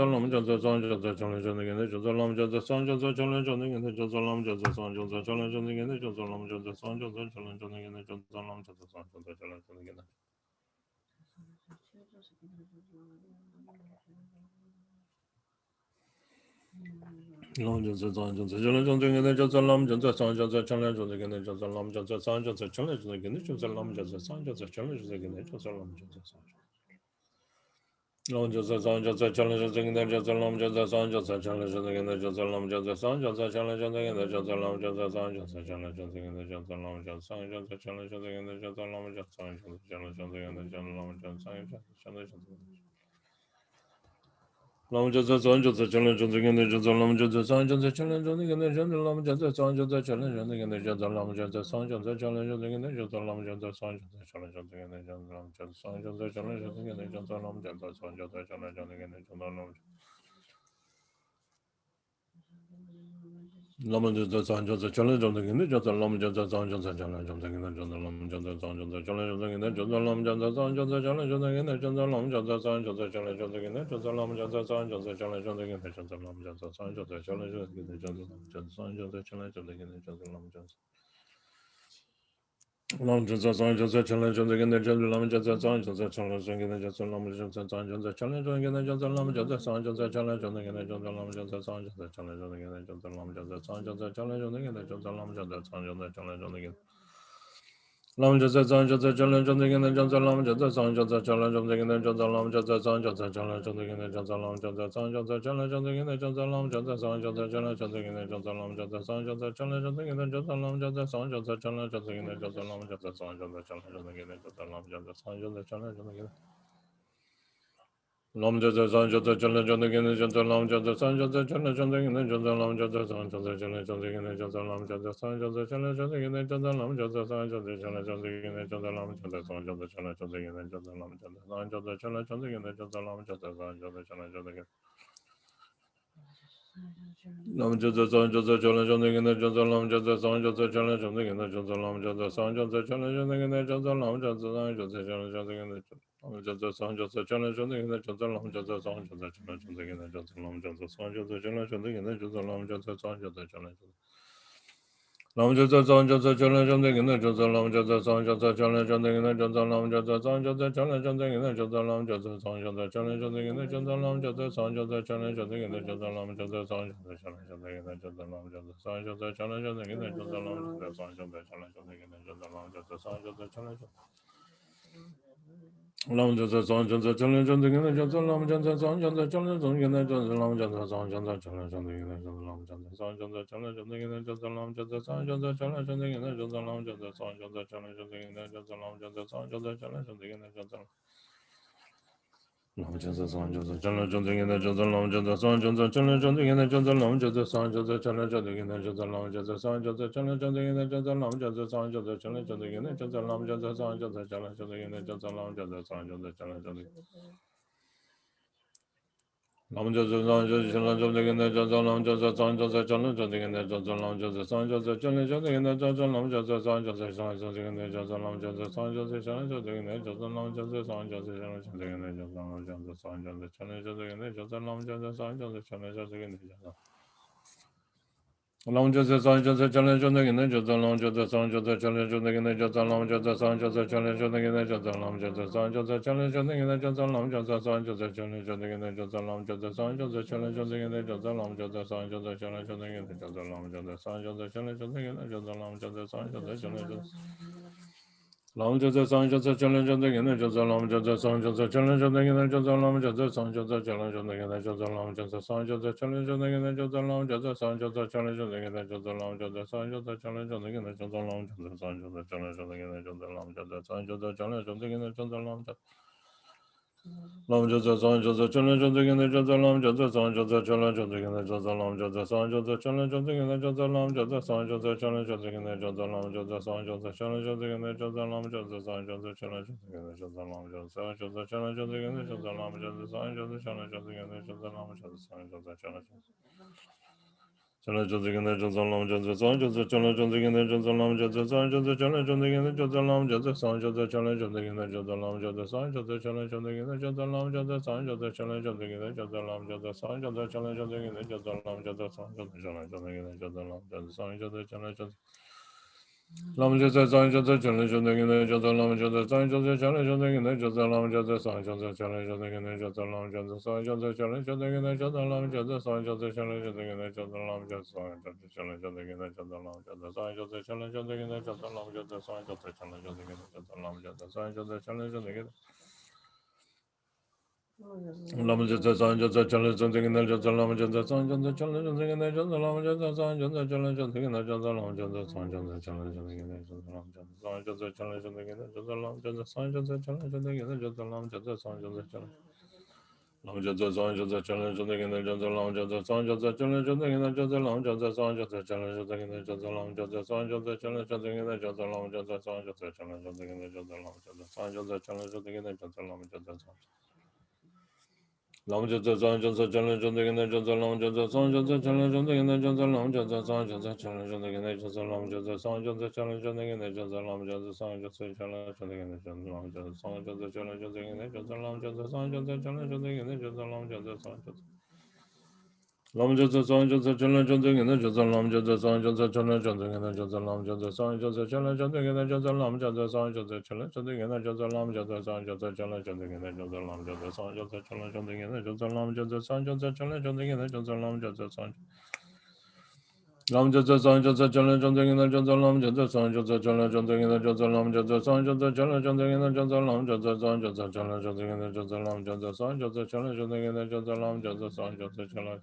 San Jasa Chalan Chandik in the Jasa Lam Jasa San Jasa Chalan Chandik in the Jasa Lam Jasa San Jasa Chalan Chandik in the Jasa Lam Jasa San Jasa Chalan Chandik in the Jasa Lam Jasa San Jasa Chalan Chandik in the Jasa Lam Jasa San Jasa Chalan Chandik in the Long Jasa San Jasa Chalan Chandik in the Jasa Lam Jasa San Jasa Chalan Chandik in the Jasa Lam Jasa San Jasa Chalan Chandik in the Jasa Lam Jasa San Jasa Chalan Chandik in the Jasa Lam Jasa San Long Jasa San Jasa Chalan Chandik in the Jasa Lam Jasa San Jasa Chalan Chandik in the Jasa Lam Jasa San Jasa Chalan Chandik in the Jasa Lam Jasa San Jasa Chalan Chandik in the Jasa Lam Jasa San Jasa Chalan Chandik in the Jasa Lam Jasa San Jasa Chalan Chandik in the Jasa Lam Jasa San Jasa Chalan Chandik Lam Jasa San Jasa Chalan Chandik in the Jasa Lam Jasa San Jasa Chalan Chandik in the Jasa Lam Jasa San Jasa Chalan Chandik in the Jasa Lam Jasa San Jasa Chalan Chandik in the Jasa Lam Jasa San Jasa Chalan Chandik in the Jasa Lam Jasa San Jasa Chalan Chandik in the Jasa Lam Jasa San Jasa Chalan Chandik in the Jasa Lam Lam Jasa San Jasa Chalan Chandik in the Jasa Lam Jasa San Jasa Chalan Chandik in the Jasa Lam Jasa San Jasa Chalan Chandik in the Jasa Lam Jasa San Jasa Chalan Chandik in the Jasa Lam Jasa San Jasa Chalan Chandik in the Jasa Lam Jasa San Jasa Chalan Chandik in the Jasa Lam Jasa San Jasa Chalan Chandik in the Jasa Lam Jasa San Jasa Chalan Chandik in the Jasa Lam Jasa Lam Jasa San Jasa Chalan Chandik in the Jasa Lam Jasa San Jasa Chalan Chandik in the Jasa Lam Jasa San Jasa Chalan Chandik in the Jasa Lam Jasa San Jasa Chalan Chandik in the Jasa Lam Jasa San Jasa Chalan Chandik in the Jasa Lam Jasa San Jasa Chalan Chandik in the Jasa Lam Jasa San Jasa Chalan Chandik Lam Jasa San Jasa Chalan Chandik in the Jasa Lam Jasa San Jasa Chalan Chandik in the Jasa Lam Jasa San Jasa Chalan Chandik in the Jasa Lam Jasa San Jasa Chalan Chandik in the Jasa Lam Jasa San Jasa Chalan Chandik in the Jasa Lam Jasa San Jasa Chalan Chandik in the Jasa Lam Jasa San Jasa Chalan Chandik in the Jasa Lam Jasa San Jasa Chalan Chandik in the Jasa Lam Jasa San Jasa Chalan Chandik Lam Jata San Jata Chala Jata Gina Jata Lam Jata San Jata Chala Jata Gina Jata Lam Jata San Jata Chala Jata Gina Jata Lam Jata San Jata Chala Jata Gina Jata Lam Jata San Jata Chala Jata Gina Jata Lam Jata San Jata Chala Jata Gina Jata Lam Jata San Jata Chala Jata Gina Jata Lam Jata San Jata Chala Jata Gina Lam Jata San Jata Chala Jata Gina Jata Lam Jata San Jata Chala Jata Gina Jata Lam Jata San Jata Chala Jata Gina Jata Lam Jata San Jata Chala Jata Gina Lam Jata San Jata Chala Jata Gina Jata Lam Jata San Jata Chala Jata Gina Jata Lam Jata San Jata Chala Jata Gina Jata Lam Jata San Jata Chala Jata Lam Jata San Jata Chala Jata Gina Jata Lam Jata San Jata Chala Jata Gina Jata Lam Jata San Jata Chala Jata Gina Jata Lam Jata San Jata Chala Jata Gina Jata Lam Jata San Jata Chala Jata Gina Jata Lam Jata San Jata Chala Jata Gina Jata Lam Jata San Jata Chala Jata Gina Jata Lam Jata San Jata Chala Jata Gina Jata Lam Jata San Jata Chala Jata Lam Jata San Jata Chala Jata Gina Jata Lam Jata San Jata Chala Jata Gina Jata Lam Jata San Jata Chala Jata Gina Jata Lam Jata San Jata Chala Jata Gina Jata Lam Jata San Jata Chala Jata Gina Jata Lam Jata San Jata Chala Jata Gina Jata Lam Jata San Jata Chala Jata Gina Jata Lam Jata San Jata Chala Jata Gina Jata Lam Jata San Jata Chala Jata Gina Jata Lam Jata San Jata Chala Jata Gina Jata Lam Jata San Jata Chala Jata Gina Jata Lam Jata San Jata Chala Jata Gina Jata Lam Jata San Jata Chala Jata Gina Jata Lam Jata San Jata Chala Jata Lam Jata San Jata Chala Jata Gina Jata Lam Jata San Jata Chala Jata Gina Jata Lam Jata San Jata Chala Jata Gina Jata Lam Jata San Jata Chala Jata Gina Jata Lam Jata San Jata Chala Jata Gina Jata Lam Jata San Jata Chala Jata Gina Jata Lam Jata San Jata Chala Jata Gina Jata Lam Jata San Jata Chala Jata Gina Jata Lam Jata San Jata Chala Jata Gina Jata Lam Jata San Jata Chala Jata Gina Jata Lam Jata San Jata Chala Jata Gina Jata Lam Jata San Jata Chala Jata Gina Jata Lam Jata San Jata Chala Jata Gina Jata Lam Jata San Jata Chala Jata Gina Jata Lam Jata San Jata Chala Jata Gina Jata Lam Jata San Jata Chala Jata Gina Jata Lam Jata San Jata Chala Jata Lam Jata San Jata Chala Jata Gina Jata Lam Jata San Jata Chala Jata Gina Jata Lam Jata San Jata Chala Jata Gina Jata Lam Jata San Jata Chala Jata Gina Jata Lam Jata San Jata Chala Jata Gina Jata Lam Jata San Jata Chala Jata Gina Jata Lam Jata San Jata Chala Jata Gina Jata Lam Jata San Jata Chala Jata Gina Jata Lam Jata Lam Jata San Jata Chala Jata Gina Jata Lam Jata San Jata Chala Jata Gina Jata Lam Jata San Jata Chala Jata Gina Jata Lam Jata San Jata Chala Jata Gina Jata Lam Jata San Jata Chala Jata Gina Jata Lam Jata San Jata Chala Jata Gina Jata Lam Jata San Jata Chala Jata Gina Jata Lam Jata San Jata Chala Jata Gina Jata Lam Jata San Jata Chala Jata Chala Jata Gina Jata Lam Jata San Jata Chala Jata Gina Jata Lam Jata San Jata Chala Jata Gina Jata Lam Jata San Jata Chala Jata Gina Jata Lam Jata San Jata Chala Jata Gina Jata Lam Jata San Jata Chala Jata Gina Jata Lam Jata San Jata Chala Jata Gina Jata Lam Jata San Jata Chala Jata Gina Jata Lam Jata San Jata Chala Jata Lam Jata San Jata Chala Jata Gina Jata Lam Jata San Jata Chala Jata Gina Jata Lam Jata San Jata Chala Jata Gina Jata Lam Jata San Jata Chala Jata Gina Jata Lam Jata San Jata Chala Jata Gina Jata Lam Jata San Jata Chala Jata Gina Jata Lam Jata San Jata Chala Jata Gina Jata Lam Jata San Jata Chala Jata Gina Jata Lam Jata San Jata Chala Jata Gina Lam Jata San Jata Chala Jata Gina Jata Lam Jata San Jata Chala Jata Gina Jata Lam Jata San Jata Chala Jata Gina Jata Lam Jata San Jata Chala Jata Gina Jata Lam Jata San Jata Chala Jata Gina Jata Lam Jata San Jata Chala Jata Gina Jata Lam Jata San Jata Chala Lam Jata San Jata Chala Jata Gina Jata Lam Jata San Jata Chala Jata Gina Jata Lam Jata San Jata Chala Jata Gina Jata Lam Jata San Jata Chala Jata Gina Jata Lam Jata San Jata Chala Jata Gina Jata Lam Jata San Jata Chala Jata Gina Jata Lam Jata San Lam Jata San Jata Chala Jata Gina Jata Lam Jata San Jata Chala Jata Gina Jata Lam Jata San Jata Chala Jata Gina Jata Lam Jata San Jata Chala Jata Gina Jata Lam Jata San Jata Chala Jata Gina Jata Lam Jata San Jata Chala Jata Gina Jata Lam Jata San Jata Chala Jata Gina Jata Lam Jata San Jata Lam Jata San Jata Chala Jata Gina Jata Lam Jata San Jata Chala Jata Gina Jata Lam Jata San Jata Chala Jata Gina Jata Lam Jata San Jata Chala Jata Gina Jata Lam Jata San Jata Chala Jata Gina Jata Lam Jata San Jata Chala Jata Gina Jata Lam Jata San Jata Chala Jata Gina Jata Lam Jata San Lam Jata San Jata Chala Jata Gina Jata Lam Jata San Jata Chala Jata Gina Jata Lam Jata San Jata Chala Jata Gina Jata Lam Jata San Jata Chala Jata Gina Jata Lam Jata San Jata Chala Jata Gina Jata Lam Jata San Jata Chala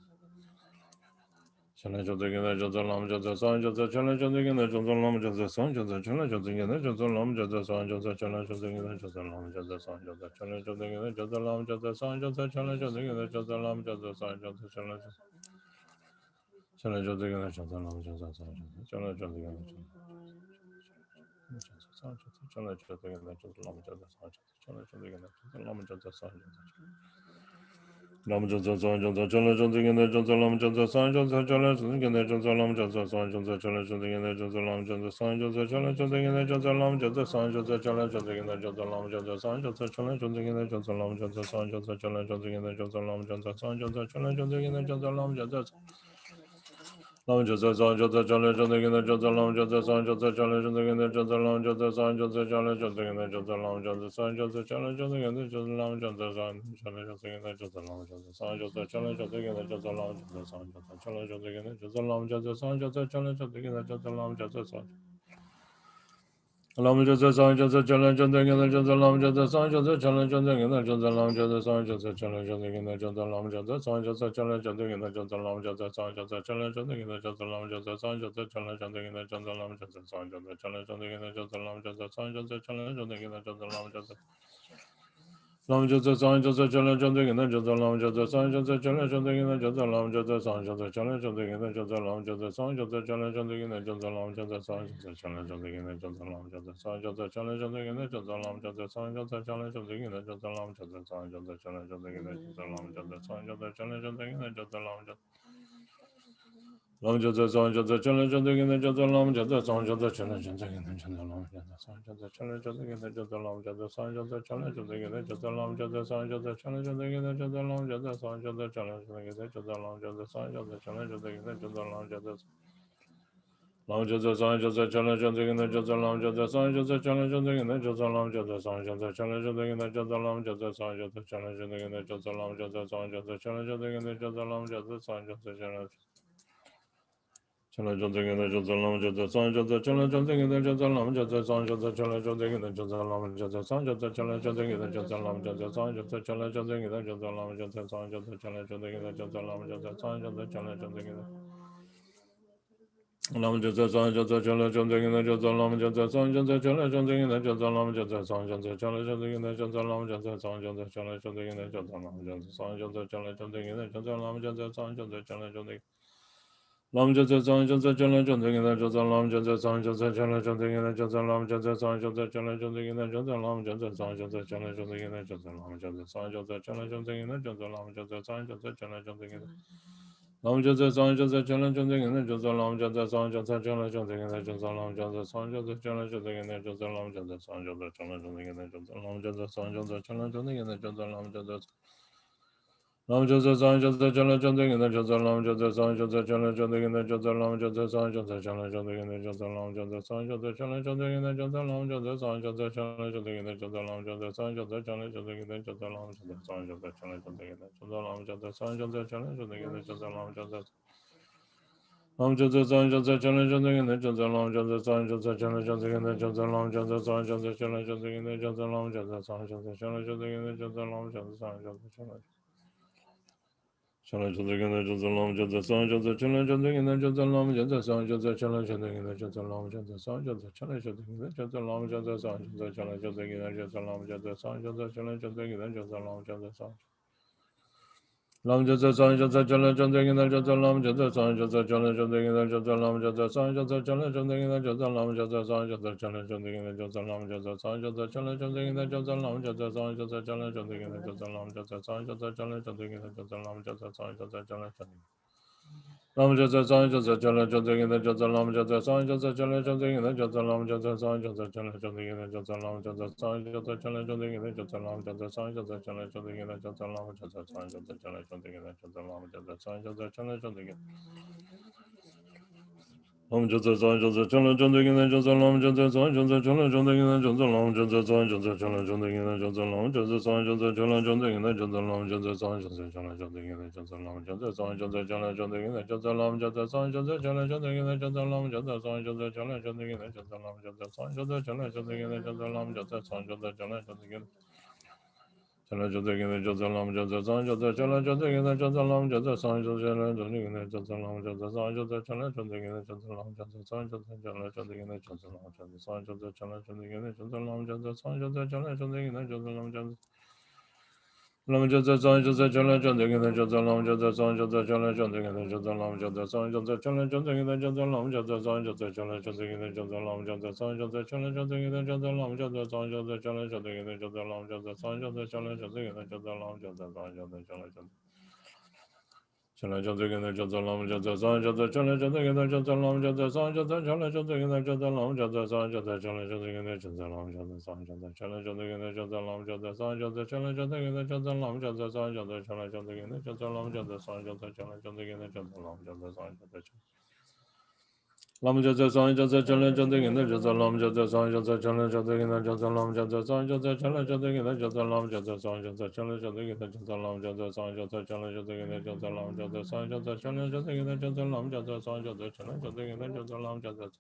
Chala Jota Gina Jota Lam Jota San Jota Chala Jota Gina Jota Lam Jota San Jota Chala Jota Gina Jota Lam Jota San Jota Chala Jota Gina Jota Lam Jota San Jota Chala Jota Gina Jota Lam Jota San Jota Chala Jota Gina Jota Lam Jota San Jota Chala Jota Gina Jota Lam Jota Lam Jota San Jota Chala Jota Gina Jota Lam Jota San Jota Chala Jota Gina Jota Lam Jota San Jota Chala Jota Gina Jota Lam Jota San Jota Chala Jota Gina Jota Lam Jota San Jota Chala Jota Gina Jota Lam Jota San Jota Chala Jota Gina Jota Lam Jota San Jota Chala Jota Gina Jota Lam Jota San Jota Chala Jota Chala Jota Gina Jota Lam Jota San Jota Chala Jota Gina Jota Lam Jota San Jota Chala Jota Gina Jota Lam Jota San Jota Chala Jota Gina Jota Lam Jota San Jota Chala Jota Gina Jota Lam Jota San Jota Chala Jota Gina Jota Lam Jota San Jota Chala Jota Gina Jota Lam Jota San Jota Chala Jota Gina Jota Lam Jota San Jota Lam Jota San Jota Chala Jota Gina Jota Lam Jota San Jota Chala Jota Gina Jota Lam Jota San Jota Chala Jota Gina Jota Lam Jota San Jota Chala Jota Gina Jota Lam Jota San Jota Chala Jota Gina Jota Lam Jota San Jota Chala Jota Gina Jota Lam Jota San Jota Chala Jota Gina Jota Lam Jota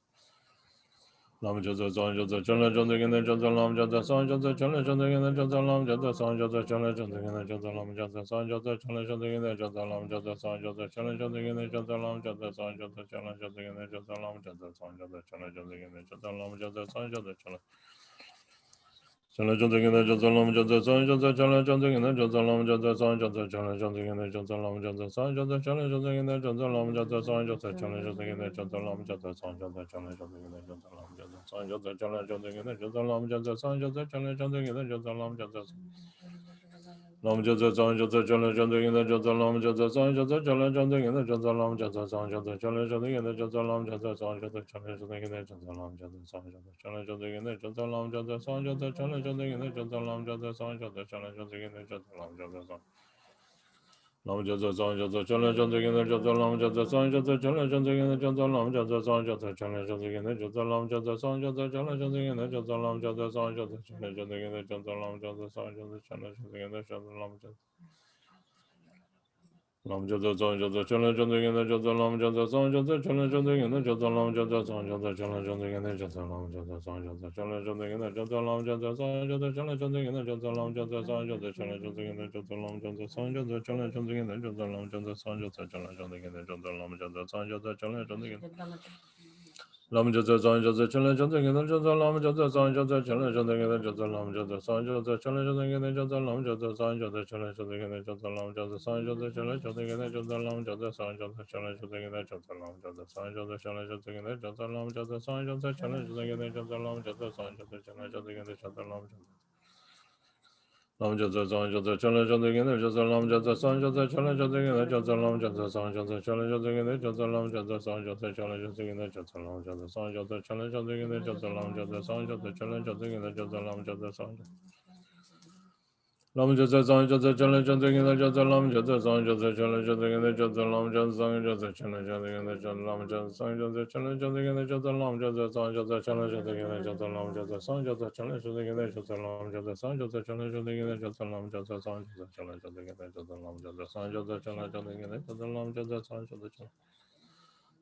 Lam Jota San Jota Chala Jota Gina Jota Lam Jota San Jota Chala Jota Gina Jota Lam Jota San Jota Chala Jota Gina Jota Lam Jota San Jota Chala Jota Gina Jota Lam Jota San Jota Chala Jota Gina Jota Lam Jota San Jota Chala Jota Gina Jota Lam Jota San Jota Chala Jota Gina Jota Lam Jota San Jota Chala Chala Jota Gina Jota Lam Jota San Jota Chala Jota Gina Jota Lam Jota San Jota Chala Jota Gina Jota Lam Jota San Jota Chala Jota Gina Jota Lam Jota San Jota Chala Jota Gina Jota Lam Jota San Jota Chala Jota Gina Jota Lam Jota San Jota Chala Jota Gina Jota Lam Jota San Jota Chala Jota Gina Jota Lam Jota Lam Jota San Jota Chala Jota Gina Jota Lam Jota San Jota Chala Jota Gina Jota Lam Jota San Jota Chala Jota Gina Jota Lam Jota San Jota Chala Jota Gina Jota Lam Jota San Jota Chala Jota Gina Jota Lam Jota San Jota Chala Jota Gina Jota Lam Jota San Jota Chala Jota Gina Jota Lam Jota Lam Jota San Jota Chala Jota Gina Jota Lam Jota San Jota Chala Jota Gina Jota Lam Jota San Jota Chala Jota Gina Jota Lam Jota San Jota Chala Jota Gina Jota Lam Jota San Jota Chala Jota Gina Jota Lam Jota San Jota Chala Jota Gina Jota Lam Jota Lam Jota San Jota Chala Jota Gina Jota Lam Jota San Jota Chala Jota Gina Jota Lam Jota San Jota Chala Jota Gina Jota Lam Jota San Jota Chala Jota Gina Jota Lam Jota San Jota Chala Jota Gina Jota Lam Jota San Jota Chala Jota Gina Jota Lam Jota San Jota Chala Jota Gina Jota Lam Jota San Jota Chala Jota Gina Jota Lam Jota San Jota Chala Jota Gina Lam Jota San Jota Chala Jota Gina Jota Lam Jota San Jota Chala Jota Gina Jota Lam Jota San Jota Chala Jota Gina Jota Lam Jota San Jota Chala Jota Gina Jota Lam Jota San Jota Chala Jota Gina Jota Lam Jota San Jota Chala Jota Gina Jota Lam Jota San Jota Chala Jota Gina Jota Lam Jota San Jota Chala Jota Gina Jota Lam Jota San Jota Chala Jota Gina Jota Lam Jota Lam Jota San Jota Chala Jota Gina Jota Lam Jota San Jota Chala Jota Gina Jota Lam Jota San Jota Chala Jota Gina Jota Lam Jota San Jota Chala Jota Gina Jota Lam Jota San Jota Chala Jota Gina Jota Lam Jota San Jota Chala Jota Gina Jota Lam Jota San Lam Jota San Jota Chala Jota Gina Jota Lam Jota San Jota Chala Jota Gina Jota Lam Jota San Jota Chala Jota Gina Jota Lam Jota San Jota Chala Jota Gina Jota Lam Jota San Jota Chala Jota Gina Jota Lam Jota San Jota Chala Jota Gina Jota Lam Jota San Jota Chala Jota Gina Jota Lam Jota San Jota Chala Jota Gina Jota Lam Jota San Jota Chala Jota Gina Jota Lam Jota San Jota Chala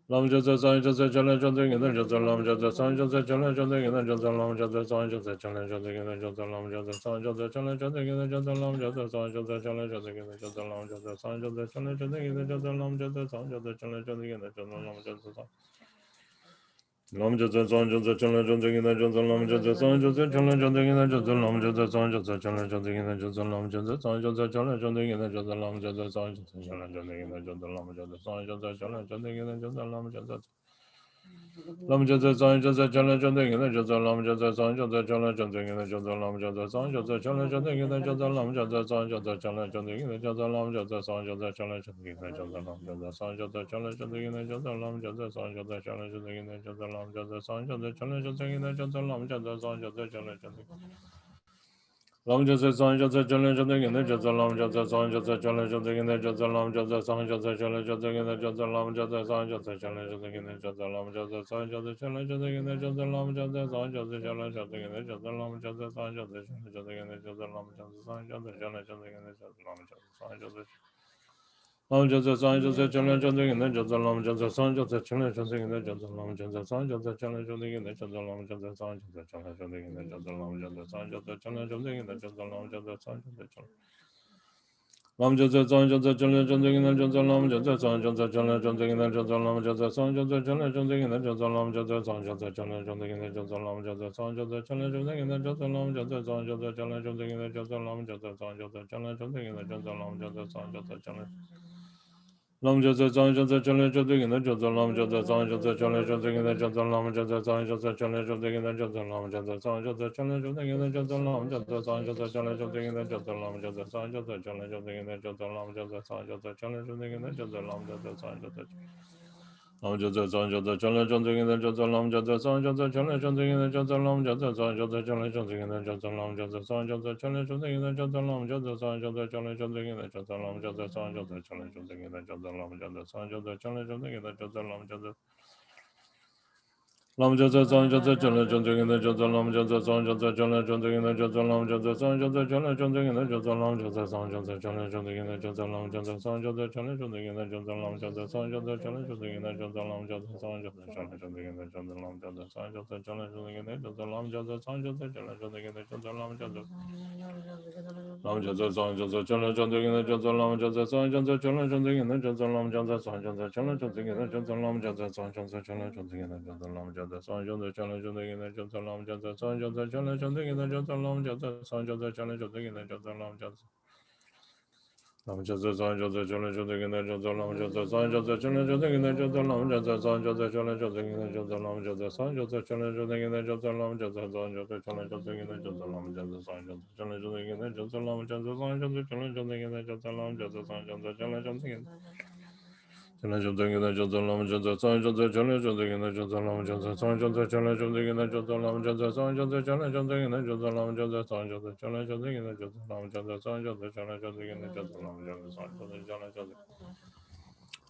Lam Jota San Jota Chala Jota Gina Jota Lam Jota San Jota Chala Jota Gina Jota Lam Jota San Jota Chala Jota Gina Jota Lam Jota San Jota Chala Jota Gina Jota Lam Jota San Jota Chala Jota Gina Jota Lam Jota San Jota Chala Jota Gina Jota Lam Jota San Jota Chala Jota Gina Jota Lam Jota Lam Jota San Jota Chala Jota Gina Jota Lam Jota San Jota Chala Jota Gina Jota Lam Jota San Jota Chala Jota Gina Jota Lam Jota San Jota Chala Jota Gina Jota Lam Jota San Jota Chala Jota Gina Jota Lam Jota San Jota Chala Jota Gina Jota Lam Jota Lam Jota San Jota Chala Jota Gina Jota Lam Jota San Jota Chala Jota Gina Jota Lam Jota San Jota Chala Jota Gina Jota Lam Jota San Jota Chala Jota Gina Jota Lam Jota San Jota Chala Jota Gina Jota Lam Jota San Jota Chala Jota Gina Jota Lam Jota San Jota Chala Jota Gina Jota Lam Jota San Jota Chala Jota Gina Jota Lam Jota San Jota Chala Jota Lam Jota San Jota Chala Jota Gina Jota Lam Jota San Jota Chala Jota Gina Jota Lam Jota San Jota Chala Jota Gina Jota Lam Jota San Jota Chala Jota Gina Jota Lam Jota San Jota Chala Jota Gina Jota Lam Jota San Jota Chala Jota Gina Jota Lam Jota San Jota Chala Jota Gina Jota Lam Jota San Jota Chala Jota Gina Jota Lam Jota San Jota Lam Jasa San Jasa Chana Chanta in the Jasa Lam Jasa San Jasa Chana Chanta in the Jasa Lam Jasa San Jasa Chana Chanta in the Jasa Lam Jasa San Jasa Chana Chanta in the Jasa Lam Jasa San Jasa Chana Chanta in the Jasa Lam Jasa San Jasa Chana Lam Jasa San Jasa Chana Chanta in the Jasa Lam Jasa San Jasa Chana Chanta in the Jasa Lam Jasa San Jasa Chana Chanta in the Jasa Lam Jasa San Jasa Chana Chanta in the Jasa Lam Jasa San Jasa Chana Chanta in the Jasa Lam Jasa San Jasa Chana Chanta in the Jasa Lam Jasa San Jasa Chana Chanta in the Jasa Lam Jasa San Jasa Chana Lam Jasa San Jasa Chana Chanta in the Jasa Lam Jasa San Jasa Chana Chanta in the Jasa Lam Jasa San Jasa Chana Chanta in the Jasa Lam Jasa San Jasa Chana Chanta in the Jasa Lam Jasa San Jasa Chana Chanta in the Jasa Lam Jasa San Jasa Chana Chanta in the Jasa Lam Jasa San Jasa Chana Chanta in the Jasa Lam Jasa San Jasa Lam Jasa San Jasa Chana Chanta in the Jasa Lam Jasa San Jasa Chana Chanta in the Jasa Lam Jasa San Jasa Chana Chanta in the Jasa Lam Jasa San Jasa Chana Chanta in the Jasa Lam Jasa San Jasa Chana Chanta in the Jasa Lam Jasa San Jasa Chana Chanta in the Jasa Lam Jasa San Jasa Chana Chanta in the Jasa Lam Jasa Lam Jasa San Jasa Chana Chanta in the Jasa Lam Jasa San Jasa Chana Chanta in the Jasa Lam Jasa San Jasa Chana Chanta in the Jasa Lam Jasa San Jasa Chana Chanta in the Jasa Lam Jasa San Jasa Chana Chanta in the Jasa Lam Jasa San Jasa Chana Chanta in the Jasa Lam Jasa San Jasa Chana Chanta in the Jasa Lam Jasa San Jasa Chana Chanta in the Jasa Lam Jasa San Jasa Chana Chanta in the Jasa Lam Jasa Lam Jasa San Jasa Chana Chanta in the Jasa Lam Jasa San Jasa Chana Chanta in the Jasa Lam Jasa San Jasa Chana Chanta in the Jasa Lam Jasa San Jasa Chana Chanta in the Jasa Lam Jasa San Jasa Chana Chanta in the Jasa Lam Jasa San Jasa Chana Chanta in the Jasa Lam Jasa San Jasa Chana Chanta in the Jasa Lam Jasa Lam Jasa San Jasa Chana Chanta in the Jasa Lam Jasa San Jasa Chana Chanta in the Jasa Lam Jasa San Jasa Chana Chanta in the Jasa Lam Jasa San Jasa Chana Chanta in the Jasa Lam Jasa San Jasa Chana Chanta in the Jasa Lam Jasa San Jasa Chana Chanta in the Jasa Lam Jasa San Jasa Chana Chanta in the Jasa Lam Jasa San Jasa Chana Chanta in Chana Chanta in the Jasa Lam Jasa San Jasa Chana Chanta in the Jasa Lam Jasa San Jasa Chana Chanta in the Jasa Lam Jasa San Jasa Chana Chanta in the Jasa Lam Jasa San Jasa Chana Chanta in the Jasa Lam Jasa San Jasa Chana Chanta in the Jasa Lam Jasa San Jasa Chana Chanta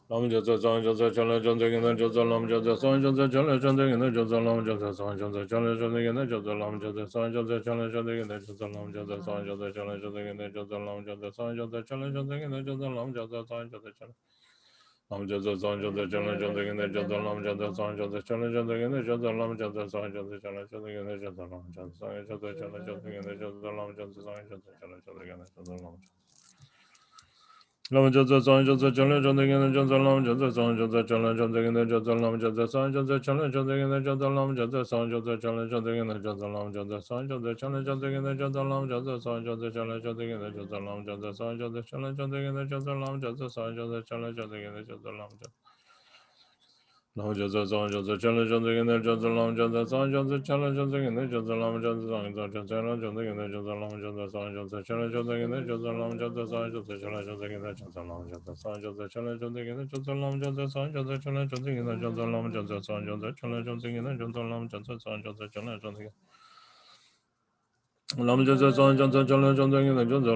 Lam Jasa San Jasa Chana Chanta in the Jasa Lam Jasa San Jasa Chana Chanta in the Jasa Lam Jasa San Jasa Chana Chanta in the Jasa Lam Jasa San Jasa Chana Chanta in the Jasa Lam Jasa San Jasa Chana Chanta in the Jasa Lam Jasa San Jasa Chana Chanta in the Jasa Lam Jasa San Jasa Chana Lam Jasa San Jasa Chana Chanta in the Jasa Lam Jasa San Jasa Chana Chanta in the Jasa Lam Jasa San Jasa Chana Chanta in the Jasa Lam Jasa San Jasa Chana Chanta in the Jasa Lam Jasa San Jasa Chana Chanta in the Jasa Lam Lam Jasa San Jasa Chana Chanta in the Jasa Lam Jasa San Jasa Chana Chanta in the Jasa Lam Jasa San Jasa Chana Chanta in the Jasa Lam Jasa San Jasa Chana Chanta in the Jasa Lam Jasa San Jasa Chana Chanta in the Jasa Lam Jasa San Jasa Chana Chanta in the Jasa Lam Jasa San Jasa Chana Chanta in the Jasa Lam Jasa San Jasa Chana Chanta in the Jasa Lam Jasa Lam Jasa San Jasa Chana Chanta in the Jasa Lam Jasa San Jasa Chana Chanta in the Jasa Lam Jasa San Jasa Chana Chanta in the Jasa Lam Jasa San Jasa Chana Chanta in the Jasa Lam Jasa San Jasa Chana Chanta in the Jasa Lam Jasa San Jasa Chana Chanta in the Jasa Lam Jasa San Jasa Chana Chanta in the Jasa Lam Jasa San Jasa Chana Chanta in the Jasa Lam Jasa San Jasa Chana Chanta Lam Jasa San Jasa Chana Chanta in the Jasa Lam Jasa San Jasa Chana Chanta in the Jasa Lam Jasa San Jasa Chana Chanta in the Jasa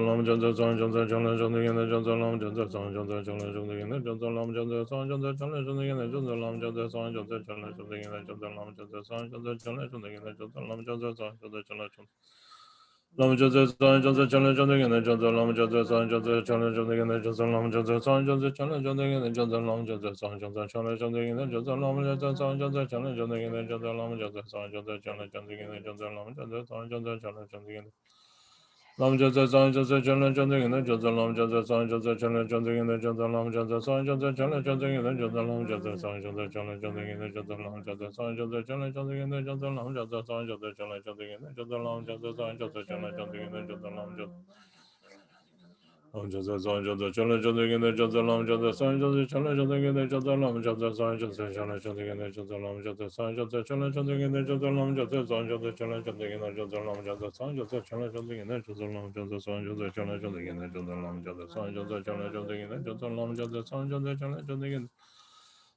Lam Jasa San Jasa Chana Chanta in the Jasa Lam Jasa San Jasa Chana Chanta in the Jasa Lam Jasa San Jasa Chana Chanta in the Jasa Lam Jasa San Jasa Chana Chanta Lam Jasa San Jasa Chana Chanta in the Jasa Lam Jasa San Jasa Chana Chanta in the Jasa Lam Jasa San Jasa Chana Chanta in the Jasa Lam Jasa San Jasa Chana Chanta in the Jasa Lam Jasa San Jasa Chana Chanta in the Jasa Lam Jasa San Jasa Chana Chanta in the Jasa Lam Jasa San Jasa Chana Chanta in the Lam Jasa San Jasa Chana Chanta in the Jasa Lam Jasa San Jasa Chana Chanta in the Jasa Lam Jasa San Jasa Chana Chanta in the Jasa Lam Jasa San Jasa Chana Chanta in the Jasa Lam Jasa San Jasa Chana Chanta in the Jasa Lam Jasa San Jasa Chana Chanta in the Jasa Lam Jasa San Jasa Chana Chanta in the Jasa Lam Jasa Lam Jasa San Jasa Chana Chanta in the Jasa Lam Jasa San Jasa Chana Chanta in the Jasa Lam Jasa San Jasa Chana Chanta in the Jasa Lam Jasa San Jasa Chana Chanta in the Jasa Lam Jasa San Jasa Chana Chanta in the Jasa Lam Jasa San Jasa Chana Chanta in the Jasa Lam Jasa San Jasa Chana Chanta in the Jasa Lam Jasa San Jasa Chana Chanta in the Jasa Lam Jasa San Jasa Chana Chanta in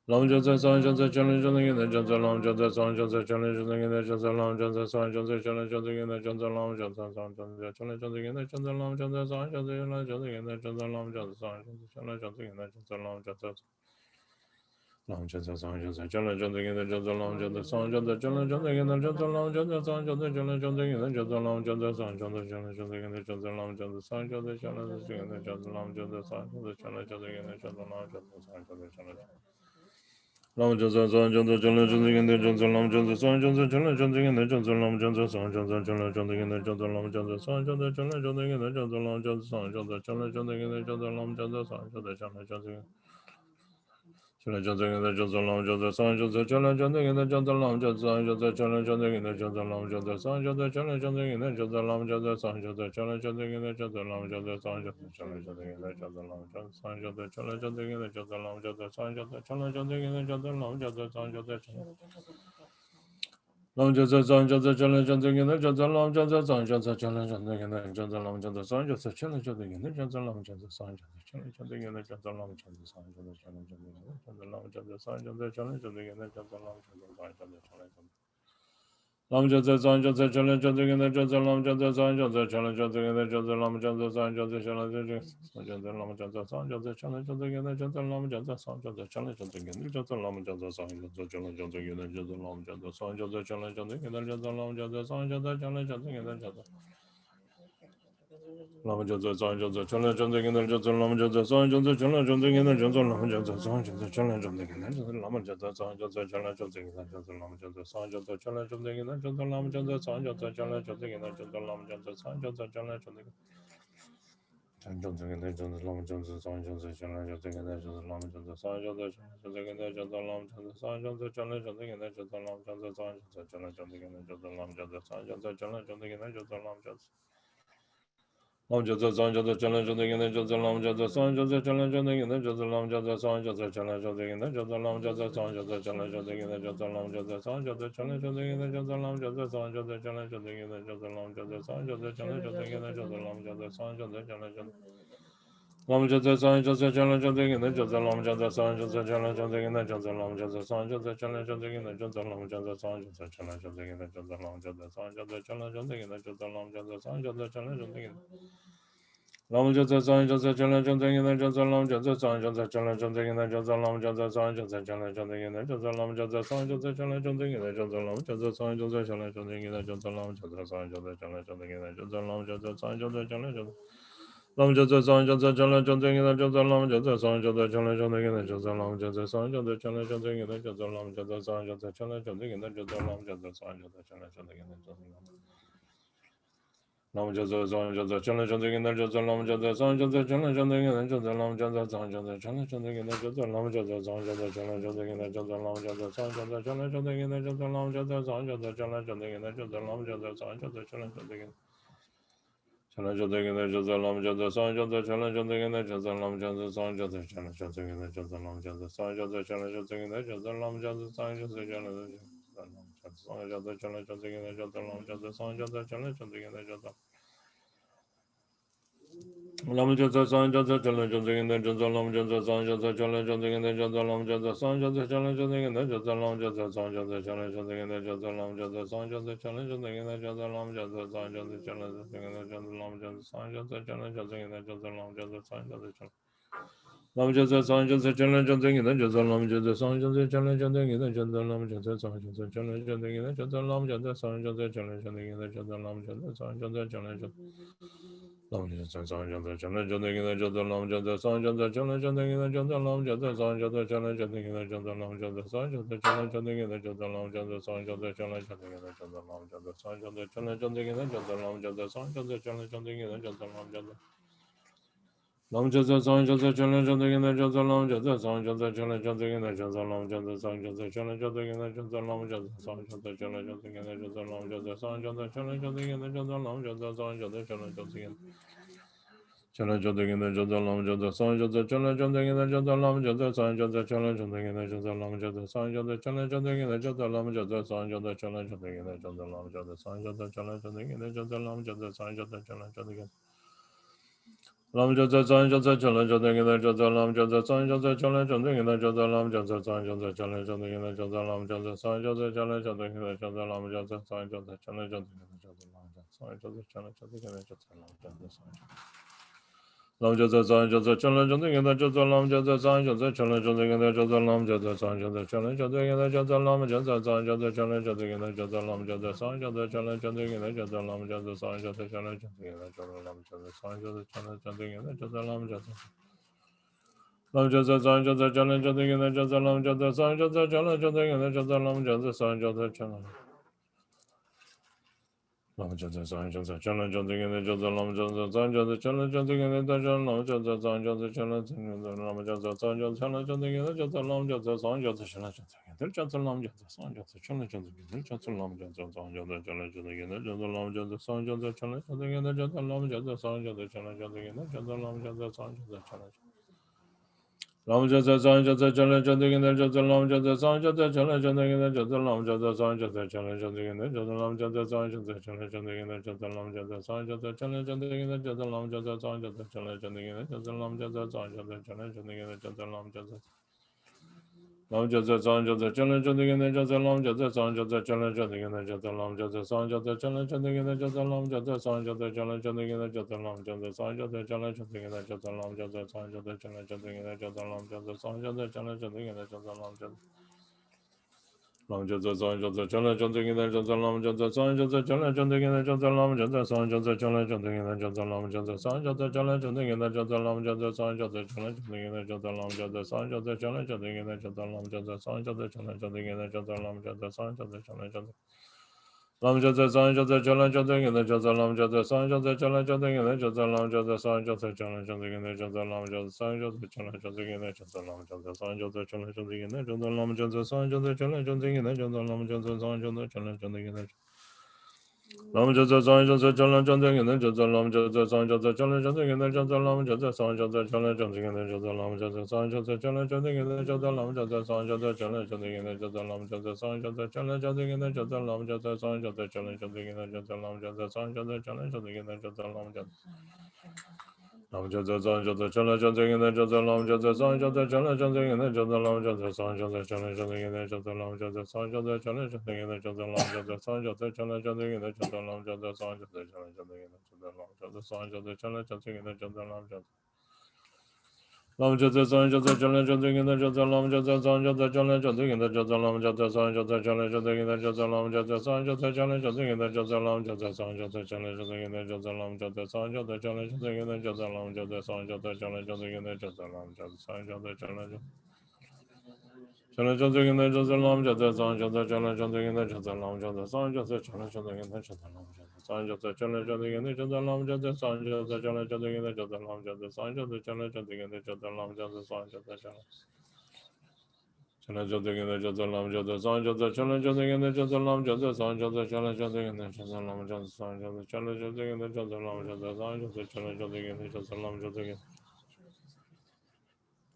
Lam Jasa San Jasa Chana Chanta in the Jasa Lam Jasa San Jasa Chana Chanta in the Jasa Lam Jasa San Jasa Chana Chanta in the Jasa Lam Jasa San Jasa Chana Chanta in the Jasa Lam Jasa San Jasa Chana Chanta in the Jasa Lam Jasa San Jasa Chana Chanta in the Jasa Lam Jasa Longchen the Sanjo the Chana Chunting in the Jota Longchen the Sanjo the Chana Chunting in the Jota Longchen the Sanjo the Chana Chunting in the Jota Longchen the Sanjo the Chana Chunting in the Jota Longchen the Sanjo the Chana in the Jota Longchen the Sanjo the Chana Chunting in the Jota Longchen the Sanjo the Chana Longchen the Sanjo the Chana Chunting in the Jota Longchen the Sanjo the Chana Chunting in the Jota Longchen the Sanjo the Chana Chunting in the Jota Longchen the Sanjo the Chana Chunting in the Jota Longchen the Sanjo the Chana Chunting in the Jota Longchen the Sanjo the Chana Chunting Children jumping in the Johnson Long Johnson Son Joseph Children jumping in the Johnson Long Johnson Joseph Children jumping in the Johnson Long Joseph Son Joseph Children jumping in the Johnson Long Joseph Son Joseph Children jumping in the Johnson Long Joseph Son Joseph Children jumping in the Johnson Long Joseph Son Joseph Children jumping in the Johnson Long Joseph Son Joseph Children jumping in the Johnson Long Joseph Son Joseph Long Joseph Son Joseph Children jumping in the Johnson Long Joseph Son Joseph Children jumping in the Johnson Long Joseph Son Joseph Children jumping in the Johnson Long Joseph Son Joseph Children jumping in the Johnson Long Joseph Son Joseph Children jumping in the Johnson Long Joseph Son Joseph Children jumping in the Johnson Long Joseph Son Joseph Children Lam Joseph Son Joseph Children jumping in the Johnson Long Joseph Son Joseph Children jumping in the Johnson Long Joseph Son Joseph Children Long Joseph Son Joseph Children jumping in the Johnson Long Joseph Son Joseph Children jumping in the Johnson Long Joseph Son Joseph Children jumping in the Johnson Long Joseph Son Joseph Children jumping in the Johnson Long Joseph Son Joseph Children jumping in the Johnson Lama Joseph Son Joseph Children jumping in the Johnson Long Joseph Son Joseph Children jumping in the Johnson Long Joseph Son Joseph Children jumping in the Johnson Lama Joseph Son Joseph Children jumping in the Johnson Lama Joseph Son Joseph Children jumping in the Johnson Lama Joseph Son Joseph Children jumping in the Johnson Lama Joseph Son Joseph Children jumping jumping in the Johnson Lama Joseph Son Joseph Children jumping in the Johnson Lama Joseph Son Joseph jumping in the Johnson Lama Joseph Son Joseph Children jumping in the Johnson Lama Joseph Son Joseph Children jumping in the Johnson Lama Joseph Son Joseph Children jumping in the Johnson Lama Joseph Long Joseph Son Joseph Children jumping in the Johnson Lama Joseph Son Joseph Children jumping in the Johnson Lama Joseph Son Joseph Children jumping in the Johnson Lama Joseph Son Joseph Children jumping in the Johnson Lama Joseph Son Joseph Children jumping in the Johnson Lama Joseph Son Joseph Children jumping in the Johnson Lama Joseph Son Joseph Children jumping in the Johnson Lama Joseph Son Joseph Children jumping Lama Joseph Son Joseph Children jumping in the Johnson Lama Joseph Son Joseph Children jumping in the Johnson Lama Joseph Son Joseph Children jumping in the Johnson Lama Joseph Son Joseph Children jumping in the Johnson Lama Joseph Son Joseph Children jumping in the Johnson Lama Joseph Son Joseph Children jumping in Lam Joseph Son Joseph Children jumping in the Johnson Lama Joseph Son Joseph Children jumping in the Johnson Lama Joseph Son Joseph Children jumping in the Johnson Lama Joseph Son Joseph Children jumping in the Johnson Lama Joseph Son Joseph Children jumping in the Johnson Lama Joseph Son Joseph Children jumping in the Johnson Lama Joseph Son Joseph Children jumping Lam Joseph Son Joseph Children jumping in the Johnson Lama Joseph Son Joseph Children jumping in the Johnson Lama Joseph Son Joseph Children jumping in the Johnson Lama Joseph Son Joseph Children jumping in the Johnson Lama Joseph Son Joseph Children jumping in the Johnson Lama Lam Joseph Son Joseph Children jumping in the Johnson Lama Joseph Son Joseph Children jumping in the Johnson Lama Joseph Son Joseph Children jumping in the Johnson Lama Joseph Son Joseph Children jumping in the Johnson Lama Joseph Son Joseph Children jumping in the Johnson Lama Joseph Son Joseph Children jumping in the Johnson Lama Joseph Son Joseph Children jumping in Children jumping in the Johnson Lama Joseph Son Joseph Children jumping in the Johnson Lama Joseph Son Joseph Children jumping in the Johnson Lama Joseph Son Joseph Children jumping in the Johnson Lama Joseph Son Joseph Children Son Joseph Children jumping in the Johnson Lama Joseph Son Joseph Children jumping in the Johnson Lam Joseph Son Joseph Children jumping in the Johnson Lama Joseph Son Joseph Children jumping in the Johnson Lama Joseph Son Joseph Children jumping in the Johnson Lama Joseph Son Joseph Children jumping in the Johnson Lama Joseph Son Joseph Children jumping in the Johnson Lama Joseph Son Joseph Children jumping in the Johnson Lama Joseph Son Joseph Children jumping in the Johnson Lama Joseph Son Joseph Children Lama Joseph Son Joseph Children jumping in the Johnson Lama Joseph Son Joseph Children jumping in the Johnson Lama Joseph Son Joseph Children jumping in the Johnson Lama Joseph Son Joseph Children jumping in the Johnson Lama Joseph Son Joseph Children Long Joseph Son Joseph Children jumping in the Johnson Lama Joseph Son Joseph Children jumping in the Johnson Lama Joseph Son Joseph Children jumping in the Johnson Lama Joseph Son Joseph Children jumping in the Johnson Lama Joseph Son Joseph Children jumping in the Johnson Lama Joseph Son Joseph Children jumping in the Johnson Lama Joseph Son Joseph Children jumping in the Johnson Lama Joseph Lam Joseph Son Joseph Children jumping in the Johnson Lama Joseph Son Joseph Children jumping in the Johnson Lama Joseph Son Joseph Children jumping in the Johnson Lama Joseph Son Joseph Children jumping in the Johnson Lama Joseph Son Joseph Children jumping in the Johnson Lama Joseph Son Joseph Children jumping in Children jumping in the Johnson Lama Joseph Son Joseph Children jumping in the Johnson Lama Joseph Son Joseph Children jumping in the Johnson Lama Joseph Son Joseph Children jumping in the Johnson Lama Joseph Son Joseph Children jumping in the Johnson Lama Joseph Son Joseph Children jumping in the Johnson Lama Joseph Son Joseph Children jumping in Lam Joseph Son Joseph Children jumping in the Johnson Lama Joseph Son Joseph Children jumping in the Johnson Lama Joseph Son Joseph Children jumping in the Johnson Lama Joseph Son Joseph Children jumping in the Johnson Lama Joseph Son Joseph Children jumping in the Johnson Lama Joseph Son Joseph Children jumping in the Johnson Lama Joseph Son Joseph Lam Jasa San Jasa Chala Jasa Genda Jasa Lam Jasa San Jasa Chala Jasa Genda Jasa Lam Jasa San Jasa Chala Jasa Genda Jasa Lam Jasa San Jasa Chala Jasa Genda Jasa Lam Jasa San Jasa Chala Jasa Genda Jasa Lam Jasa San Jasa Chala Jasa Genda Jasa Lam Jasa San Jasa Chala Jasa Genda Jasa Lam Jasa Lam Jasa San Jasa Chala Jasa Genda Jasa Lam Jasa San Jasa Chala Jasa Genda Jasa Lam Jasa San Jasa Chala Lam Jasa San Jasa Chala Jasa Genda Jasa Lam Jasa San Jasa Chala Jasa Genda Jasa Lam Jasa San Jasa Chala Jasa Lam Jasa San Jasa Chala Jasa Genda Jasa Lam Jasa San Jasa Chala Jasa Genda Jasa Lam Jasa San Jasa Chala Jasa Genda Jasa Lam Jasa San Jasa Chala Jasa Genda Jasa Lam Jasa San Jasa Chala Jasa Genda Jasa Lam Jasa San Jasa Chala Jasa Genda Jasa Lam Jasa San Jasa Chala Lam Jasa San Jasa Chala Jasa Genda Jasa Lam Jasa San Jasa Chala Jasa Genda Jasa Lam Jasa San Jasa Chala Jasa Genda Jasa Lam Jasa San Jasa Chala Jasa Genda Jasa Lam Jasa San Jasa Chala Jasa Genda Jasa Lam Jasa San Jasa Chala Jasa Genda Jasa Lam Jasa San Jasa Chala Jasa Genda Jasa Lam Jasa Lam Jasa San Jasa Chala Jasa Genda Jasa Lam Jasa San Jasa Chala Jasa Genda Jasa Lam Jasa San Jasa Chala Jasa Genda Jasa Lam Jasa San Jasa Chala Jasa Genda Jasa Lam Jasa San Jasa Chala Jasa Genda Jasa Lam Jasa San Jasa Chala Jasa Genda Jasa Lam Jasa San Jasa Chala Jasa Genda Jasa Lam Jasa Lam Jasa San Jasa Chala Jasa Genda Jasa Lam Jasa San Jasa Chala Jasa Genda Jasa Lam Jasa San Jasa Chala Jasa Genda Jasa Lam Jasa San Jasa Chala Jasa Genda Jasa Lam Jasa San Jasa Chala Jasa Genda Jasa Lam Jasa San Jasa Chala Jasa Genda Jasa Lam Jasa San Jasa Chala Jasa Genda Jasa Lam Jasa San Jasa Chala Jasa Lam Jasa San Jasa Chala Jasa Genda Jasa Lam Jasa San Jasa Chala Jasa Genda Jasa Lam Jasa San Jasa Chala Jasa Genda Jasa Lam Jasa San Jasa Chala Jasa Genda Jasa Lam Jasa San Jasa Chala Jasa Genda Jasa Lam Jasa San Jasa Chala Jasa Genda Jasa Lam Jasa San Jasa Chala Jasa Genda Lam Jasa San Jasa Chala Jasa Genda Jasa Lam Jasa San Jasa Chala Jasa Genda Jasa Lam Jasa San Jasa Chala Jasa Genda Jasa Lam Jasa San Jasa Chala Jasa Genda Jasa Lam Jasa San Jasa Chala Jasa Genda Jasa Lam Jasa San Jasa Chala Jasa Genda Jasa Lam Jasa San Jasa Chala Jasa Genda Jasa Lam Jasa San Jasa Chala Jasa Genda Jasa Lam Jasa Lam Jasa San Jasa Chala Jasa Genda Jasa Lam Jasa San Jasa Chala Jasa Genda Jasa Lam Jasa San Jasa Chala Jasa Genda Jasa Lam Jasa San Jasa Chala Jasa Genda Jasa Lam Jasa San Jasa Chala Jasa Genda Jasa Lam Jasa San Jasa Chala Jasa Genda Jasa Lam Jasa San Jasa Chala Jasa Genda Jasa Lam Jasa Lam Jasa San Jasa Chala Jasa Genda Jasa Lam Jasa San Jasa Chala Jasa Genda Jasa Lam Jasa San Jasa Chala Jasa Genda Jasa Lam Jasa San Jasa Chala Jasa Genda Jasa Lam Jasa San Jasa Chala Jasa Genda Jasa Lam Jasa San Jasa Chala Jasa Genda Jasa Lam Jasa San Jasa Chala Jasa Genda Jasa Lam Jasa San Jasa Chala Jasa Chala Jasa Genda Jasa Lam Jasa San Jasa Chala Jasa Genda Jasa Lam Jasa San Jasa Chala Jasa Genda Jasa Lam Jasa San Jasa Chala Jasa Genda Jasa Lam Jasa San Jasa Chala Jasa Genda Jasa Lam Jasa San Jasa Chala Jasa Genda Jasa Lam Jasa San Jasa Chala Chala Jasa Genda Jasa Lam Jasa San Jasa Chala Jasa Genda Jasa Lam Jasa San Jasa Chala Jasa Genda Jasa Lam Jasa San Jasa Chala Jasa Genda Jasa Lam Jasa San Jasa Chala Jasa Genda Jasa Lam Jasa Lam Jasa San Jasa Chala Jasa Genda Jasa Lam Jasa San Jasa Chala Jasa Genda Jasa Lam Jasa San Jasa Chala Jasa Genda Jasa Lam Jasa San Jasa Chala Jasa Genda Jasa Lam Jasa San Jasa Chala Jasa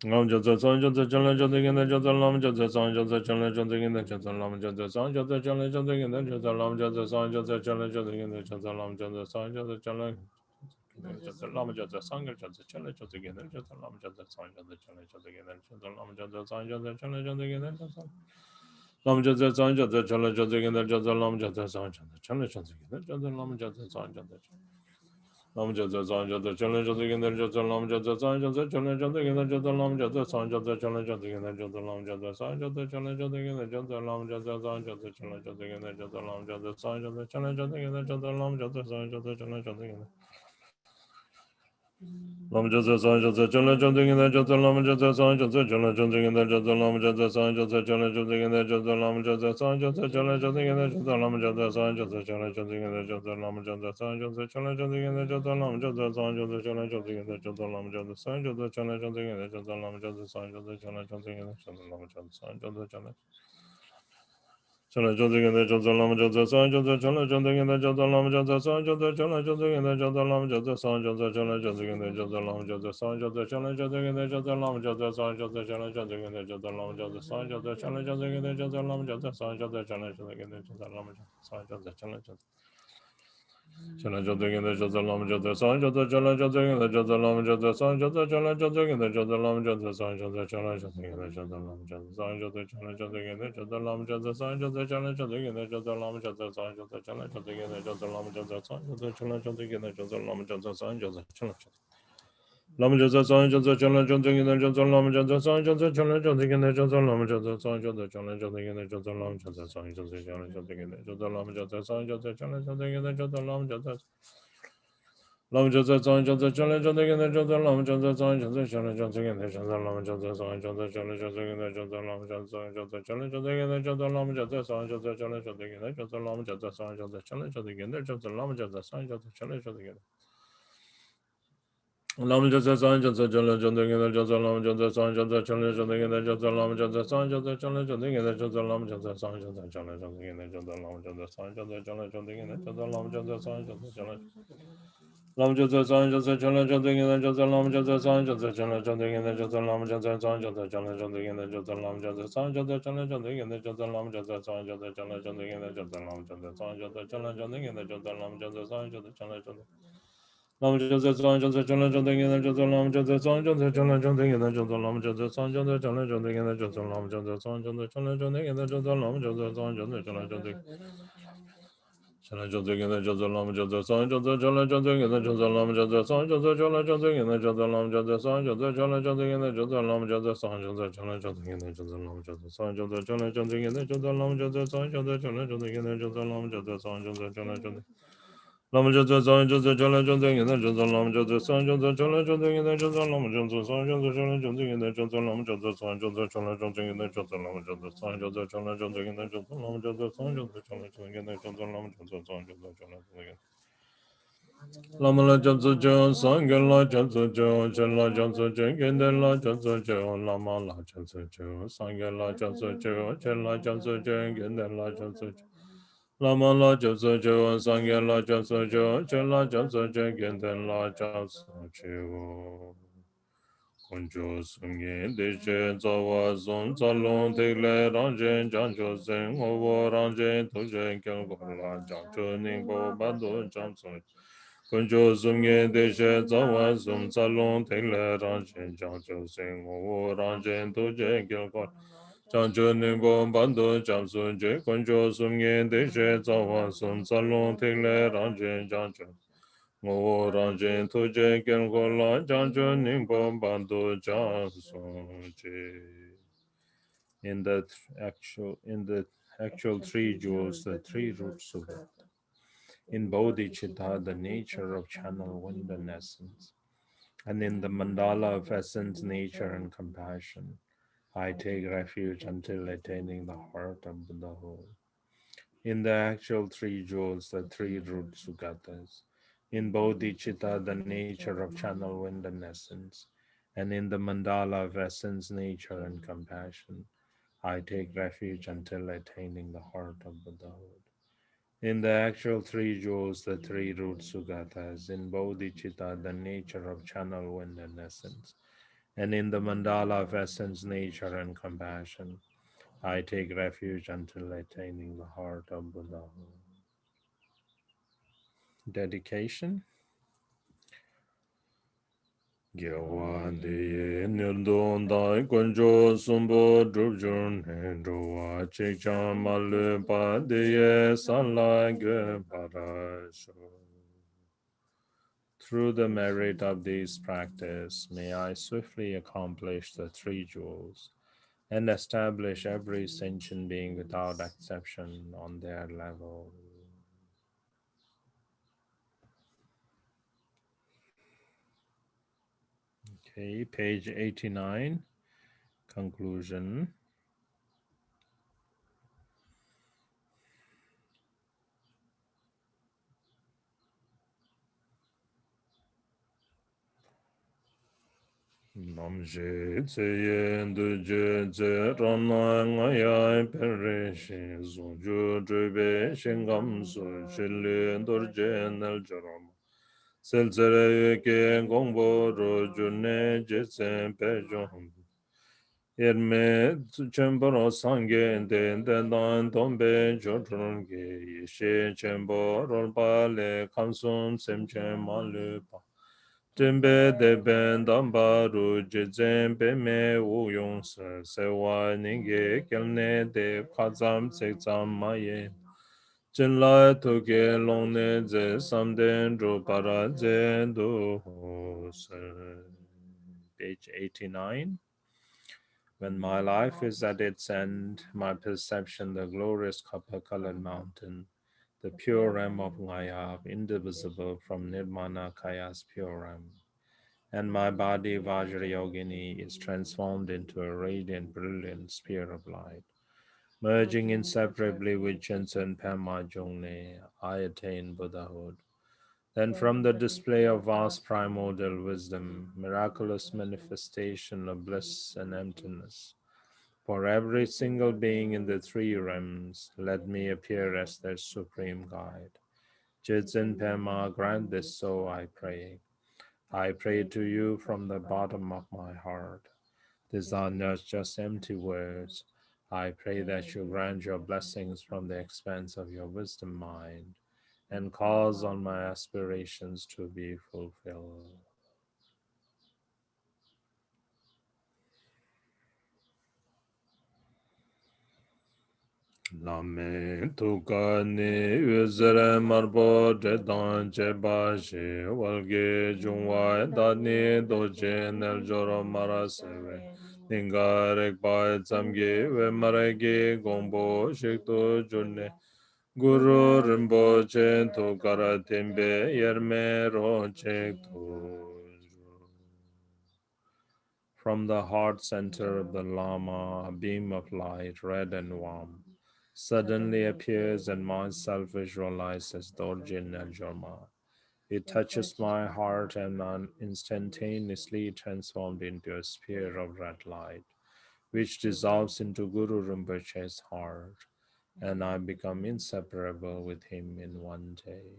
Lam Jasa San Jasa Chala Jasa Genda Jasa Lam Jasa San Jasa Chala Jasa Genda Jasa Lam Jasa San Jasa Chala Jasa Genda Jasa Lam Jasa San Jasa Chala Jasa Genda Jasa Lam Jasa San Jasa Chala Jasa Genda Jasa Lam Jasa San Jasa Lam Jasa San Jasa Chala Jasa Genda Jasa Lam Jasa San Jasa Chala Jasa Genda Jasa Lam Jasa San Jasa Chala Jasa Genda Jasa Lam Jasa San Jasa Chala Jasa Genda Jasa Lam Jasa San Jasa Chala Jasa Genda Jasa Lam Jasa San Jasa Chala Jasa Genda Jasa Lam Jasa San Jasa Chala Jasa Genda Lam Jasa San Jasa Chala Jasa Genda Jasa Lam Jasa San Jasa Chala Jasa Genda Jasa Lam Jasa San Jasa Chala Jasa Genda Jasa Lam Jasa San Jasa Chala Jasa Genda Jasa Lam Jasa San Jasa Chala Jasa Genda Jasa Lam Jasa San Jasa Chala Jasa Genda Jasa Lam Jasa San Jasa Chala Jasa Genda Jasa Lam Jasa San Jasa Chala Jasa Genda Jasa Lam Jasa San Jasa Chala Jasa Genda Jasa Lam Jasa San Jasa Chala Chala Jasa Genda Jasa Lam Jasa San Jasa Chala Jasa Genda Jasa Lam Jasa San Jasa Chala Jasa Genda Jasa Lam Jasa San Jasa Chala Jasa Genda Jasa Lam Jasa San Jasa Chala Jasa Genda Jasa Lam Jasa San Jasa Chala Jasa Genda Jasa Lam Jasa San Jasa Chala Jasa Genda Jasa Lam Jasa San Jasa Chala Jasa Genda Jasa Lam Jasa San Jasa Chala Jasa Chala Jasa Genda Jasa Lam Jasa San Jasa Chala Jasa Genda Jasa Lam Jasa San Jasa Chala Jasa Genda Jasa Lam Jasa San Jasa Chala Jasa Genda Jasa Lam Jasa San Jasa Chala Jasa Genda Jasa Lam Jasa San Jasa Chala Jasa Genda Jasa Lam Jasa San Jasa Chala Jasa Genda Jasa Lam Jasa San Jasa Chala Jasa Genda Jasa Lam Jasa San Jasa Chala Jasa Lama Jasa Song Jasa Chala Jonsing in the Johnson Lama Jasa Song Jasa Chala Jonsing in the Johnson Lama Jasa Song Jasa Chala Jonsing in the Johnson Lama Jasa Song Jasa Chala Jonsing in the Johnson Lama Jasa Song Jasa Chala Jonsing in the Johnson Lama Jasa Lama Jasa Song Jasa Chala Jonsing in the Johnson Lama Jasa Song Jasa Chala Jonsing in the Johnson Lama Jasa Song Jasa Chala Jonsing in the Johnson Lama Jasa Song Jasa Chala Jonsing in the Johnson Lama Jasa Song Jasa Chala Jonsing in the Johnson Lama Jasa Song Jasa Chala Jonsing in the Johnson Lama Jasa Song Jasa Chala Jonsing in Lama Jasa San Jasa Chala Jonsing in the Johnson Lama Jasa San Jasa Chala Jonsing in the Johnson Lama Jasa San Jasa Chala Jonsing in the Johnson Lama Jasa San Jasa Chala Jonsing in the Johnson Lama Jasa San Jasa Chala Jonsing in the Johnson Lama Jasa San Jasa Chala Lama Jasa San Jasa Chala Jonsing in the Johnson Lama Jasa San Jasa Chala Jonsing in the Johnson Lama Jasa San Jasa Chala Jonsing in the Johnson Lama Jasa San Jasa Chala Jonsing in the Johnson Lama Jasa San Jasa Chala Jonsing in the Johnson Lama Jasa San Jasa Chala Jonsing in the Johnson Lama Jasa San Jasa Chala Jonsing Lam Jasa San Jasa Chala Jonsing in the Johnson Lama Jasa San Jasa Chala Jonsing in the Johnson Lama Jasa San Jasa Chala Jonsing in the Johnson Lama Jasa San Jasa Chala Jonsing in the Johnson Lama Jasa San Jasa Chala Jonsing Chala Jonsing in the Johnson Lama Jasa San Jasa Chala Jonsing in the Johnson Lama Jasa San Jasa Chala Jonsing in the Johnson Lama Jasa San Jasa Chala Jonsing in the Johnson Lama Jasa San Jasa Chala Jonsing in the Johnson Lama Jasa San Jasa Chala Jonsing in the Johnson Lama Jasa San Jasa Chala Jonsing in the Johnson Lama Jasa San Jasa Chala Jonsing Lama Jasa San Jasa Chala Jonsing in the Johnson Lama Jasa San Jasa Chala Jonsing in the Johnson Lama Jasa San Jasa Chala Jonsing in the Johnson Lama Jasa San Jasa Chala Jonsing in the Johnson Lama Jasa San Jasa Chala Jonsing in the Johnson Lama Jasa San Jasa Chala Jonsing in the Johnson Lama Jasa San Jasa Chala Jonsing Lama La Jasa Jan Sangha La Jasa Jan Chala Jasa Jan Genda La Jasa Jan Lama La Jasa Jan Sangha La Jasa Jan Chala Jasa Jan Genda La Jasa Jan Lama la jasa jo, sangya la jasa jo, chen la jasa jen, genten la jasa chewo. Konjo sungye deshe zawa zon, zalong tekle ranjen, janjo sen, owo ranjen, tojen kyang la, janjo ningbo bado jamson. Konjo sungye deshe zawa zon, zalong tekle ranjen, janjo sen, owo ranjen, tojen kyang Chancho Nimbo Bando Chamsun Je Konjo Sumye Deshe Zawa Sum Salon Tikle Ranjen Chancho Ngo Ranjen Tuje Gengo La Chancho Nimbo Bando Chamsun Je in the actual three jewels, the three roots of it. In Bodhicitta, the nature of channel wind and essence, and in the mandala of essence, nature, and compassion. I take refuge until attaining the heart of Buddhahood. In the actual three jewels, the three root sugatas. In bodhicitta, the nature of channel wind and essence. And in the mandala of essence, nature, and compassion. I take refuge until attaining the heart of Buddhahood. In the actual three jewels, the three root sugatas. In bodhicitta, the nature of channel wind and essence and in the mandala of essence, nature, and compassion, I take refuge until attaining the heart of Buddhahood. Dedication. Gyawa deye nirdon dai kunjo sumbo drupjur nendrowa chikchan malu pa deye sanla ge parasho. Through the merit of this practice, may I swiftly accomplish the three jewels and establish every sentient being without exception on their level. Okay, page 89, conclusion. Namje tseye duje tse rana ngaya pereshi zonju drube shingam su shili dorje nel jaram. Selzere ke gongbo ro june jetsen pejon. Yerme chemboro sange den dan tombe jodronge yeshe chembo rolpa le kamsum semche malupa. Tembe de ben dambaru jezen be me uyong se sewa ninge kelne de kazam seksam maye. Chenla toge longne ze samden ro para ze do se. page 89. When my life is at its end, my perception, the glorious copper-colored mountain, the pure realm of Maya, indivisible from Nirmana Kaya's pure realm, and my body, Vajrayogini, is transformed into a radiant, brilliant sphere of light. Merging inseparably with Chensen Pema Jongne, I attain Buddhahood. Then from the display of vast primordial wisdom, miraculous manifestation of bliss and emptiness, for every single being in the three realms, let me appear as their supreme guide. Jitsin Pema, grant this so, I pray. I pray to you from the bottom of my heart. These are not just empty words. I pray that you grant your blessings from the expanse of your wisdom mind and cause all my aspirations to be fulfilled. Lame tukane uzere marbo dedan jeba she walge jungwa dani doje nel joro marasewe ningarek ba zamge we marage gombo shikto june guru rimbo chen to kara tembe yerme ro chek to. From the heart center of the Lama, a beam of light, red and warm, suddenly appears and myself visualizes Dorjin Naljorma. It touches my heart and I'm instantaneously transformed into a sphere of red light, which dissolves into Guru Rinpoche's heart, and I become inseparable with him in one day.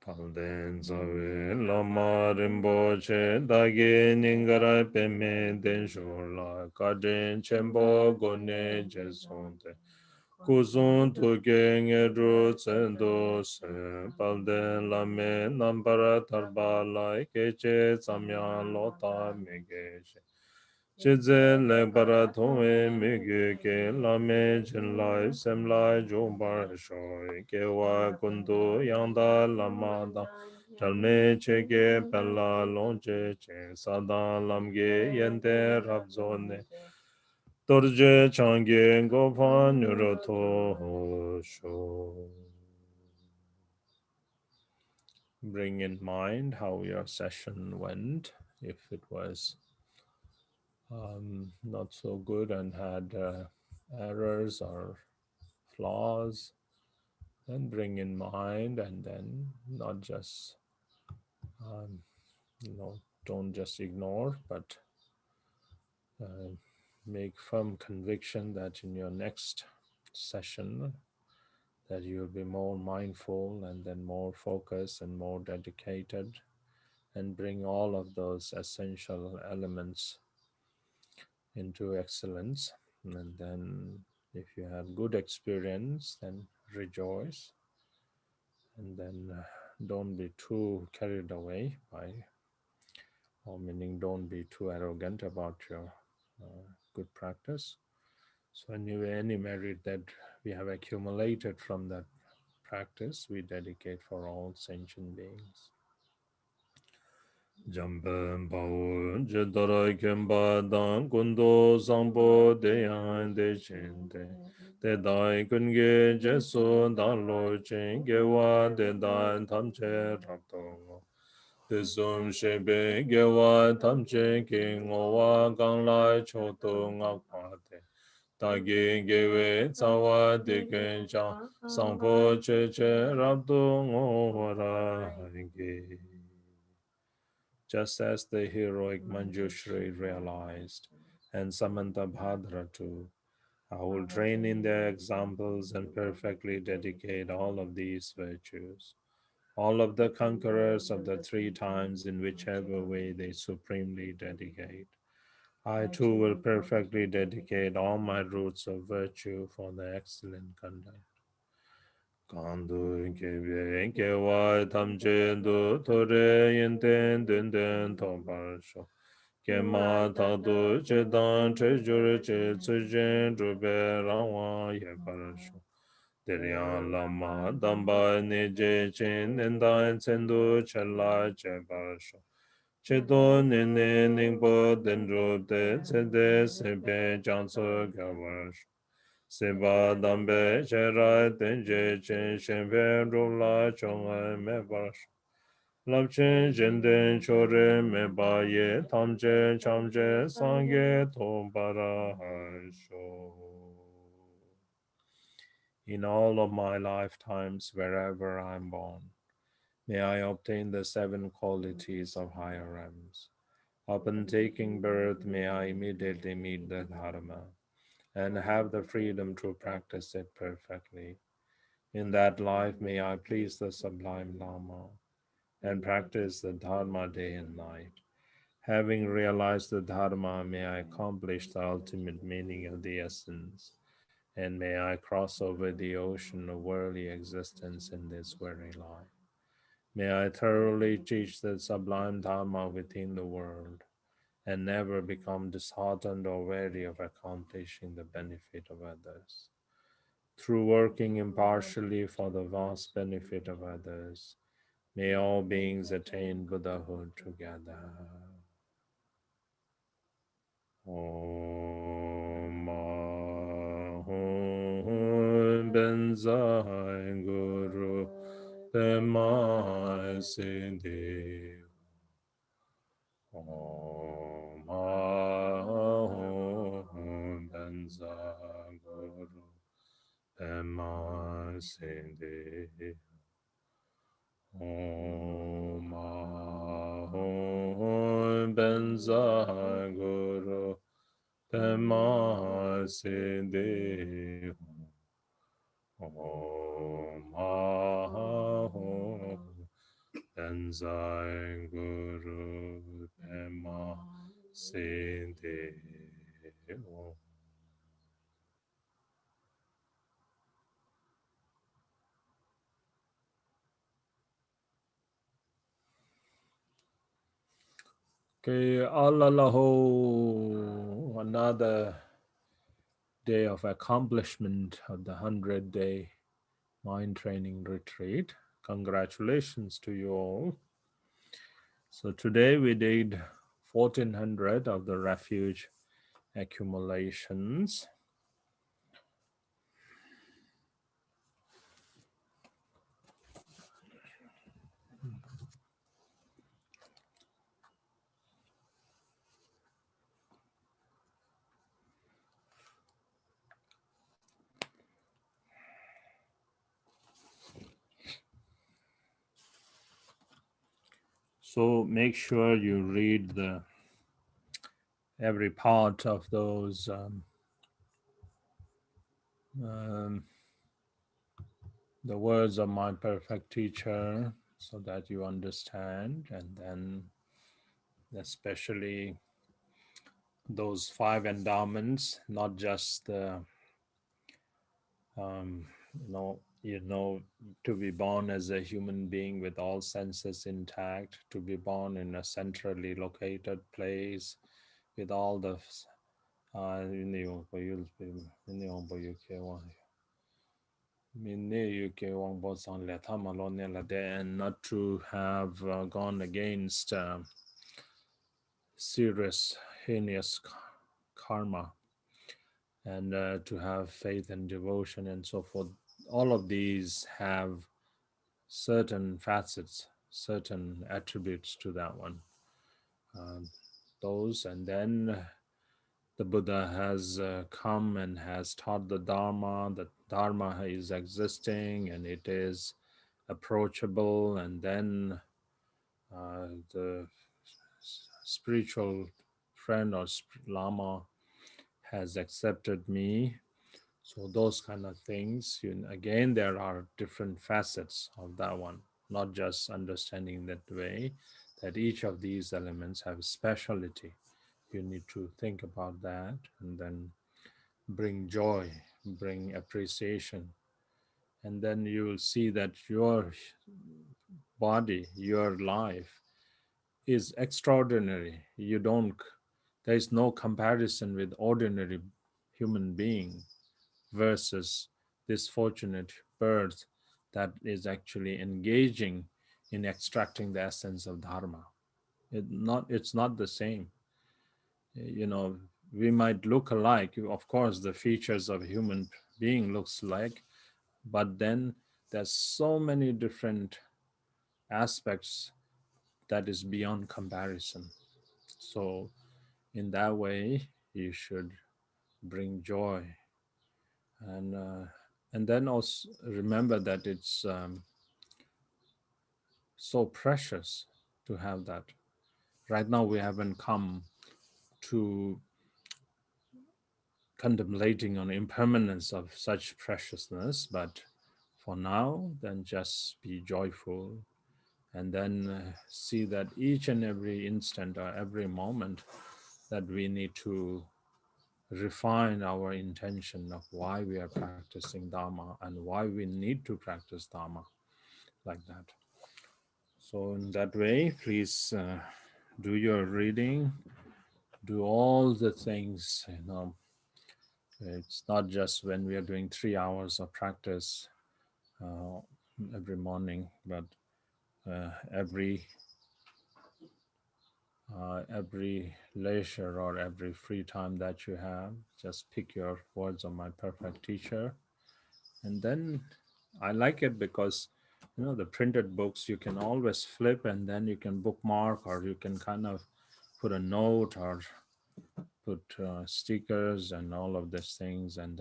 Palden zawe lama rinpoche dage ningara peme den shola kaden chenpo gone jesonte kuzun tuke ngedru tsendo se palden lame nambara tarba lai keche tsamya lota megeshe Chidze lekpara tongwe mege ke lame chen lai sem lai jombar shoy ke wa kundu yangda lama da chalme che ke pella longche che sada lamge yente rabzone torje change gopa nyuro to sho. Bring in mind how your session went, if it was not so good and had errors or flaws, then bring in mind, and then not just um, don't just ignore, but uh, make firm conviction that in your next session that you'll be more mindful and then more focused and more dedicated, and bring all of those essential elements into excellence. And then if you have good experience, then rejoice, and then don't be too carried away by, or meaning don't be too arrogant about your good practice. So anyway, any merit that we have accumulated from that practice, we dedicate for all sentient beings. Jamben Pao Jedara Kemba Dan Kundo Sangpo Deyan De Chende De Dai Kunge Jesu Dan Lo Chen Gewa De Dan Tamche Rapto De Sum Shebe Gewa Tamche Ki Ngowa Gang Lai Choto Ngak Pate Dagi Gewe Tsawa De Kencha Sangpo Che Che Rapto Ngora Ge. Just as the heroic Manjushri realized, and Samantabhadra too, I will train in their examples and perfectly dedicate all of these virtues. All of the conquerors of the three times in whichever way they supremely dedicate. I too will perfectly dedicate all my roots of virtue for the excellent conduct. Kandu kebe kewa tamche du tore yenten den den tompar sho. Kema tatu che dan che jure che tsujen drube rangwa ye par sho. Diriyan lama damba nije chin nindan sendu chala chebarsho. Chedo nene ningbo dendro de tsede sebe janso gawarsho. Seba dambe chera tenje chen shenpe rula chonga mebarsho. Longchen jenden chore meba ye tamje chamje sangye tombara harsho. In all of my lifetimes, wherever I am born, may I obtain the seven qualities of higher realms. Upon taking birth, may I immediately meet the Dharma and have the freedom to practice it perfectly. In that life, may I please the Sublime Lama and practice the Dharma day and night. Having realized the Dharma, may I accomplish the ultimate meaning of the essence, and may I cross over the ocean of worldly existence in this very life. May I thoroughly teach the sublime Dharma within the world, and never become disheartened or weary of accomplishing the benefit of others. Through working impartially for the vast benefit of others, may all beings attain Buddhahood together. Om Ahum Benzai Guru Demai Sindhi. Om Ahum Benzai Guru Demai Sindhi. Om Ahum Benzai Guru Dhamma Siddhi. Om Ahum Benzai Guru Dhamma Siddhi. Okay, Alalaho, another day of accomplishment of the 100-day mind training retreat. Congratulations to you all. So today we did 1400 of the refuge accumulations. So make sure you read every part of those the words of my perfect teacher so that you understand, and then especially those five endowments, not just the um, to be born as a human being with all senses intact, to be born in a centrally located place with all the and not to have gone against serious, heinous karma, and to have faith and devotion and so forth. All of these have certain facets, certain attributes to that one. Those, and then the Buddha has come and has taught the Dharma. The Dharma is existing and it is approachable, and then the spiritual friend or Lama has accepted me. So those kind of things, again, there are different facets of that one, not just understanding that way, that each of these elements have speciality. You need to think about that and then bring joy, bring appreciation. And then you will see that your body, your life is extraordinary. There is no comparison with ordinary human being versus this fortunate bird that is actually engaging in extracting the essence of Dharma. It's not the same. You know, we might look alike. Of course, the features of a human being looks like, but then there's so many different aspects that is beyond comparison. So in that way, you should bring joy, and uh, and then also remember that it's so precious to have that. Right now, we haven't come to contemplating on impermanence of such preciousness, but for now, then just be joyful, and then see that each and every instant or every moment that we need to refine our intention of why we are practicing Dharma and why we need to practice Dharma, like that. So in that way, please do your reading, do all the things. It's not just when we are doing 3 hours of practice uh, every morning, but every every leisure or every free time that you have, just pick your words of my perfect teacher. And then I like it because, the printed books, you can always flip and then you can bookmark, or you can kind of put a note or put stickers and all of these things. And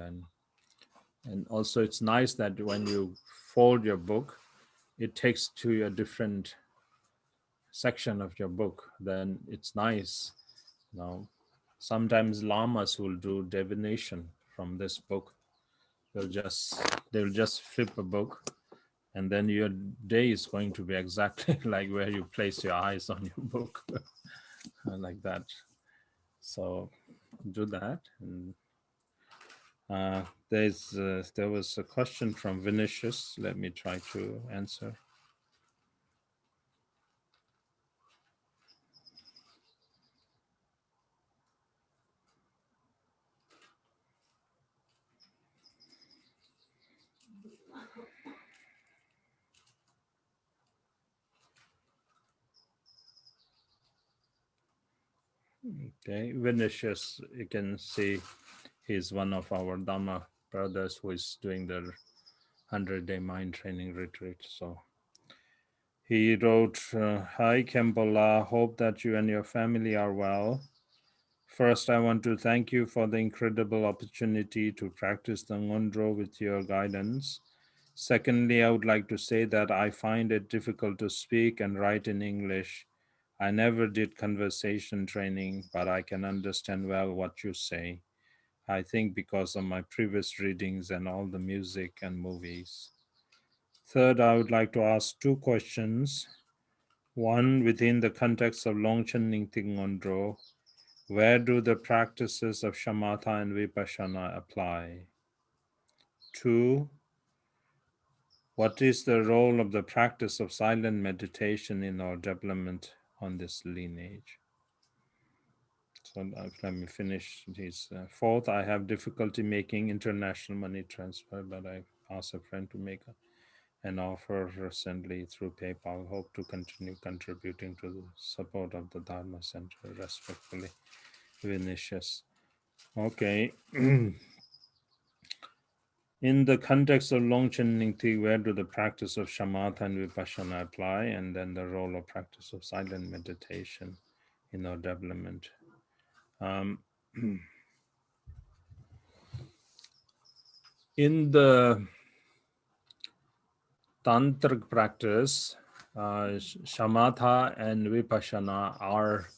also it's nice that when you fold your book, it takes to a different section of your book. Then it's nice. Now, sometimes lamas will do divination from this book. They'll just flip a book, and then your day is going to be exactly like where you place your eyes on your book, like that. So do that. And there was a question from Vinicius. Let me try to answer. Okay, Vinicius, you can see he's one of our Dhamma brothers who is doing the 100-day mind training retreat. So he wrote, Hi Kempola, hope that you and your family are well. First, I want to thank you for the incredible opportunity to practice the Ngondro with your guidance. Secondly, I would like to say that I find it difficult to speak and write in English. I never did conversation training, but I can understand well what you say. I think because of my previous readings and all the music and movies. Third, I would like to ask two questions. One, within the context of Longchen Nyingthig Ngondro, where do the practices of shamatha and vipassana apply? Two, what is the role of the practice of silent meditation in our development on this lineage? So let me finish this. Fourth, I have difficulty making international money transfer, but I asked a friend to make an offer recently through PayPal. Hope to continue contributing to the support of the Dharma Center. Respectfully, Vinicius. Okay. In the context of Longchen Nyingthig, where do the practice of shamatha and vipassana apply? And then the role of practice of silent meditation in our development. In the tantric practice, shamatha and vipassana are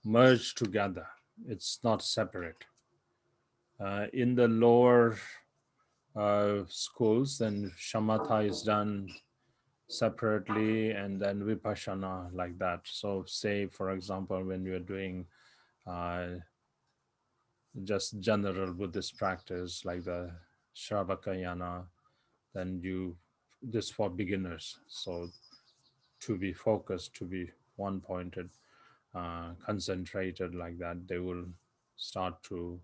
merged together. It's not separate. In the lower schools, then shamatha is done separately, and then vipassana like that. So say, for example, when you're doing just general Buddhist practice like the Shravakayana, then this for beginners. So to be focused, to be one-pointed, concentrated like that, they will start to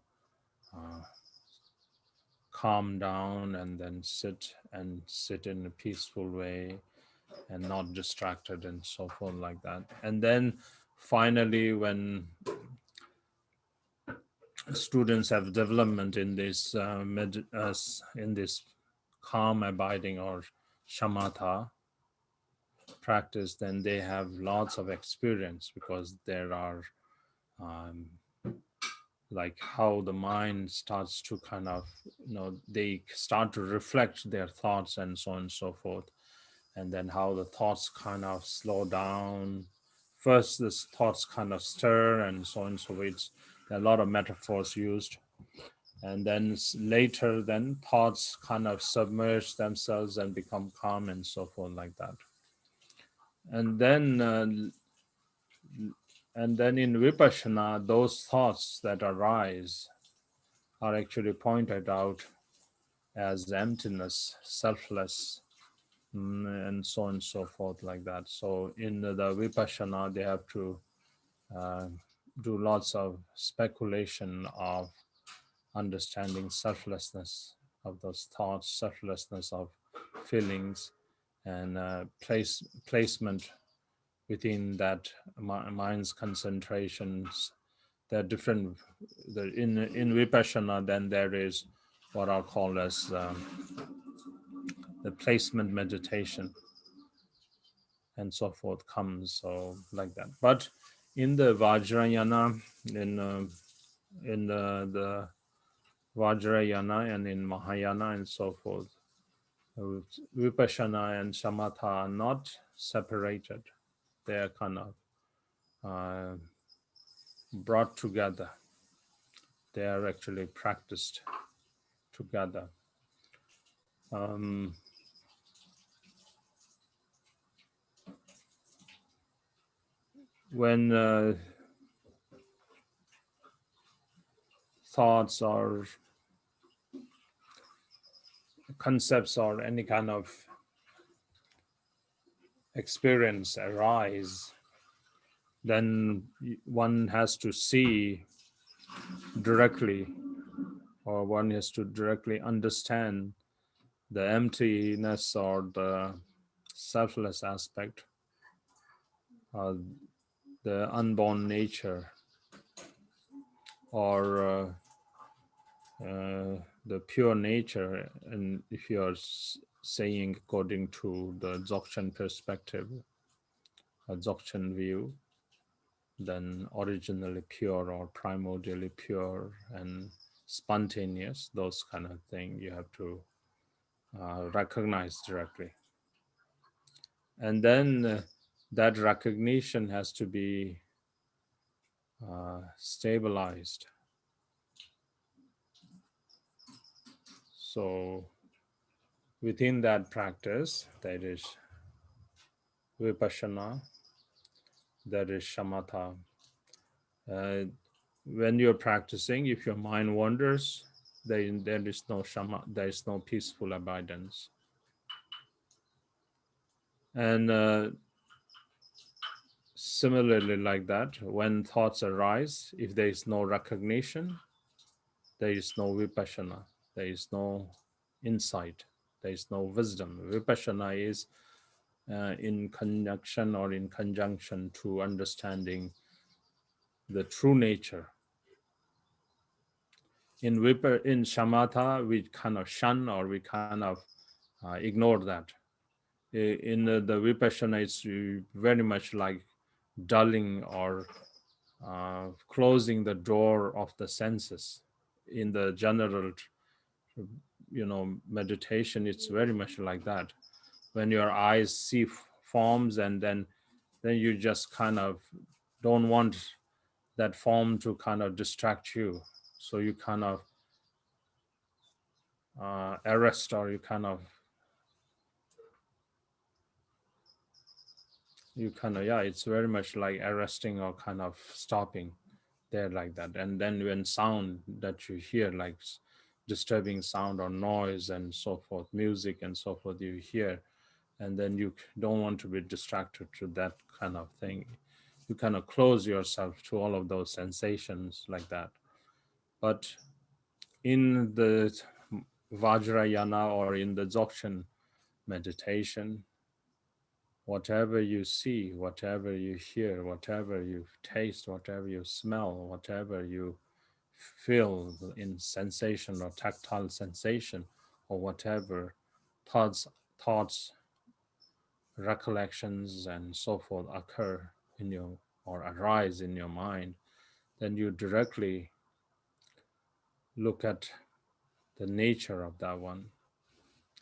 calm down and then sit in a peaceful way and not distracted and so forth like that. And then finally, when students have development in this in this calm abiding or shamatha practice, then they have lots of experience, because there are um, like how the mind starts to kind of, they start to reflect their thoughts and so on and so forth, and then how the thoughts kind of slow down. First, the thoughts kind of stir and so on. So it's a lot of metaphors used, and then later, then thoughts kind of submerge themselves and become calm and so forth like that. And then, in vipassana, those thoughts that arise are actually pointed out as emptiness, selfless, and so on and so forth like that. So in the vipassana, they have to uh, do lots of speculation of understanding selflessness of those thoughts, selflessness of feelings, and placement within that mind's concentrations. There are different. In vipassana, then there is what are called as the placement meditation and so forth comes, so like that. But in the Vajrayana, in the Vajrayana and in Mahayana and so forth, Vipassana and Samatha are not separated. They are kind of uh, brought together. They are actually practiced together. Um, when thoughts or concepts or any kind of experience arise, then one has to see directly, or one has to directly understand the emptiness or the selfless aspect, uh, the unborn nature, or the pure nature. And if you are saying according to the Dzogchen perspective, a Dzogchen view, then originally pure or primordially pure and spontaneous, those kind of thing you have to recognize directly. And then that recognition has to be stabilized. So within that practice, that is vipassana, that is shamatha. Uh, when you're practicing, if your mind wanders, there is no shama, there is no peaceful abidance. And similarly, like that, when thoughts arise, if there is no recognition, there is no vipassana, there is no insight, there is no wisdom. Vipassana is in connection or in conjunction to understanding the true nature. In shamatha, we kind of shun or we kind of ignore that. In the vipassana, it's very much like dulling or closing the door of the senses. In the general, meditation, it's very much like that. When your eyes see forms, and then you just kind of don't want that form to kind of distract you, so you kind of arrest, or you kind of, yeah, it's very much like arresting or kind of stopping there like that. And then when sound that you hear, like disturbing sound or noise and so forth, music and so forth, you hear, and then you don't want to be distracted to that kind of thing, you kind of close yourself to all of those sensations like that. But in the Vajrayana or in the Dzogchen meditation, whatever you see, whatever you hear, whatever you taste, whatever you smell, whatever you feel in sensation or tactile sensation, or whatever thoughts, thoughts, recollections, and so forth occur in your or arise in your mind, then you directly look at the nature of that one,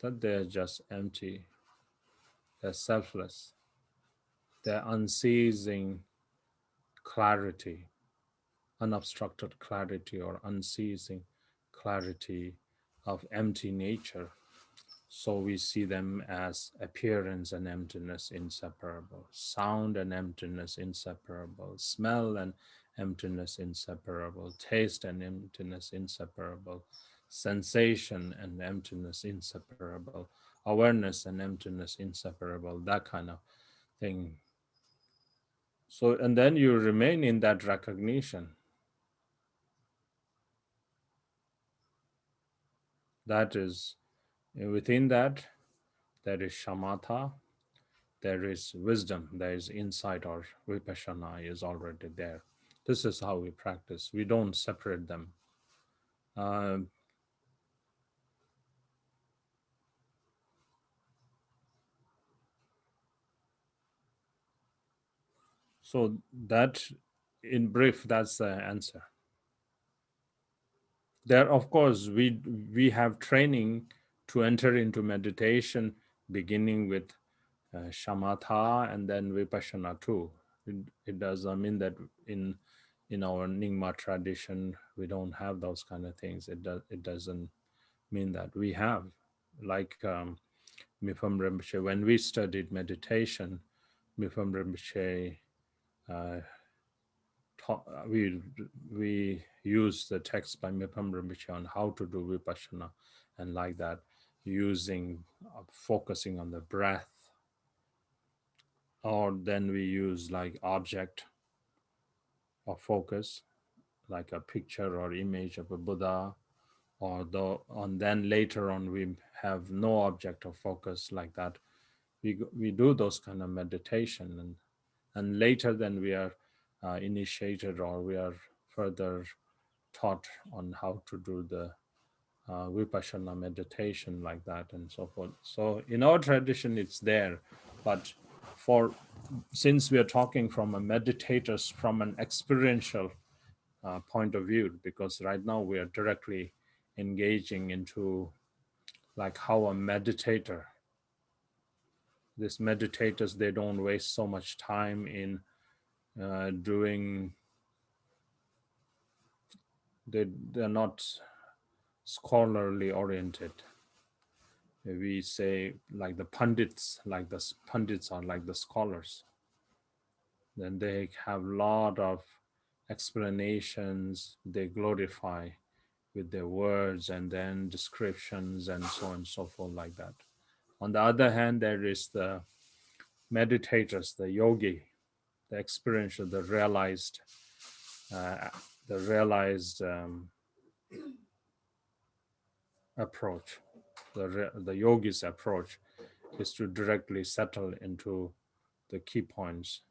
that they're just empty, they're selfless, they're unceasing clarity, unobstructed clarity or unceasing clarity of empty nature. So we see them as appearance and emptiness inseparable, sound and emptiness inseparable, smell and emptiness inseparable, taste and emptiness inseparable, sensation and emptiness inseparable, awareness and emptiness inseparable, that kind of thing. So, and then you remain in that recognition. That is, within that, there is shamatha, there is wisdom, there is insight, or vipassana is already there. This is how we practice. We don't separate them. Um, so that, in brief, that's the answer. There, of course, we have training to enter into meditation, beginning with shamatha and then vipassana too. It doesn't mean that in our Nyingma tradition we don't have those kind of things. It doesn't mean that we have, like Mifam Rinpoche, when we studied meditation, Mifam Rinpoche we use the text by Mifam Rinpoche on how to do vipassana, and like that, using focusing on the breath, or then we use like object of focus, like a picture or image of a Buddha, or and then later on we have no object of focus like that. We do those kind of meditation, and later then we are initiated, or we are further taught on how to do the vipassana meditation like that and so forth. So in our tradition it's there, but for since we are talking from a meditators, from an experiential point of view, because right now we are directly engaging into like how a meditator, these meditators, they don't waste so much time in doing, they're not scholarly oriented. We say like the pundits, like the pundits are like the scholars. Then they have a lot of explanations, they glorify with their words and then descriptions and so on and so forth like that. On the other hand, there is the meditators, the yogi, the experiential, uh, the realized approach. The yogi's approach is to directly settle into the key points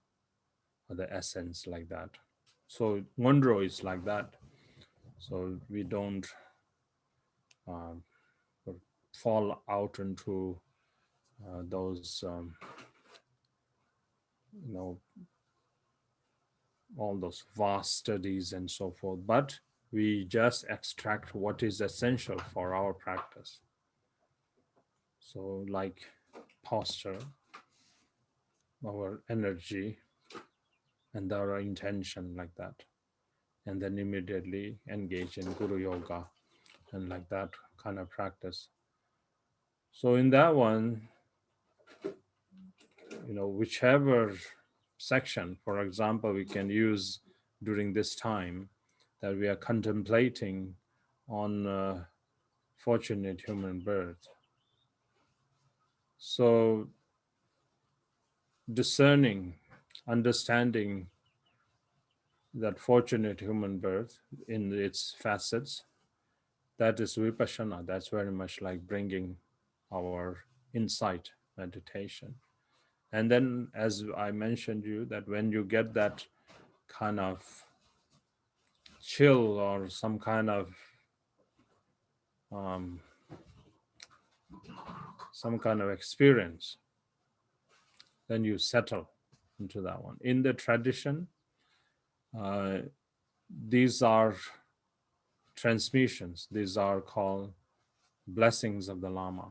or the essence like that. So Ngondro is like that. So we don't um, fall out into those, you know, all those vast studies and so forth, but we just extract what is essential for our practice. So like posture, our energy, and our intention like that. And then immediately engage in Guru Yoga and like that kind of practice. So in that one, you know, whichever section, for example, we can use during this time that we are contemplating on fortunate human birth. So discerning, understanding that fortunate human birth in its facets, That is vipassana. That's very much like bringing our insight meditation. And then, as I mentioned you, that when you get that kind of chill or some kind of um, experience, then you settle into that one. In the tradition, uh, these are transmissions. These are called blessings of the Lama.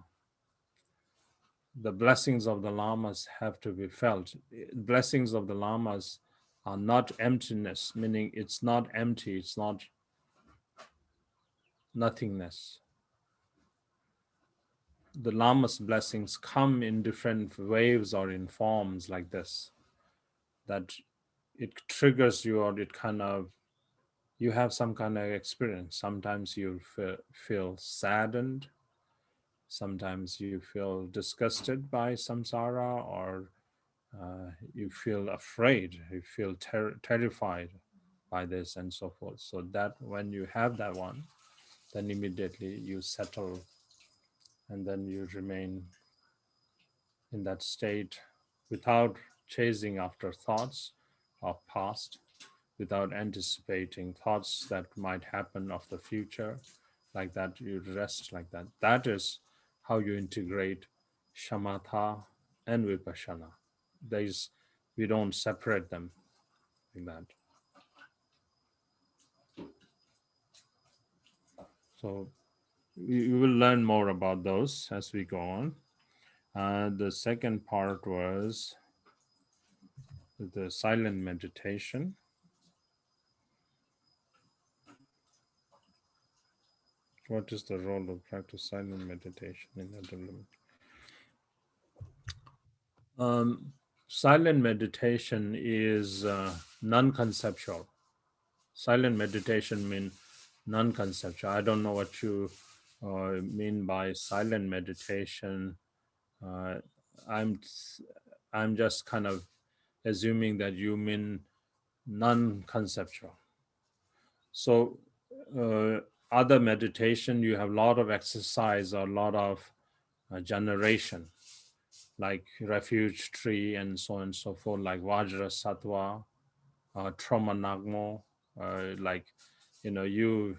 The blessings of the Lamas have to be felt. Blessings of the Lamas are not emptiness, meaning it's not empty, it's not nothingness. The Lama's blessings come in different waves or in forms like this, that it triggers you, or it kind of, you have some kind of experience. Sometimes you feel saddened, sometimes you feel disgusted by samsara, or you feel afraid, you feel terrified by this and so forth. So that when you have that one, then immediately you settle, and then you remain in that state without chasing after thoughts of past, without anticipating thoughts that might happen of the future. Like that, you rest like that. That is how you integrate shamatha and vipassana. There's, we don't separate them like that. So we will learn more about those as we go on. The second part was the silent meditation. What is the role of practice silent meditation in the development? Silent meditation is non-conceptual. Silent meditation means non-conceptual. I don't know what you mean by silent meditation. Uh, I'm I'm just kind of assuming that you mean non-conceptual. So other meditation, you have a lot of exercise or a lot of generation, like refuge tree and so on and so forth, like Vajra Sattva, Trauma Nagmo, like, you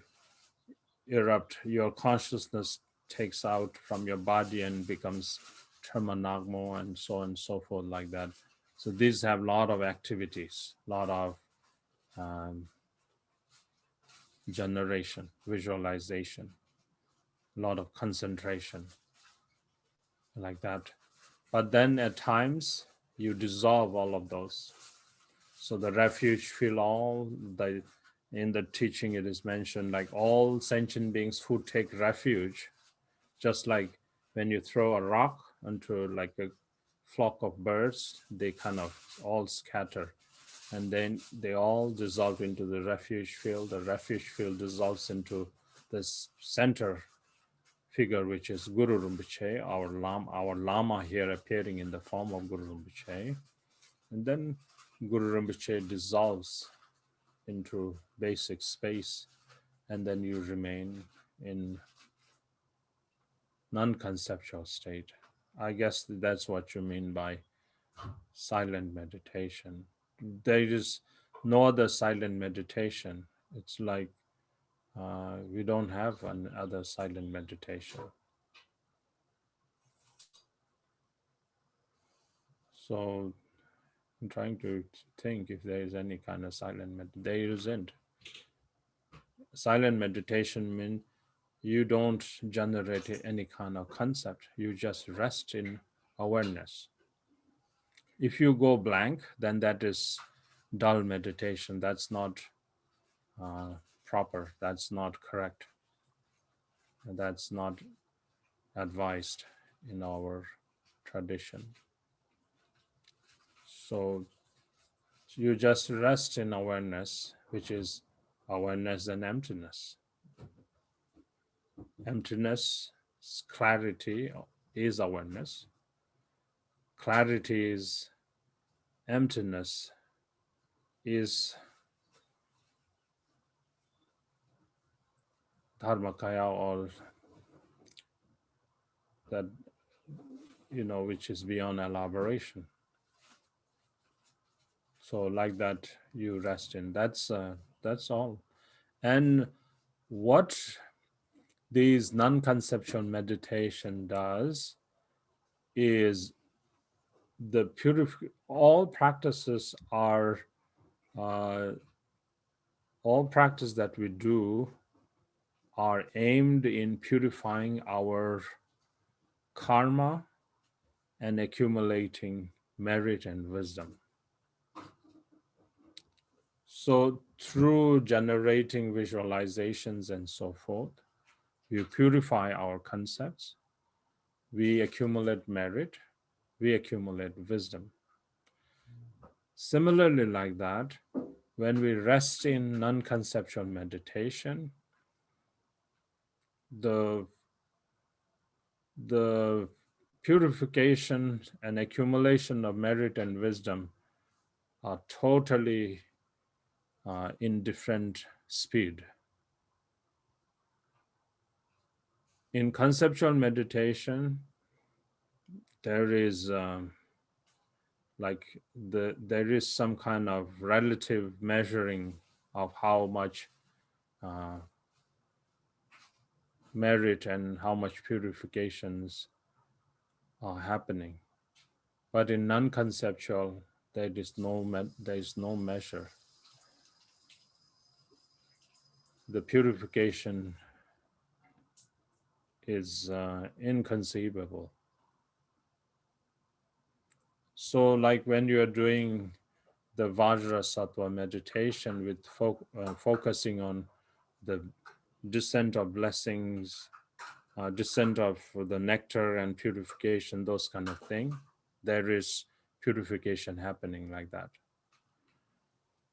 erupt, your consciousness takes out from your body and becomes Trauma Nagmo and so on and so forth, like that. So these have a lot of activities, a lot of um, generation, visualization, a lot of concentration, like that. But then at times you dissolve all of those. So the refuge feel all the, in the teaching it is mentioned, like all sentient beings who take refuge, just like when you throw a rock into like a flock of birds, they kind of all scatter, and then they all dissolve into the refuge field. The refuge field dissolves into this center figure, which is Guru Rinpoche, our Lama here appearing in the form of Guru Rinpoche. And then Guru Rinpoche dissolves into basic space, and then you remain in non-conceptual state. I guess that's what you mean by silent meditation. There is no other silent meditation. It's like we don't have another silent meditation. So I'm trying to think if there is any kind of silent meditation. There isn't. Silent meditation means you don't generate any kind of concept. You just rest in awareness. If you go blank, then that is dull meditation. That's not proper. That's not correct. That's not advised in our tradition. So you just rest in awareness, which is awareness and emptiness. Emptiness, clarity is awareness. Clarity is emptiness, is Dharmakaya, or that, which is beyond elaboration. So like that, you rest in. That's all. And what these non-conceptual meditation does is all practices are all practice that we do are aimed in purifying our karma and accumulating merit and wisdom. So through generating visualizations and so forth, we purify our concepts, we accumulate merit, we accumulate wisdom. Similarly, like that, when we rest in non-conceptual meditation, the purification and accumulation of merit and wisdom are totally in different speed. In conceptual meditation, there is there is some kind of relative measuring of how much merit and how much purifications are happening. But in non-conceptual, there is no measure. The purification is inconceivable. So, like when you are doing the Vajrasattva meditation with focusing on the descent of blessings, descent of the nectar and purification, those kind of thing, there is purification happening like that.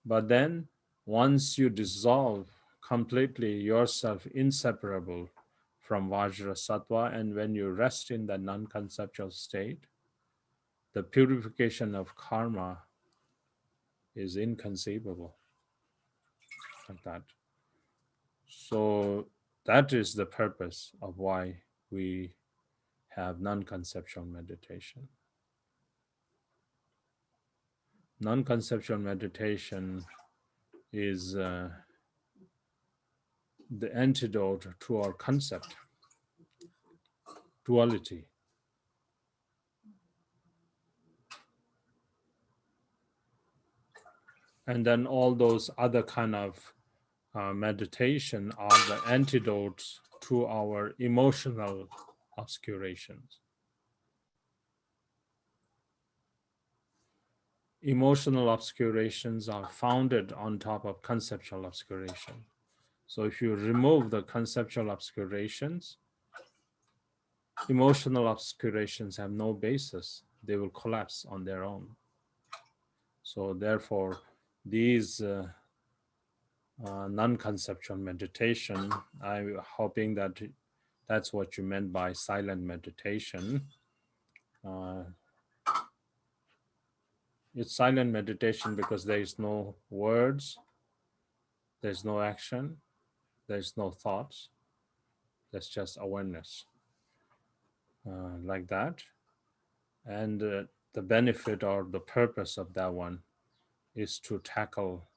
But then once you dissolve completely yourself inseparable from Vajrasattva, and when you rest in that non-conceptual state, the purification of karma is inconceivable like that. So that is the purpose of why we have non-conceptual meditation. Non-conceptual meditation is the antidote to our concept, duality. And then all those other kind of meditation are the antidotes to our emotional obscurations. Emotional obscurations are founded on top of conceptual obscuration. So if you remove the conceptual obscurations, emotional obscurations have no basis. They will collapse on their own. So therefore, these non-conceptual meditation, I'm hoping that that's what you meant by silent meditation. It's silent meditation because there is no words, there's no action, there's no thoughts, there's just awareness like that. And the benefit or the purpose of that one is to tackle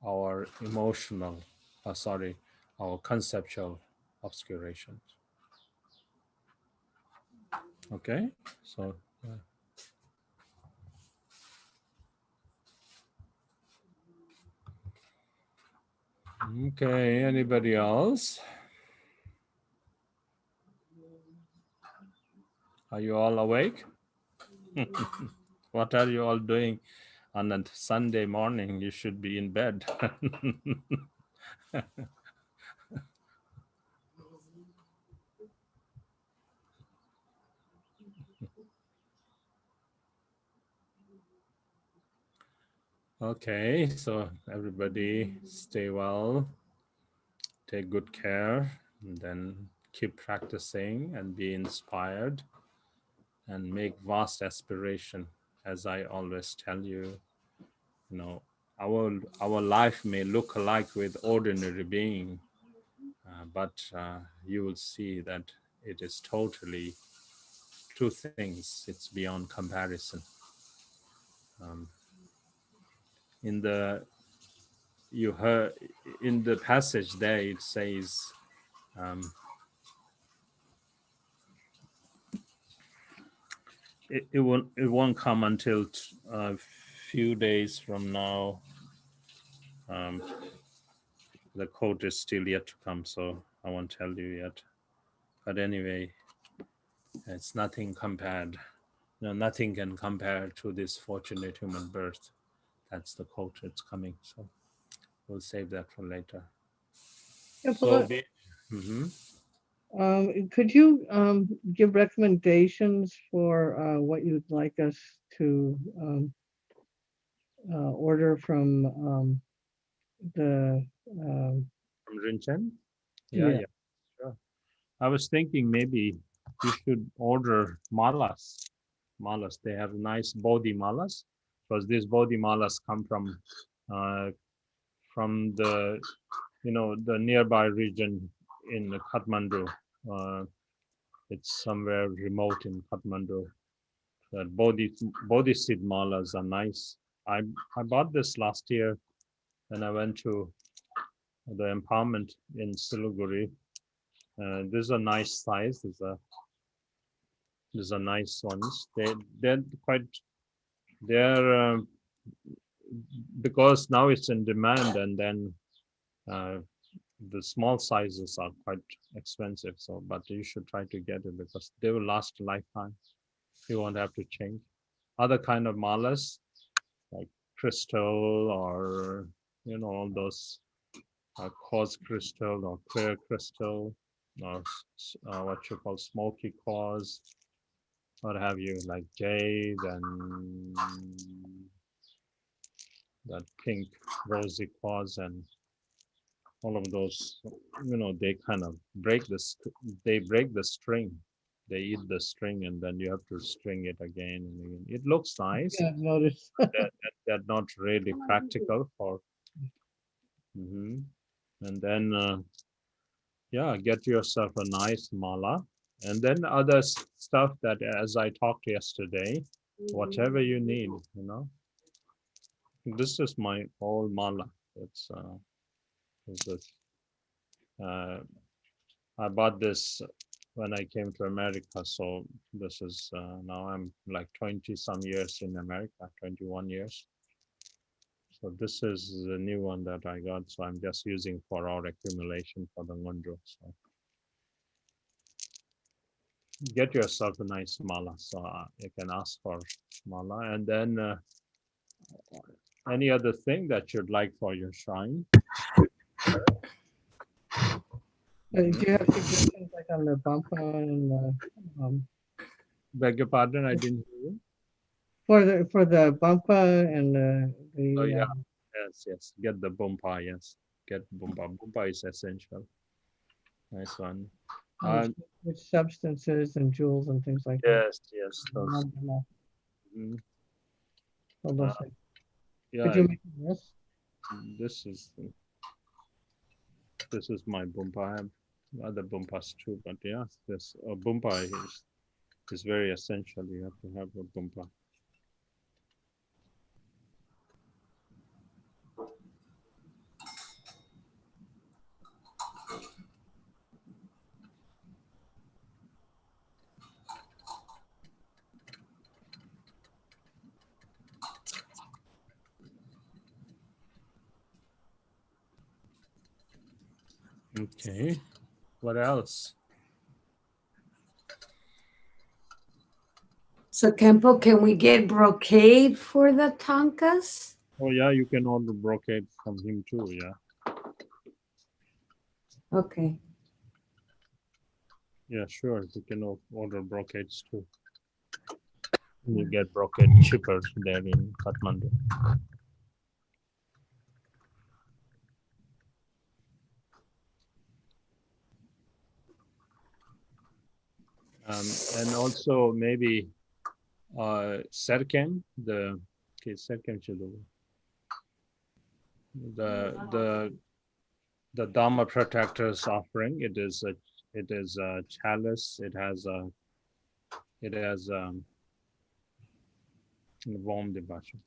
our our conceptual obscurations. Okay, so okay, anybody else? Are you all awake? What are you all doing on a Sunday morning? You should be in bed. Okay, so everybody stay well, take good care, and then keep practicing and be inspired and make vast aspiration. As I always tell you, our life may look alike with ordinary being, but you will see that it is totally two things. It's beyond comparison. Um, in the you heard in the passage there, it says. Um, it won't come until a few days from now. Um, the quote is still yet to come, so I won't tell you yet. But anyway, it's nothing compared. No, nothing can compare to this fortunate human birth. That's the quote. It's coming, so we'll save that for later. Yeah, So, mm-hmm. could you give recommendations for what you'd like us to order from the From Rinchen? yeah. Yeah, sure. I was thinking maybe you should order malas. Malas, they have nice bodhi malas, because these bodhi malas come uh, from the the nearby region in Kathmandu. Uh, it's somewhere remote in Kathmandu. That bodhi seed malas are nice. I I bought this last year when I went to the empowerment in Siliguri. These are nice size. These are nice ones. They're quite they're because now it's in demand, and then uh, the small sizes are quite expensive. So, but you should try to get it because they will last a lifetime. You won't have to change. Other kind of malas like crystal or all those quartz crystal or clear crystal or what you call smoky quartz, what have you, like jade and that pink rosy quartz and all of those, they kind of they break the string. They eat the string and then you have to string it again and again. It looks nice. Yeah, I've noticed. They're not really practical for. And then yeah, get yourself a nice mala, and then other stuff that, as I talked yesterday, whatever you need, this is my old mala. It's uh, I bought this when I came to America. So this is now I'm like 20 some years in America, 21 years. So this is the new one that I got. So I'm just using for our accumulation for the Ngunjo. So get yourself a nice mala. So you can ask for mala, and then any other thing that you'd like for your shrine. Do you have suggestions like on the bumpa and Beg your pardon, I didn't hear you. for the bumpa and Oh the yeah, yes. Get the bumpa. Yes, get bumpa. Bumpa is essential. Nice one. with substances and jewels and things like that. Yes. Those, mm, All those things. yeah, Could you make a list? this is my bumpa. I have other bumpas too, but yeah, this bumpa is very essential. You have to have a bumpa. Okay. What else? So, Kempo, can we get brocade for the tankas? Oh yeah, you can order brocade from him too. Yeah. Okay. Yeah, sure. You can order brocades too. You get brocade cheaper there in Kathmandu. And also maybe Serkem, the the Dharma protector's offering. It is a chalice. It has warm devotion.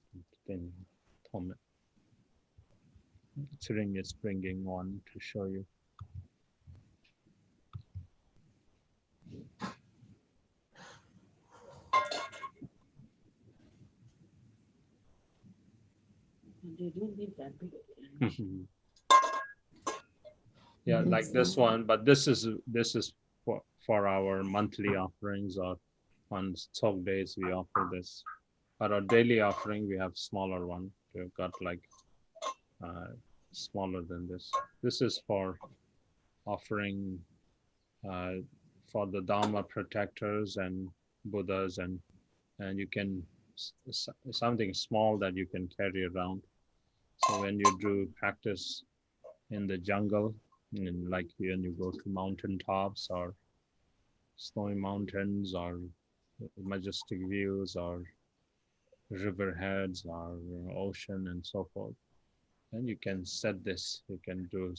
Ring is bringing one to show you. Yeah, like this one, but this is for our monthly offerings, or on Tsog days we offer this. But our daily offering we have smaller one. We've got like smaller than this. This is for offering for the Dharma protectors and Buddhas, and you can something small that you can carry around. So when you do practice in the jungle, and like when you go to mountain tops or snowy mountains or majestic views or river heads or ocean and so forth, and you can set this, you can do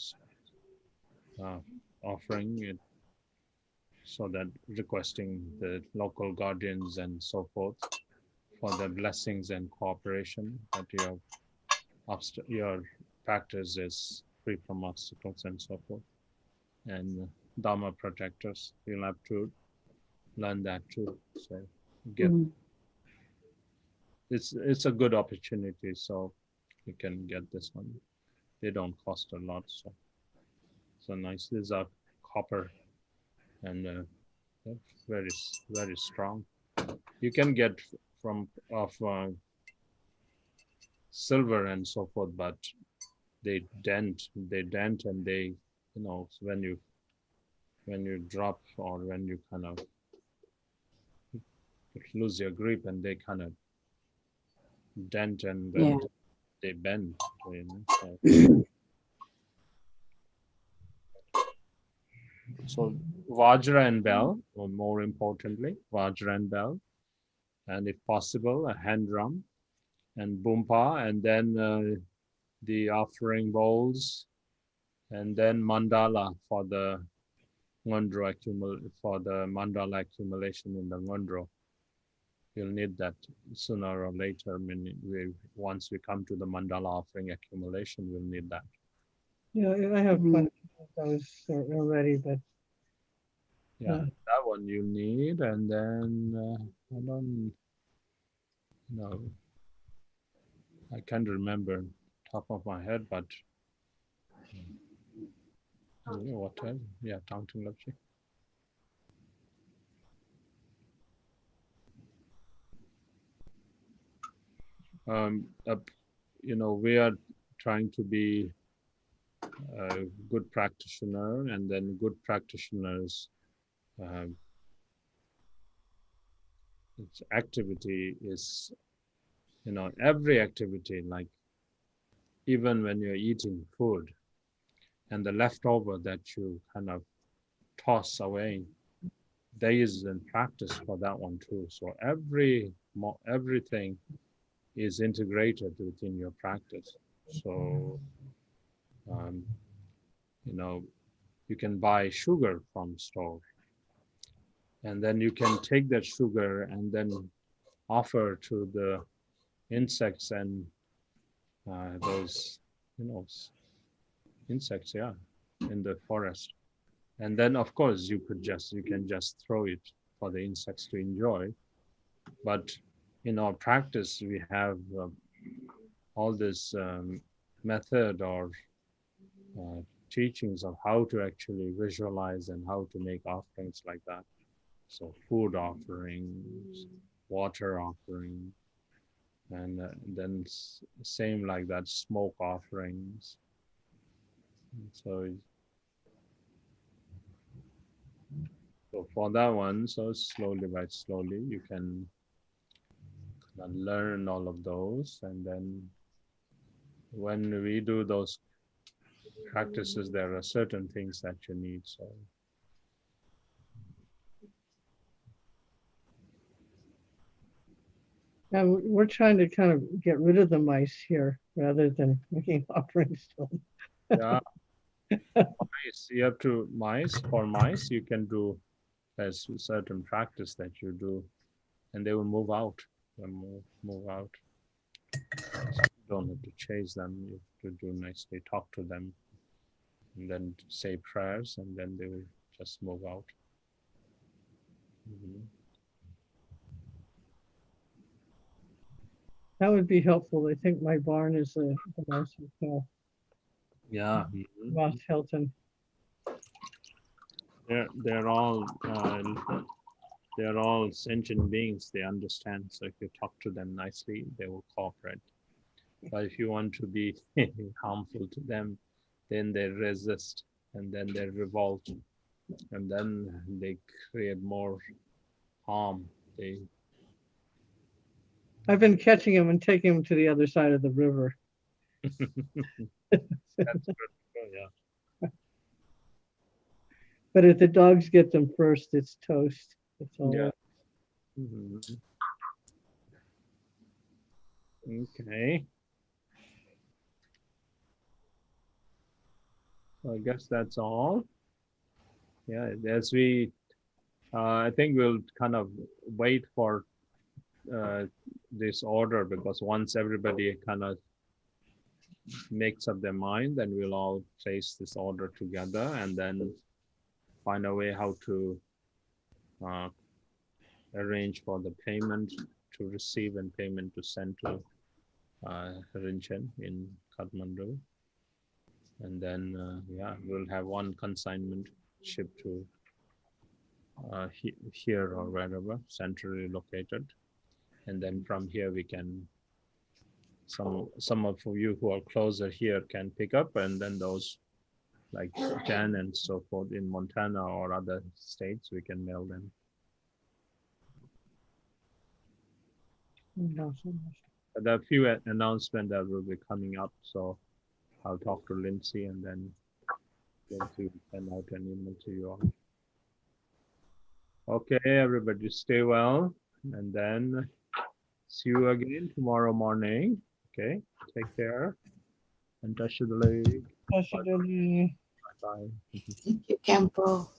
offering it, so that requesting the local guardians and so forth for their blessings and cooperation, that your practice is free from obstacles and so forth. And Dharma protectors, you'll have to learn that too. So get it's a good opportunity. So you can get this one. They don't cost a lot, so nice. These are copper and very very strong. You can get from of silver and so forth, but they dent, and they, when you drop, or when you kind of lose your grip, and they kind of dent, and then they bend. So Vajra and bell, or more importantly, Vajra and bell, and if possible, a hand drum and bumpa, and then the offering bowls, and then mandala for the mandala accumulation in the ngondro. You'll need that sooner or later. I mean, once we come to the mandala offering accumulation, we'll need that. Yeah, I have quite those already, but yeah, that one you need, and then I don't know. I can't remember top of my head, but what else? Yeah, Tangting Lapchi. We are trying to be a good practitioner, and then good practitioners, its activity is, every activity, like even when you're eating food and the leftover that you kind of toss away, there is a practice for that one too. So everything is integrated within your practice. So, you can buy sugar from store, and then you can take that sugar and then offer to the insects and those, insects, yeah, in the forest. And then, of course, you can just throw it for the insects to enjoy. But in our practice, we have all this method or teachings of how to actually visualize and how to make offerings like that. So food offerings, water offering, and then same like that, smoke offerings. So for that one, so slowly by slowly, you can learn all of those, and then when we do those practices, there are certain things that you need. So we're trying to kind of get rid of the mice here rather than making offerings to them. yeah, Mice, you have to for mice, you can do there's a certain practice that you do, and they will move out. They move out. You don't have to chase them. You have to do nicely, talk to them, and then say prayers, and then they will just move out. Mhm. That would be helpful. I think my barn is a mouse hotel, Yeah. Mouse Hilton. They're all sentient beings. They understand. So if you talk to them nicely, they will cooperate. But if you want to be harmful to them, then they resist, and then they revolt, and then they create more harm. I've been catching him and taking him to the other side of the river. That's good. Oh, yeah. But if the dogs get them first, it's toast. It's all Yeah. Mhm. Okay. So I guess that's all. Yeah. I think we'll kind of wait for this order, because once everybody kind of makes up their mind, then we'll all place this order together and then find a way how to uh, arrange for the payment to receive and payment to send to Rinchen in Kathmandu. And then, yeah, we'll have one consignment shipped to here or wherever, centrally located. And then from here, we can, some of you who are closer here can pick up, and then those like Jan and so forth in Montana or other states, we can mail them. There are a few announcements that will be coming up, so I'll talk to Lindsay and then Lindsay will send out an email to you all. Okay, everybody stay well, and then see you again tomorrow morning. Okay, take care and touch the leg. Bye. Bye. Thank you, Campo.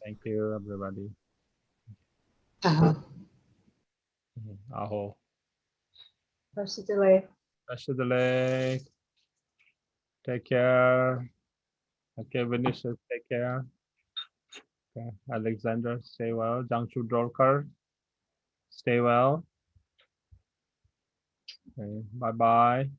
Thank you, everybody. Aho. Touch the leg. Take care. Okay, Vinicius, take care. Okay, Alexander, stay well. Jiangsu Dorkar, stay well. Okay, bye-bye.